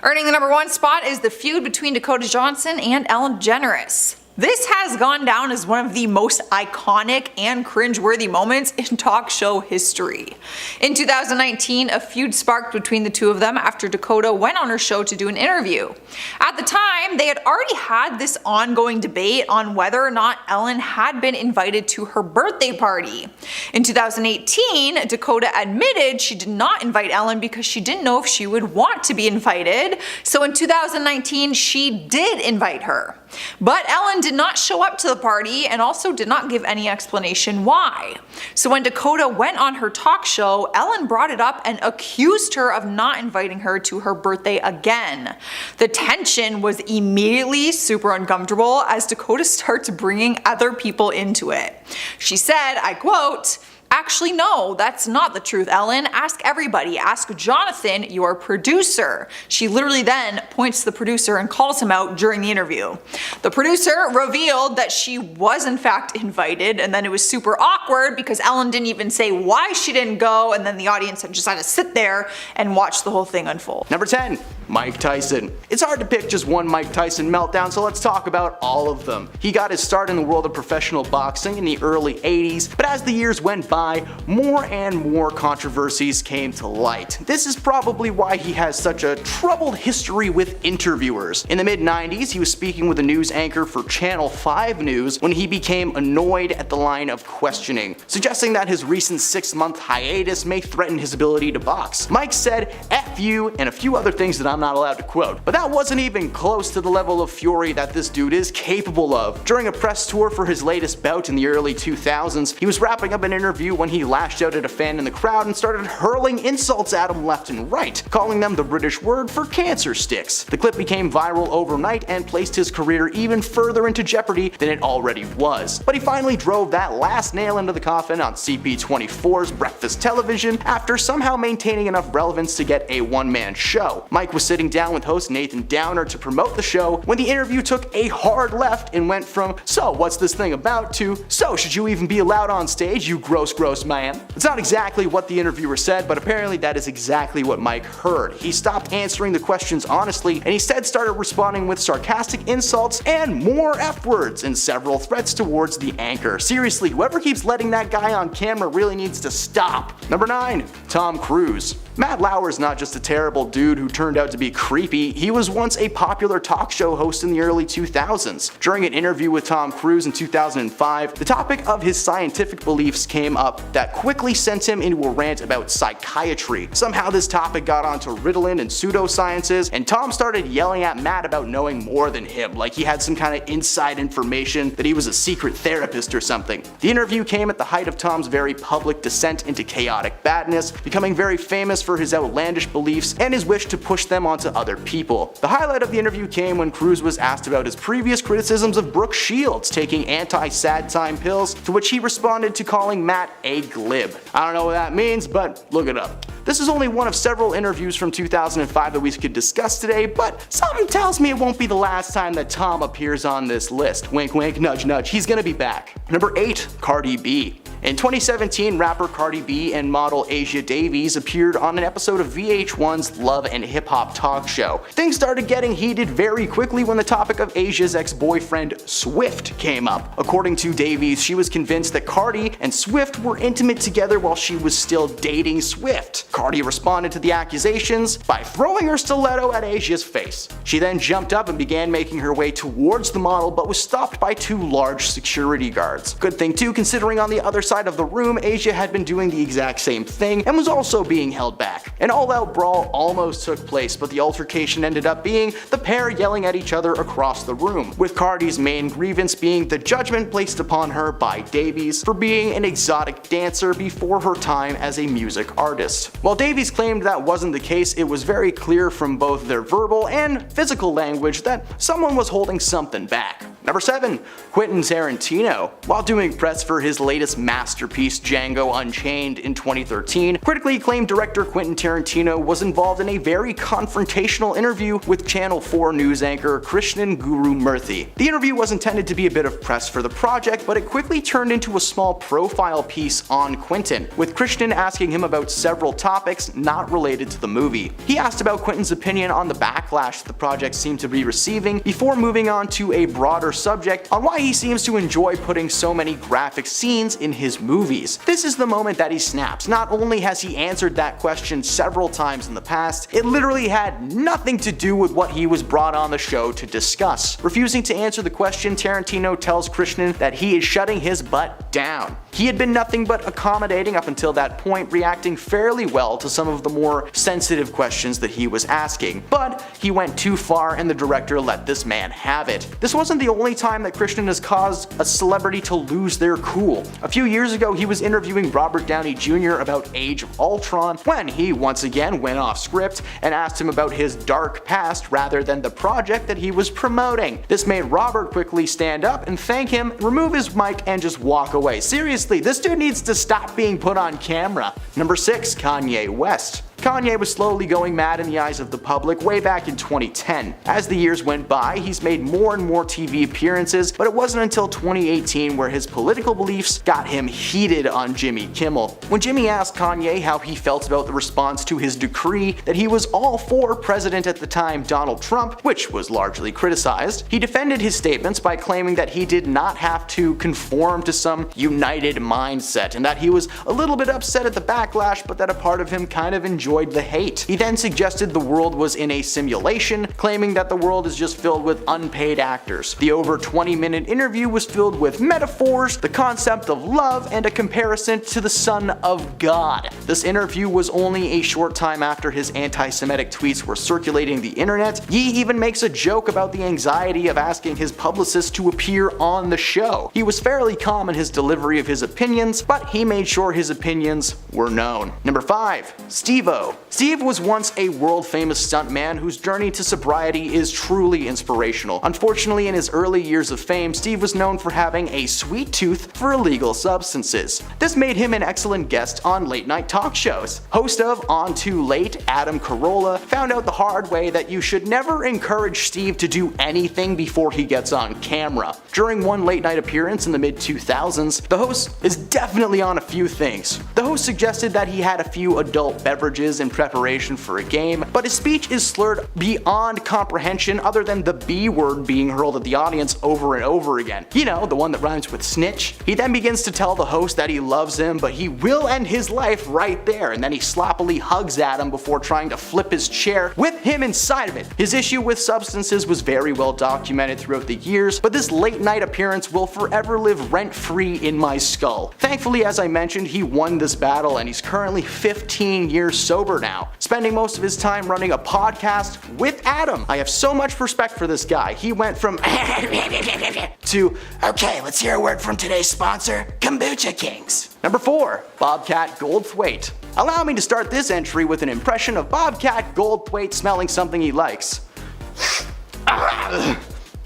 Earning the number 1 spot is the feud between Dakota Johnson and Ellen DeGeneres. This has gone down as one of the most iconic and cringeworthy moments in talk show history. In 2019, a feud sparked between the two of them after Dakota went on her show to do an interview. At the time, they had already had this ongoing debate on whether or not Ellen had been invited to her birthday party. In 2018, Dakota admitted she did not invite Ellen because she didn't know if she would want to be invited, so in 2019, she did invite her. But Ellen did not show up to the party and also did not give any explanation why. So when Dakota went on her talk show, Ellen brought it up and accused her of not inviting her to her birthday again. The tension was immediately super uncomfortable as Dakota starts bringing other people into it. She said, I quote, "Actually, no, that's not the truth, Ellen. Ask everybody. Ask Jonathan, your producer." She literally then points to the producer and calls him out during the interview. The producer revealed that she was in fact invited, and then it was super awkward because Ellen didn't even say why she didn't go, and then the audience just had to sit there and watch the whole thing unfold. Number 10, Mike Tyson. It's hard to pick just one Mike Tyson meltdown, so let's talk about all of them. He got his start in the world of professional boxing in the early 80s, but as the years went by, more and more controversies came to light. This is probably why he has such a troubled history with interviewers. In the mid-90s, he was speaking with a news anchor for Channel 5 News when he became annoyed at the line of questioning, suggesting that his recent 6-month hiatus may threaten his ability to box. Mike said, "F you," and a few other things that I'm not allowed to quote. But that wasn't even close to the level of fury that this dude is capable of. During a press tour for his latest bout in the early 2000s, he was wrapping up an interview when he lashed out at a fan in the crowd and started hurling insults at him left and right, calling them the British word for cancer sticks. The clip became viral overnight and placed his career even further into jeopardy than it already was. But he finally drove that last nail into the coffin on CP24's Breakfast Television after somehow maintaining enough relevance to get a one-man show. Mike was sitting down with host Nathan Downer to promote the show when the interview took a hard left and went from "So what's this thing about?" to "So should you even be allowed on stage, you gross man?" It's not exactly what the interviewer said, but apparently that is exactly what Mike heard. He stopped answering the questions honestly and instead started responding with sarcastic insults and more F words and several threats towards the anchor. Seriously, whoever keeps letting that guy on camera really needs to stop. Number 9. Tom Cruise. Matt Lauer's not just a terrible dude who turned out to be creepy, he was once a popular talk show host in the early 2000s. During an interview with Tom Cruise in 2005, the topic of his scientific beliefs came up that quickly sent him into a rant about psychiatry. Somehow this topic got onto Ritalin and pseudosciences, and Tom started yelling at Matt about knowing more than him, like he had some kind of inside information that he was a secret therapist or something. The interview came at the height of Tom's very public descent into chaotic badness, becoming very famous for his outlandish beliefs and his wish to push them onto other people. The highlight of the interview came when Cruise was asked about his previous criticisms of Brooke Shields taking anti-sad time pills, to which he responded to calling Matt a glib. I don't know what that means, but look it up. This is only one of several interviews from 2005 that we could discuss today, but something tells me it won't be the last time that Tom appears on this list. Wink wink, nudge nudge, he's gonna be back. Number 8. Cardi B. In 2017, rapper Cardi B and model Asia Davies appeared on an episode of VH1's Love and Hip Hop talk show. Things started getting heated very quickly when the topic of Asia's ex-boyfriend Swift came up. According to Davies, she was convinced that Cardi and Swift were intimate together while she was still dating Swift. Cardi responded to the accusations by throwing her stiletto at Asia's face. She then jumped up and began making her way towards the model, but was stopped by 2 large security guards. Good thing too, considering on the other side of the room, Asia had been doing the exact same thing and was also being held back. An all-out brawl almost took place, but the altercation ended up being the pair yelling at each other across the room, with Cardi's main grievance being the judgment placed upon her by Davies for being an exotic dancer before her time as a music artist. While Davies claimed that wasn't the case, it was very clear from both their verbal and physical language that someone was holding something back. Number 7. Quentin Tarantino. While doing press for his latest masterpiece Django Unchained in 2013, critically acclaimed director Quentin Tarantino was involved in a very confrontational interview with Channel 4 news anchor Krishnan Guru Murthy. The interview was intended to be a bit of press for the project, but it quickly turned into a small profile piece on Quentin, with Krishnan asking him about several topics not related to the movie. He asked about Quentin's opinion on the backlash the project seemed to be receiving, before moving on to a broader subject on why he seems to enjoy putting so many graphic scenes in his movies. This is the moment that he snaps. Not only has he answered that question several times in the past, it literally had nothing to do with what he was brought on the show to discuss. Refusing to answer the question, Tarantino tells Krishnan that he is shutting his butt down. He had been nothing but accommodating up until that point, reacting fairly well to some of the more sensitive questions that he was asking, but he went too far and the director let this man have it. This wasn't the only time that Krishnan has caused a celebrity to lose their cool. A few years ago, he was interviewing Robert Downey Jr. about Age of Ultron when he once again went off script and asked him about his dark past rather than the project that he was promoting. This made Robert quickly stand up and thank him, remove his mic, and just walk away. Seriously, this dude needs to stop being put on camera. Number 6. Kanye West. Kanye was slowly going mad in the eyes of the public way back in 2010. As the years went by, he's made more and more TV appearances, but it wasn't until 2018 where his political beliefs got him heated on Jimmy Kimmel. When Jimmy asked Kanye how he felt about the response to his decree that he was all for President at the time Donald Trump, which was largely criticized, he defended his statements by claiming that he did not have to conform to some united mindset and that he was a little bit upset at the backlash, but that a part of him kind of enjoyed the hate. He then suggested the world was in a simulation, claiming that the world is just filled with unpaid actors. The over 20-minute interview was filled with metaphors, the concept of love, and a comparison to the Son of God. This interview was only a short time after his anti-Semitic tweets were circulating the internet. Ye even makes a joke about the anxiety of asking his publicist to appear on the show. He was fairly calm in his delivery of his opinions, but he made sure his opinions were known. Number 5. Steve-O. Steve was once a world-famous stuntman whose journey to sobriety is truly inspirational. Unfortunately, in his early years of fame, Steve was known for having a sweet tooth for illegal substances. This made him an excellent guest on late-night talk shows. Host of On Too Late, Adam Carolla, found out the hard way that you should never encourage Steve to do anything before he gets on camera. During one late-night appearance in the mid-2000s, the host is definitely on a few things. The host suggested that he had a few adult beverages in preparation for a game, but his speech is slurred beyond comprehension other than the B word being hurled at the audience over and over again. You know, the one that rhymes with snitch. He then begins to tell the host that he loves him, but he will end his life right there, and then he sloppily hugs Adam before trying to flip his chair with him inside of it. His issue with substances was very well documented throughout the years, but this late night appearance will forever live rent-free in my skull. Thankfully, as I mentioned, he won this battle and he's currently 15 years sober now, spending most of his time running a podcast with Adam. I have so much respect for this guy. He went from to, okay, let's hear a word from today's sponsor, Kombucha Kings. Number 4. Bobcat Goldthwait. Allow me to start this entry with an impression of Bobcat Goldthwait smelling something he likes.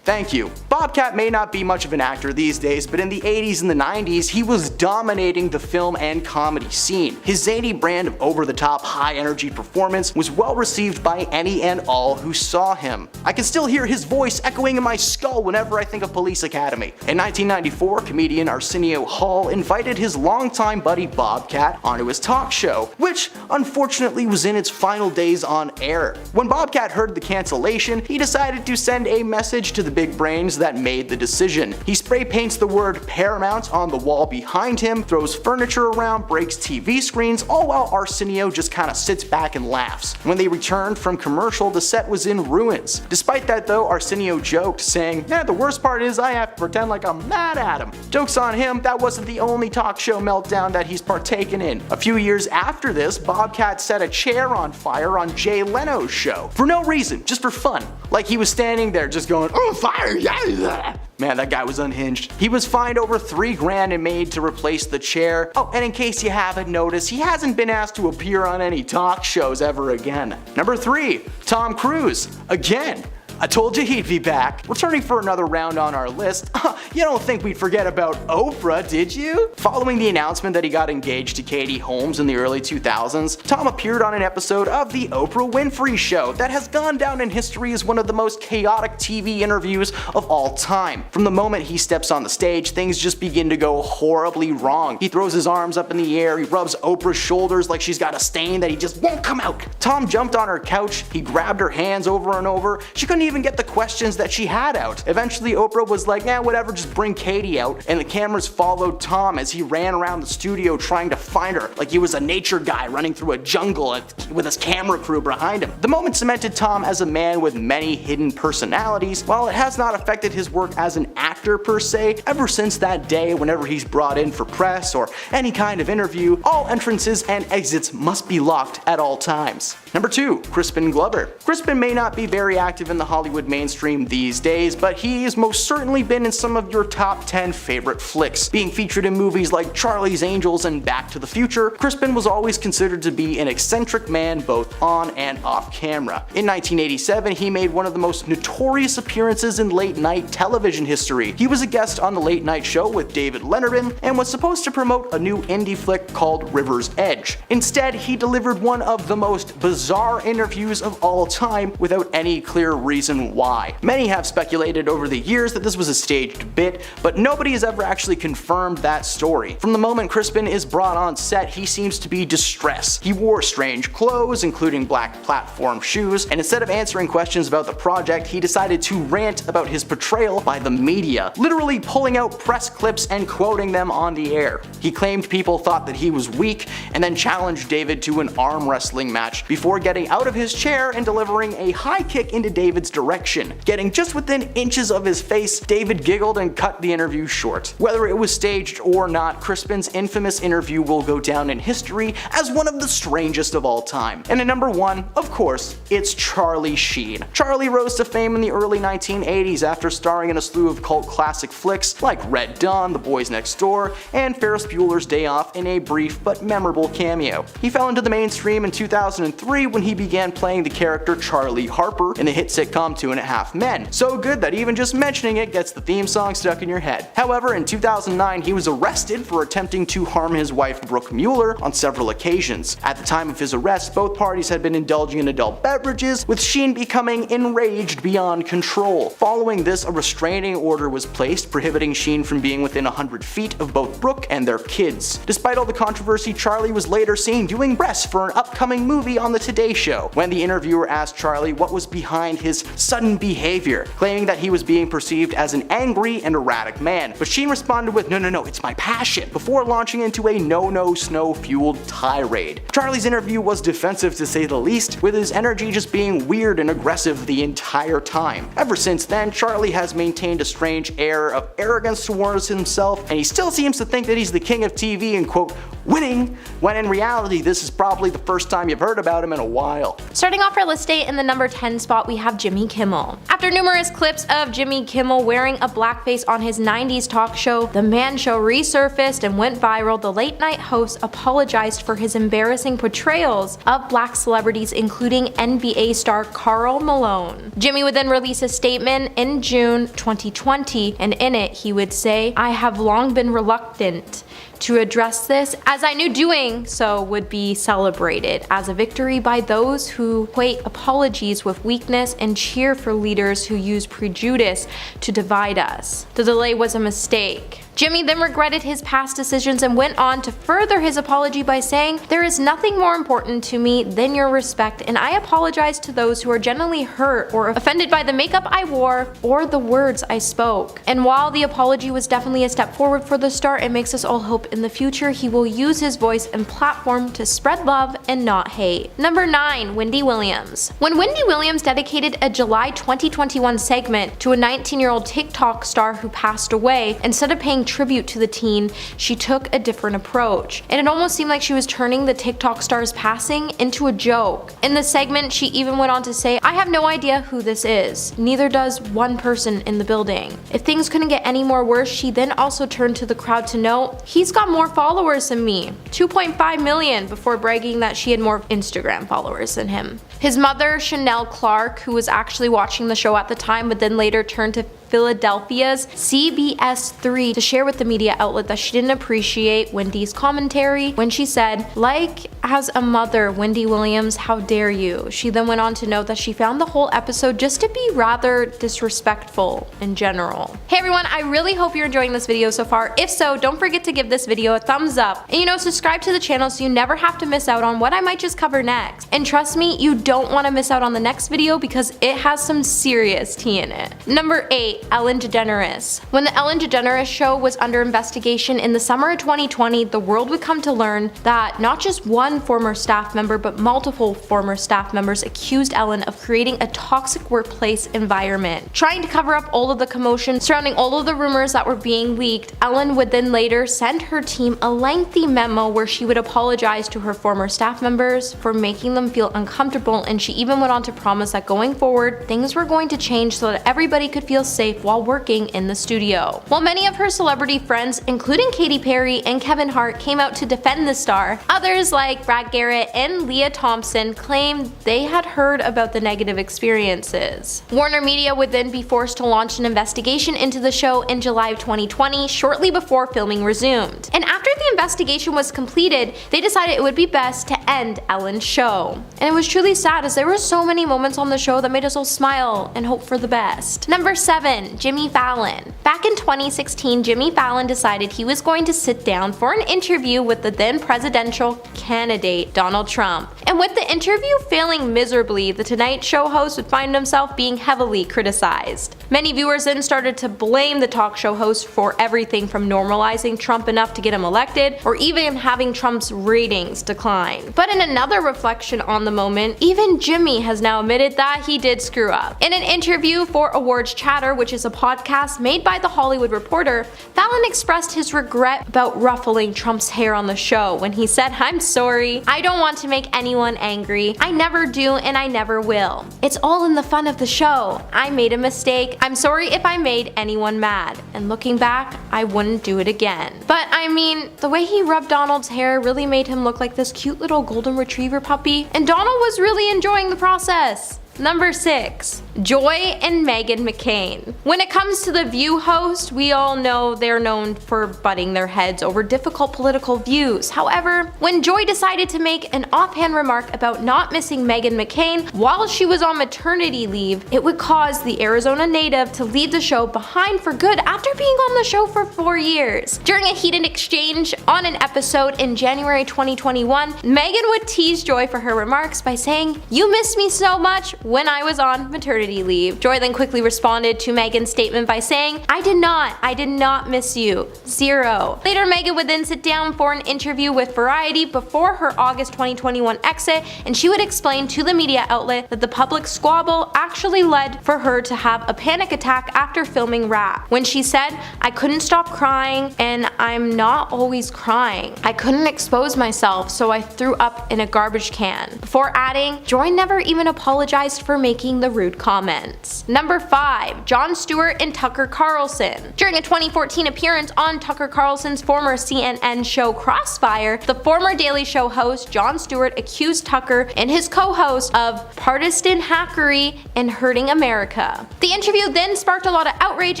Thank you. Bobcat may not be much of an actor these days, but in the 80s and the 90s, he was dominating the film and comedy scene. His zany brand of over-the-top, high-energy performance was well received by any and all who saw him. I can still hear his voice echoing in my skull whenever I think of Police Academy. In 1994, comedian Arsenio Hall invited his longtime buddy Bobcat onto his talk show, which unfortunately was in its final days on air. When Bobcat heard the cancellation, he decided to send a message to the big brains that made the decision. He spray paints the word Paramount on the wall behind him, throws furniture around, breaks TV screens, all while Arsenio just kinda sits back and laughs. When they returned from commercial, the set was in ruins. Despite that though, Arsenio joked, saying, the worst part is I have to pretend like I'm mad at him. Joke's on him, that wasn't the only talk show meltdown that he's partaken in. A few years after this, Bobcat set a chair on fire on Jay Leno's show. For no reason, just for fun. Like he was standing there just going, oh, fire, yeah. Man, that guy was unhinged. He was fined over $3,000 and made to replace the chair. Oh, and in case you haven't noticed, he hasn't been asked to appear on any talk shows ever again. Number 3, Tom Cruise. Again. I told you he'd be back. Returning for another round on our list, you don't think we'd forget about Oprah, did you? Following the announcement that he got engaged to Katie Holmes in the early 2000s, Tom appeared on an episode of The Oprah Winfrey Show that has gone down in history as one of the most chaotic TV interviews of all time. From the moment he steps on the stage, things just begin to go horribly wrong. He throws his arms up in the air, he rubs Oprah's shoulders like she's got a stain that he just won't come out. Tom jumped on her couch, he grabbed her hands over and over, she couldn't even get the questions that she had out. Eventually Oprah was like, whatever, just bring Katie out, and the cameras followed Tom as he ran around the studio trying to find her like he was a nature guy running through a jungle with his camera crew behind him. The moment cemented Tom as a man with many hidden personalities. While it has not affected his work as an actor per se, ever since that day whenever he's brought in for press or any kind of interview, all entrances and exits must be locked at all times. Number 2, Crispin Glover. Crispin may not be very active in the Hollywood mainstream these days, but he has most certainly been in some of your top 10 favorite flicks. Being featured in movies like Charlie's Angels and Back to the Future, Crispin was always considered to be an eccentric man both on and off camera. In 1987, he made one of the most notorious appearances in late night television history, history. He was a guest on the Late Night Show with David Letterman and was supposed to promote a new indie flick called River's Edge. Instead, he delivered one of the most bizarre interviews of all time without any clear reason why. Many have speculated over the years that this was a staged bit, but nobody has ever actually confirmed that story. From the moment Crispin is brought on set, he seems to be distressed. He wore strange clothes, including black platform shoes, and instead of answering questions about the project, he decided to rant about his portrayal by the media, literally pulling out press clips and quoting them on the air. He claimed people thought that he was weak, and then challenged David to an arm wrestling match before getting out of his chair and delivering a high kick into David's direction. Getting just within inches of his face, David giggled and cut the interview short. Whether it was staged or not, Crispin's infamous interview will go down in history as one of the strangest of all time. And at number 1, of course, it's Charlie Sheen. Charlie rose to fame in the early 1980s after starring in a slew of cult classic flicks like Red Dawn, The Boys Next Door, and Ferris Bueller's Day Off in a brief but memorable cameo. He fell into the mainstream in 2003 when he began playing the character Charlie Harper in the hit sitcom 2.5 Men. So good that even just mentioning it gets the theme song stuck in your head. However, in 2009 he was arrested for attempting to harm his wife Brooke Mueller on several occasions. At the time of his arrest, both parties had been indulging in adult beverages, with Sheen becoming enraged beyond control. Following this, a restraining order was placed prohibiting Sheen from being within 100 feet of both Brooke and their kids. Despite all the controversy, Charlie was later seen doing press for an upcoming movie on the Today Show, when the interviewer asked Charlie what was behind his sudden behavior, claiming that he was being perceived as an angry and erratic man. But Sheen responded with, no, it's my passion, before launching into a no snow-fueled tirade. Charlie's interview was defensive to say the least, with his energy just being weird and aggressive the entire time. Ever since then, Charlie has maintained a strange air of arrogance towards himself, and he still seems to think that he's the king of TV and quote, winning, when in reality this is probably the first time you've heard about him in a while. Starting off our list day in the number 10 spot, we have Jimmy Kimmel. After numerous clips of Jimmy Kimmel wearing a blackface on his 90s talk show, The Man Show resurfaced and went viral, the late night host apologized for his embarrassing portrayals of black celebrities, including NBA star Karl Malone. Jimmy would then release a statement in June 2020, and in it he would say, "I have long been reluctant to address this, as I knew doing so would be celebrated as a victory by those who equate apologies with weakness and cheer for leaders who use prejudice to divide us. The delay was a mistake." Jimmy then regretted his past decisions and went on to further his apology by saying, "There is nothing more important to me than your respect, and I apologize to those who are genuinely hurt or offended by the makeup I wore or the words I spoke." And while the apology was definitely a step forward for the star, it makes us all hope in the future he will use his voice and platform to spread love and not hate. Number 9, Wendy Williams. When Wendy Williams dedicated a July 2021 segment to a 19-year-old TikTok star who passed away, instead of paying tribute to the teen, she took a different approach. And it almost seemed like she was turning the TikTok star's passing into a joke. In the segment, she even went on to say, "I have no idea who this is. Neither does one person in the building." If things couldn't get any more worse, she then also turned to the crowd to note, "He's got more followers than me, 2.5 million, before bragging that she had more Instagram followers than him. His mother, Chanel Clark, who was actually watching the show at the time, but then later turned to Philadelphia's CBS3 to share with the media outlet that she didn't appreciate Wendy's commentary when she said, "Like as a mother, Wendy Williams, how dare you?" She then went on to note that she found the whole episode just to be rather disrespectful in general. Hey everyone, I really hope you're enjoying this video so far. If so, don't forget to give this video a thumbs up and subscribe to the channel so you never have to miss out on what I might just cover next. And trust me, you don't want to miss out on the next video because it has some serious tea in it. Number 8, Ellen DeGeneres. When the Ellen DeGeneres show was under investigation in the summer of 2020, the world would come to learn that not just one former staff member but multiple former staff members accused Ellen of creating a toxic workplace environment. Trying to cover up all of the commotion surrounding all of the rumors that were being leaked, Ellen would then later send her team a lengthy memo where she would apologize to her former staff members for making them feel uncomfortable, and she even went on to promise that going forward, things were going to change so that everybody could feel safe unsafe while working in the studio. While many of her celebrity friends, including Katy Perry and Kevin Hart, came out to defend the star, others like Brad Garrett and Leah Thompson claimed they had heard about the negative experiences. Warner Media would then be forced to launch an investigation into the show in July of 2020, shortly before filming resumed. And after the investigation was completed, they decided it would be best to end Ellen's show. And it was truly sad, as there were so many moments on the show that made us all smile and hope for the best. Number 7. Jimmy Fallon. Back in 2016, Jimmy Fallon decided he was going to sit down for an interview with the then presidential candidate Donald Trump. And with the interview failing miserably, the Tonight Show host would find himself being heavily criticized. Many viewers then started to blame the talk show host for everything from normalizing Trump enough to get him elected, or even having Trump's ratings decline. But in another reflection on the moment, even Jimmy has now admitted that he did screw up. In an interview for Awards Chatter, which is a podcast made by The Hollywood Reporter, Fallon expressed his regret about ruffling Trump's hair on the show when he said, "I'm sorry, I don't want to make anyone angry. I never do and I never will. It's all in the fun of the show. I made a mistake. I'm sorry if I made anyone mad. And looking back, I wouldn't do it again." But I mean, the way he rubbed Donald's hair really made him look like this cute little golden retriever puppy, and Donald was really enjoying the process. Number 6. Joy and Meghan McCain. When it comes to the View host, we all know they're known for butting their heads over difficult political views. However, when Joy decided to make an offhand remark about not missing Meghan McCain while she was on maternity leave, it would cause the Arizona native to leave the show behind for good after being on the show for 4 years. During a heated exchange on an episode in January 2021, Meghan would tease Joy for her remarks by saying, "You missed me so much when I was on maternity leave." Joy then quickly responded to Meghan's statement by saying, I did not miss you. 0. Later, Meghan would then sit down for an interview with Variety before her August 2021 exit, and she would explain to the media outlet that the public squabble actually led for her to have a panic attack after filming Wrap, when she said, "I couldn't stop crying, and I'm not always crying. I couldn't expose myself, so I threw up in a garbage can," before adding, Joy never even apologized for making the rude comments. Number 5. Jon Stewart and Tucker Carlson. During a 2014 appearance on Tucker Carlson's former CNN show Crossfire, the former Daily Show host Jon Stewart accused Tucker and his co-host of partisan hackery and hurting America. The interview then sparked a lot of outrage,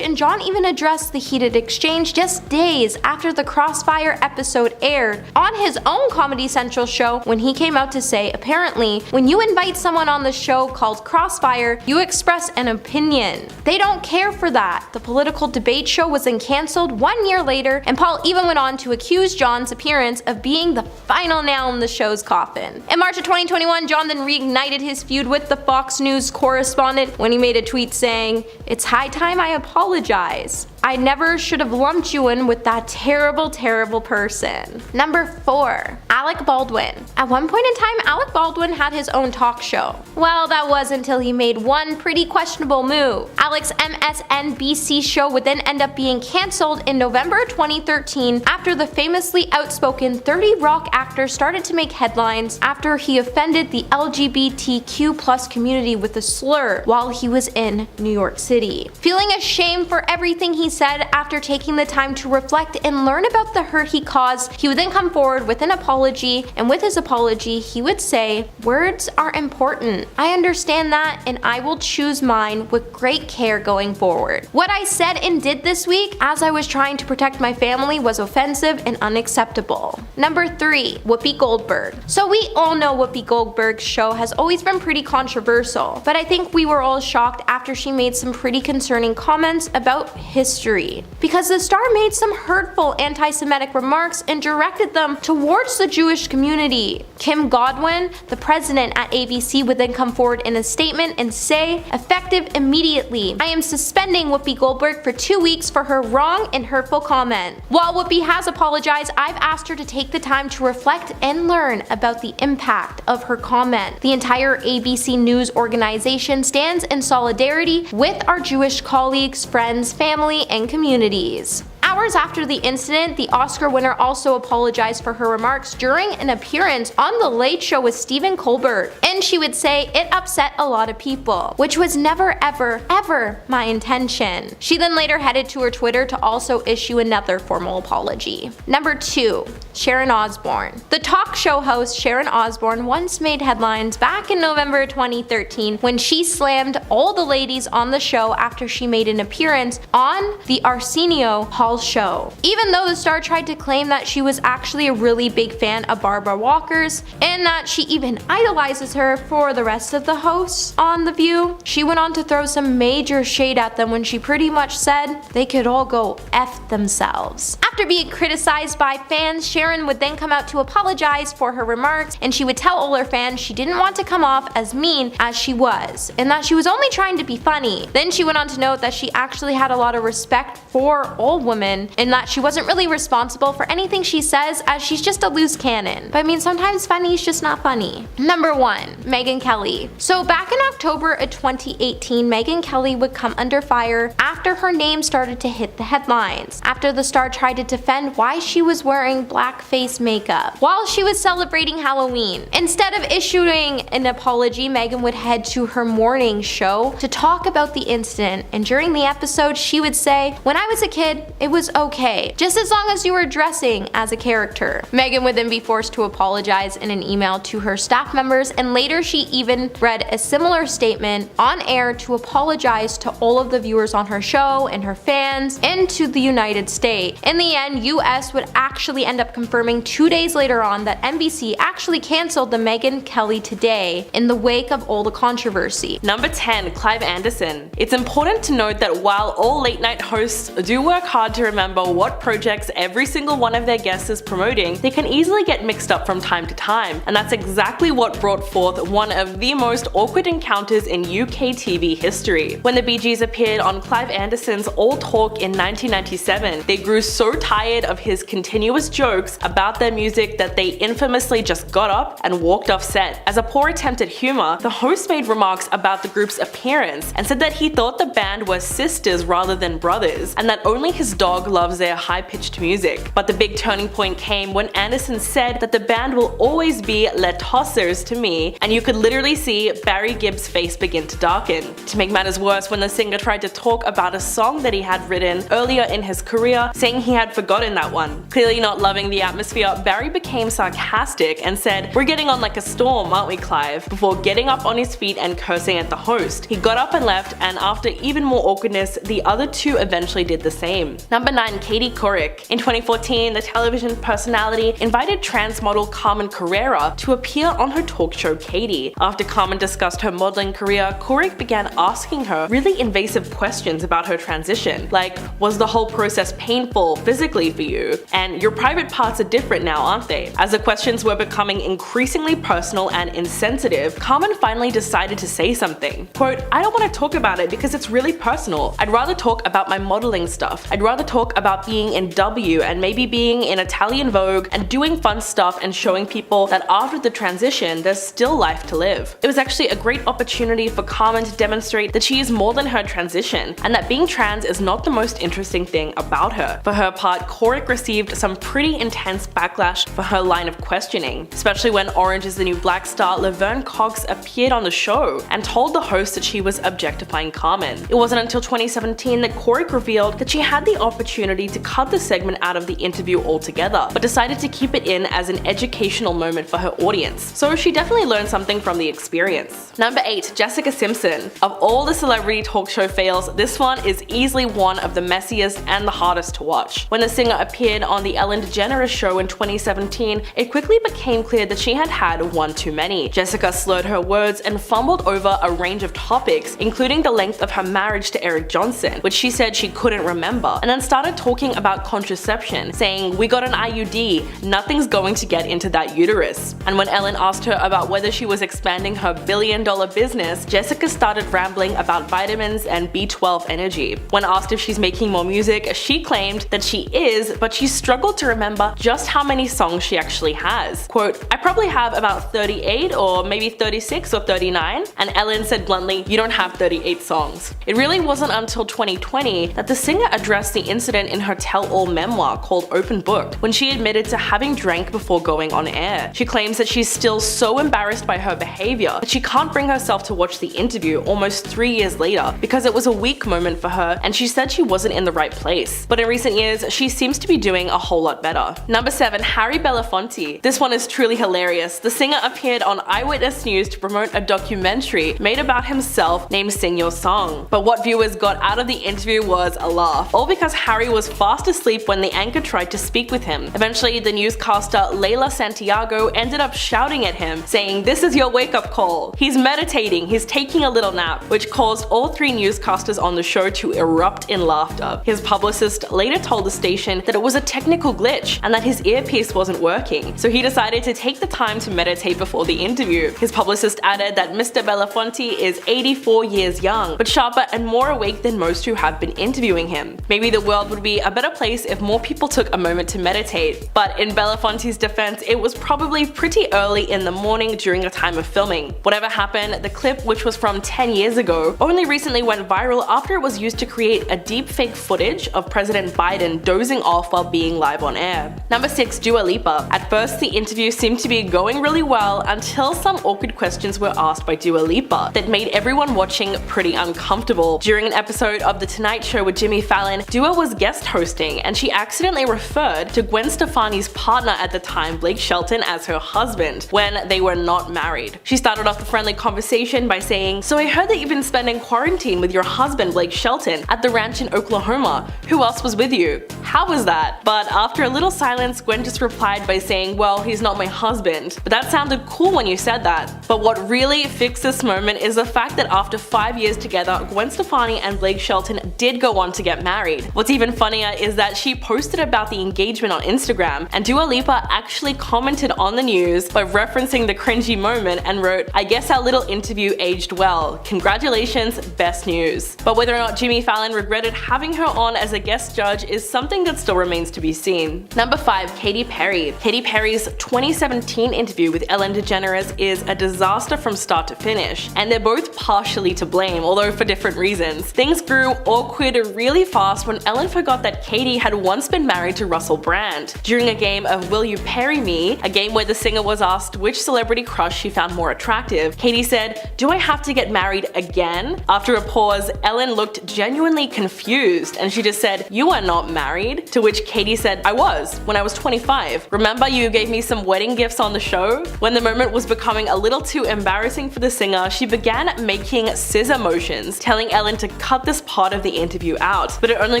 and Jon even addressed the heated exchange just days after the Crossfire episode aired on his own Comedy Central show, when he came out to say, apparently, when you invite someone on the show called Crossfire, you express an opinion. They don't care for that. The political debate show was then cancelled 1 year later, and Paul even went on to accuse Jon's appearance of being the final nail in the show's coffin. In March of 2021, Jon then reignited his feud with the Fox News correspondent when he made a tweet saying, "It's high time I apologize. I never should have lumped you in with that terrible, terrible person." Number 4. Alec Baldwin. At one point in time, Alec Baldwin had his own talk show. Well, that was until he made one pretty questionable move. Alec's MSNBC show would then end up being cancelled in November 2013 after the famously outspoken 30 Rock actor started to make headlines after he offended the LGBTQ+ community with a slur while he was in New York City. Feeling ashamed for everything he said after taking the time to reflect and learn about the hurt he caused, he would then come forward with an apology, and with his apology, he would say, "Words are important. I understand that, and I will choose mine with great care going forward. What I said and did this week, as I was trying to protect my family, was offensive and unacceptable." Number 3. Whoopi Goldberg. So we all know Whoopi Goldberg's show has always been pretty controversial, but I think we were all shocked after she made some pretty concerning comments about history, because the star made some hurtful anti-Semitic remarks and directed them towards the Jewish community. Kim Godwin, the president at ABC, would then come forward in a statement and say, effective immediately, I am suspending Whoopi Goldberg for 2 weeks for her wrong and hurtful comment. While Whoopi has apologized, I've asked her to take the time to reflect and learn about the impact of her comment. The entire ABC News organization stands in solidarity with our Jewish colleagues, friends, family, and communities. hours after the incident, the Oscar winner also apologized for her remarks during an appearance on The Late Show with Stephen Colbert, and she would say it upset a lot of people, which was never ever my intention. She then later headed to her Twitter to also issue another formal apology. Number 2. Sharon Osbourne. The talk show host Sharon Osbourne once made headlines back in November 2013 when she slammed all the ladies on the show after she made an appearance on the Arsenio Hall show. Even though the star tried to claim that she was actually a really big fan of Barbara Walker's and that she even idolizes her for the rest of the hosts on The View, she went on to throw some major shade at them when she pretty much said they could all go F themselves. After being criticized by fans, Sharon would then come out to apologize for her remarks, and she would tell all her fans she didn't want to come off as mean as she was, and that she was only trying to be funny. Then she went on to note that she actually had a lot of respect for all women, and that she wasn't really responsible for anything she says as she's just a loose cannon. But I mean, sometimes funny is just not funny. Number 1. Megyn Kelly. So back in October of 2018, Megyn Kelly would come under fire after her name started to hit the headlines, after the star tried to defend why she was wearing blackface makeup while she was celebrating Halloween. Instead of issuing an apology, Megyn would head to her morning show to talk about the incident, and during the episode she would say, "When I was a kid, it was okay, just as long as you were dressing as a character." Megyn would then be forced to apologize in an email to her staff members, and later she even read a similar statement on air to apologize to all of the viewers on her show and her fans and to the United States. In the end, US would actually end up confirming 2 days later on that NBC actually cancelled the Megyn Kelly Today in the wake of all the controversy. Number 10. Clive Anderson. It's important to note that while all late night hosts do work hard to remember what projects every single one of their guests is promoting, they can easily get mixed up from time to time, and that's exactly what brought forth one of the most awkward encounters in UK TV history. When the Bee Gees appeared on Clive Anderson's All Talk in 1997, they grew so tired of his continuous jokes about their music that they infamously just got up and walked off set. As a poor attempt at humor, the host made remarks about the group's appearance and said that he thought the band were sisters rather than brothers, and that only his dog loves their high-pitched music. But the big turning point came when Anderson said that the band will always be Les Tossers to me, and you could literally see Barry Gibb's face begin to darken. To make matters worse, when the singer tried to talk about a song that he had written earlier in his career, saying he had forgotten that one. Clearly not loving the atmosphere, Barry became sarcastic and said, "We're getting on like a storm, aren't we, Clive?" before getting up on his feet and cursing at the host. He got up and left, and after even more awkwardness, the other two eventually did the same. Number 9. Katie Couric. In 2014, the television personality invited trans model Carmen Carrera to appear on her talk show Katie. After Carmen discussed her modeling career, Couric began asking her really invasive questions about her transition, like, was the whole process painful physically for you? And your private parts are different now, aren't they? As the questions were becoming increasingly personal and insensitive, Carmen finally decided to say something. Quote, "I don't want to talk about it because it's really personal. I'd rather talk about my modeling stuff. I'd rather talk about being in W and maybe being in Italian Vogue and doing fun stuff and showing people that after the transition, there's still life to live." It was actually a great opportunity for Carmen to demonstrate that she is more than her transition, and that being trans is not the most interesting thing about her. For her part, Couric received some pretty intense backlash for her line of questioning, especially when Orange is the New Black star Laverne Cox appeared on the show and told the host that she was objectifying Carmen. It wasn't until 2017 that Couric revealed that she had the opportunity to cut the segment out of the interview altogether, but decided to keep it in as an educational moment for her audience. So she definitely learned something from the experience. Number 8. Jessica Simpson. Of all the celebrity talk show fails, this one is easily one of the messiest and the hardest to watch. When the singer appeared on the Ellen DeGeneres show in 2017, it quickly became clear that she had had one too many. Jessica slurred her words and fumbled over a range of topics, including the length of her marriage to Eric Johnson, which she said she couldn't remember, and then started talking about contraception, saying, "We got an IUD, nothing's going to get into that uterus." And when Ellen asked her about whether she was expanding her billion-dollar business, Jessica started rambling about vitamins and B12 energy. When asked if she's making more music, she claimed that she is, but she struggled to remember just how many songs she actually has. Quote, I probably have about 38 or maybe 36 or 39, and Ellen said bluntly, you don't have 38 songs. It really wasn't until 2020 that the singer addressed the incident in her tell-all memoir called Open Book, when she admitted to having drank before going on air. She claims that she's still so embarrassed by her behavior that she can't bring herself to watch the interview almost 3 years later because it was a weak moment for her and she said she wasn't in the right place. But in recent years, she seems to be doing a whole lot better. Number 7. Harry Belafonte. This one is truly hilarious. The singer appeared on Eyewitness News to promote a documentary made about himself named Sing Your Song. But what viewers got out of the interview was a laugh, all because Harry was fast asleep when the anchor tried to speak with him. Eventually, the newscaster Layla Santiago ended up shouting at him, saying, this is your wake-up call. He's meditating, he's taking a little nap, which caused all 3 newscasters on the show to erupt in laughter. His publicist later told the station that it was a technical glitch and that his earpiece wasn't working, so he decided to take the time to meditate before the interview. His publicist added that Mr. Belafonte is 84 years young, but sharper and more awake than most who have been interviewing him. Maybe the world would be a better place if more people took a moment to meditate. But in Belafonte's defense, it was probably pretty early in the morning during a time of filming. Whatever happened, the clip, which was from 10 years ago, only recently went viral after it was used to create a deepfake footage of President Biden dozing off while being live on air. Number 6. Dua Lipa. At first, the interview seemed to be going really well until some awkward questions were asked by Dua Lipa that made everyone watching pretty uncomfortable. During an episode of The Tonight Show with Jimmy Fallon, Dua was guest hosting and she accidentally referred to Gwen Stefani's partner at the time, Blake Shelton, as her husband when they were not married. She started off the friendly conversation by saying, so I heard that you've been spending quarantine with your husband Blake Shelton at the ranch in Oklahoma. Who else was with you? How was that? But after a little silence, Gwen just replied by saying, well, he's not my husband. But that sounded cool when you said that. But what really fixed this moment is the fact that after 5 years together, Gwen Stefani and Blake Shelton did go on to get married. What's even funnier is that she posted about the engagement on Instagram, and Dua Lipa actually commented on the news by referencing the cringy moment and wrote, I guess our little interview aged well. Congratulations, best news. But whether or not Jimmy Fallon regretted having her on as a guest judge is something that still remains to be seen. Number 5. Katy Perry. Katy Perry's 2017 interview with Ellen DeGeneres is a disaster from start to finish, and they're both partially to blame, although for different reasons. Things grew awkward really fast when Ellen forgot that Katy had once been married to Russell Brand. During a game of Will You Parry Me, a game where the singer was asked which celebrity crush she found more attractive, Katy said, do I have to get married again? After a pause, Ellen looked genuinely confused and she just said, you are not married? To which Katy said, I was, when I was 25. Remember you gave me some wedding gifts on the show? When the moment was becoming a little too embarrassing for the singer, she began making scissor motions, telling Ellen to cut this part of the interview out. But it only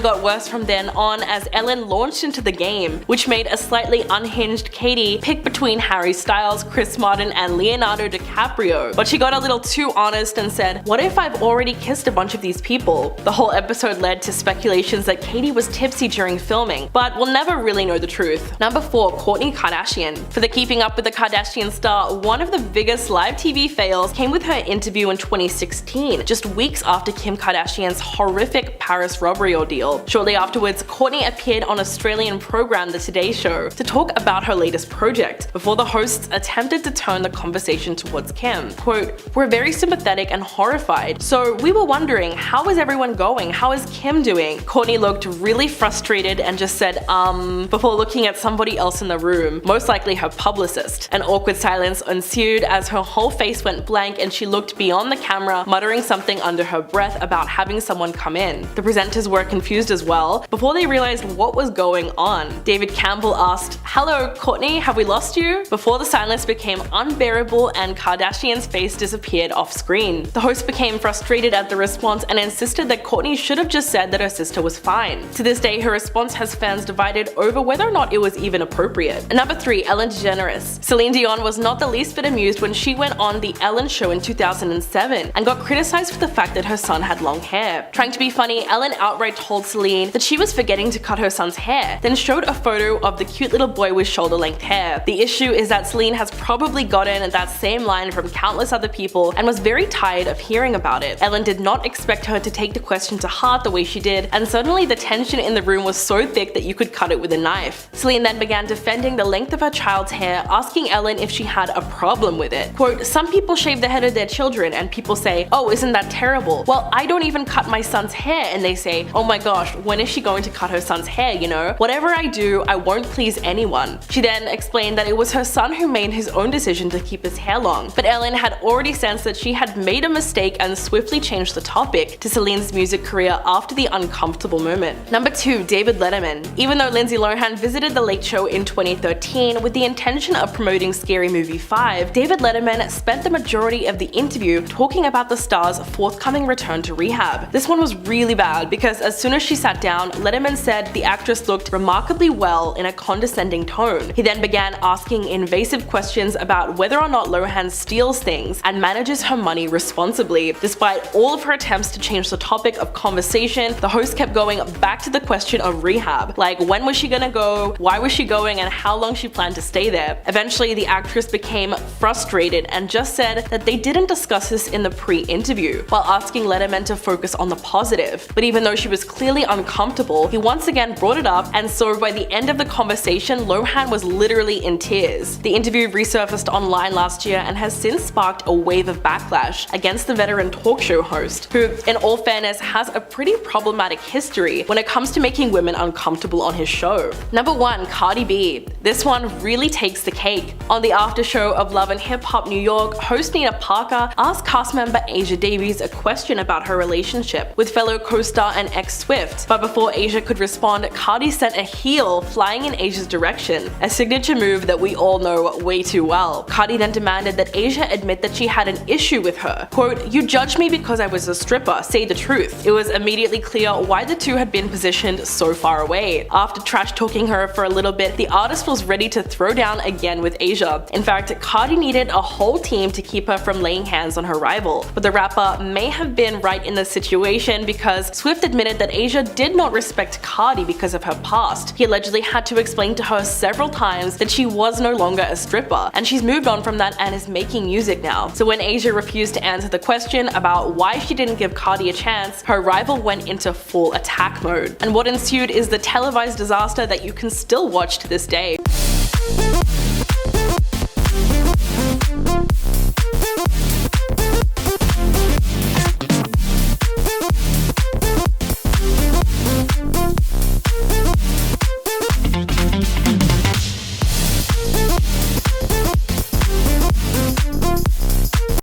got worse from then on as Ellen launched into the game, which made a slightly unhinged Katy pick between Harry Styles, Chris Martin, and Leonardo DiCaprio. But she got a little too honest and said, what if I've already kissed a bunch of these people? The whole episode led to speculations that Katy was tipsy during filming, but we'll never really know the truth. Number 4. Kourtney Kardashian. For the Keeping Up with the Kardashian star, one of the biggest live TV fails came with her interview in 2016, just weeks after Kim Kardashian's horrific Paris robbery ordeal. Shortly afterwards, Kourtney appeared on Australian program The Today Show to talk about her latest project, before the hosts attempted to turn the conversation towards Kim. Quote, we're very sympathetic and horrified, so we were wondering, how is everyone going? How is Kim doing? Kourtney looked really frustrated and just said, before looking at somebody else in the room, most likely her publicist. An awkward silence ensued as her whole face went blank and she looked beyond the camera, muttering something under her breath about having someone come in. The presenters were confused as well, before they realized what was going on. David Campbell asked, hello Kourtney, have we lost you? Before the silence became unbearable and Kardashian's face disappeared off screen. The host became frustrated at the response and insisted that Kourtney should have just said that her sister was fine. To this day, her response has fans divided over whether or not it was even appropriate. And number 3. Ellen DeGeneres. Celine Dion was not the least bit amused when she went on The Ellen Show in 2007 and got criticized for the fact that her son had long hair. Trying to be funny, Ellen outright told Celine that she was forgetting to cut her son's hair, then showed a photo of the cute little boy with shoulder-length hair. The issue is that Celine has probably gotten that same line from countless other people and was very tired of hearing about it. Ellen did not expect her to take the question to heart the way she did, and suddenly the tension in the room was so thick that you could cut it with a knife. Celine then began defending the length of her child's hair, asking Ellen if she had a problem with it. Quote, "Some people shave the head of their children and people say, oh, isn't that terrible? Well, I don't even cut my son's hair and they say, oh my gosh, when is she going to cut her son's hair, you know? Whatever I do, I won't please anyone." She then explained that it was her son who made his own decision to keep his hair long, but Ellen had already sensed that she had made a mistake and swiftly changed the topic to Celine's music career after the uncomfortable moment. Number 2, David Letterman. Even though Lindsay Lohan visited The Late Show in 2013 with the intention of promoting Scary Movie 5, David Letterman spent the majority of the interview talking about the star's forthcoming return to rehab. This one was really bad because as soon as she sat down, Letterman said the actress looked remarkably well in a condescending tone. He then began asking invasive questions about whether or not Lohan steals things and manages her money responsibly. Despite all of her attempts to change the topic of conversation, the host kept going back to the question of rehab, like when was she gonna go, why was she going, and how long she planned to stay there. Eventually, the actress became frustrated and just said that they didn't discuss this in the pre-interview, while asking Letterman to focus on the positive. But even though she was clearly uncomfortable, he once again brought it up, and so by the end of the conversation, Lohan was literally in tears. The interview resurfaced online last year and has since sparked a wave of backlash against the veteran talk show host, who, in all fairness, has a pretty problematic history when it comes to making women uncomfortable on his show. Number 1, Cardi B. This one really takes the cake. On the after show of Love and Hip Hop New York, host Nina Parker asked cast member Asia Davies a question about her relationship with fellow co-star and ex-Swift, but before Asia could respond, Cardi sent a heel flying in Asia's direction, a signature move that we all know way too well. Cardi then demanded that Asia admit that she had an issue with her. Quote, "You judged me because I was a stripper, say the truth." It was immediately clear why the two had been positioned so far away. After trash talking her for a little bit, the artist was ready to throw down again with Asia. In fact, Cardi needed a whole team to keep her from laying hands on her rival. But the rapper may have been right in the situation because Swift admitted that Asia did not respect Cardi because of her past. He allegedly had to explain to her several times that she was no longer a stripper, and she's moved on from that and is making music now. So when Asia refused to answer the question about why she didn't give Cardi a chance, her rival went into full attack mode. And what ensued is the televised disaster that you can still watch to this day.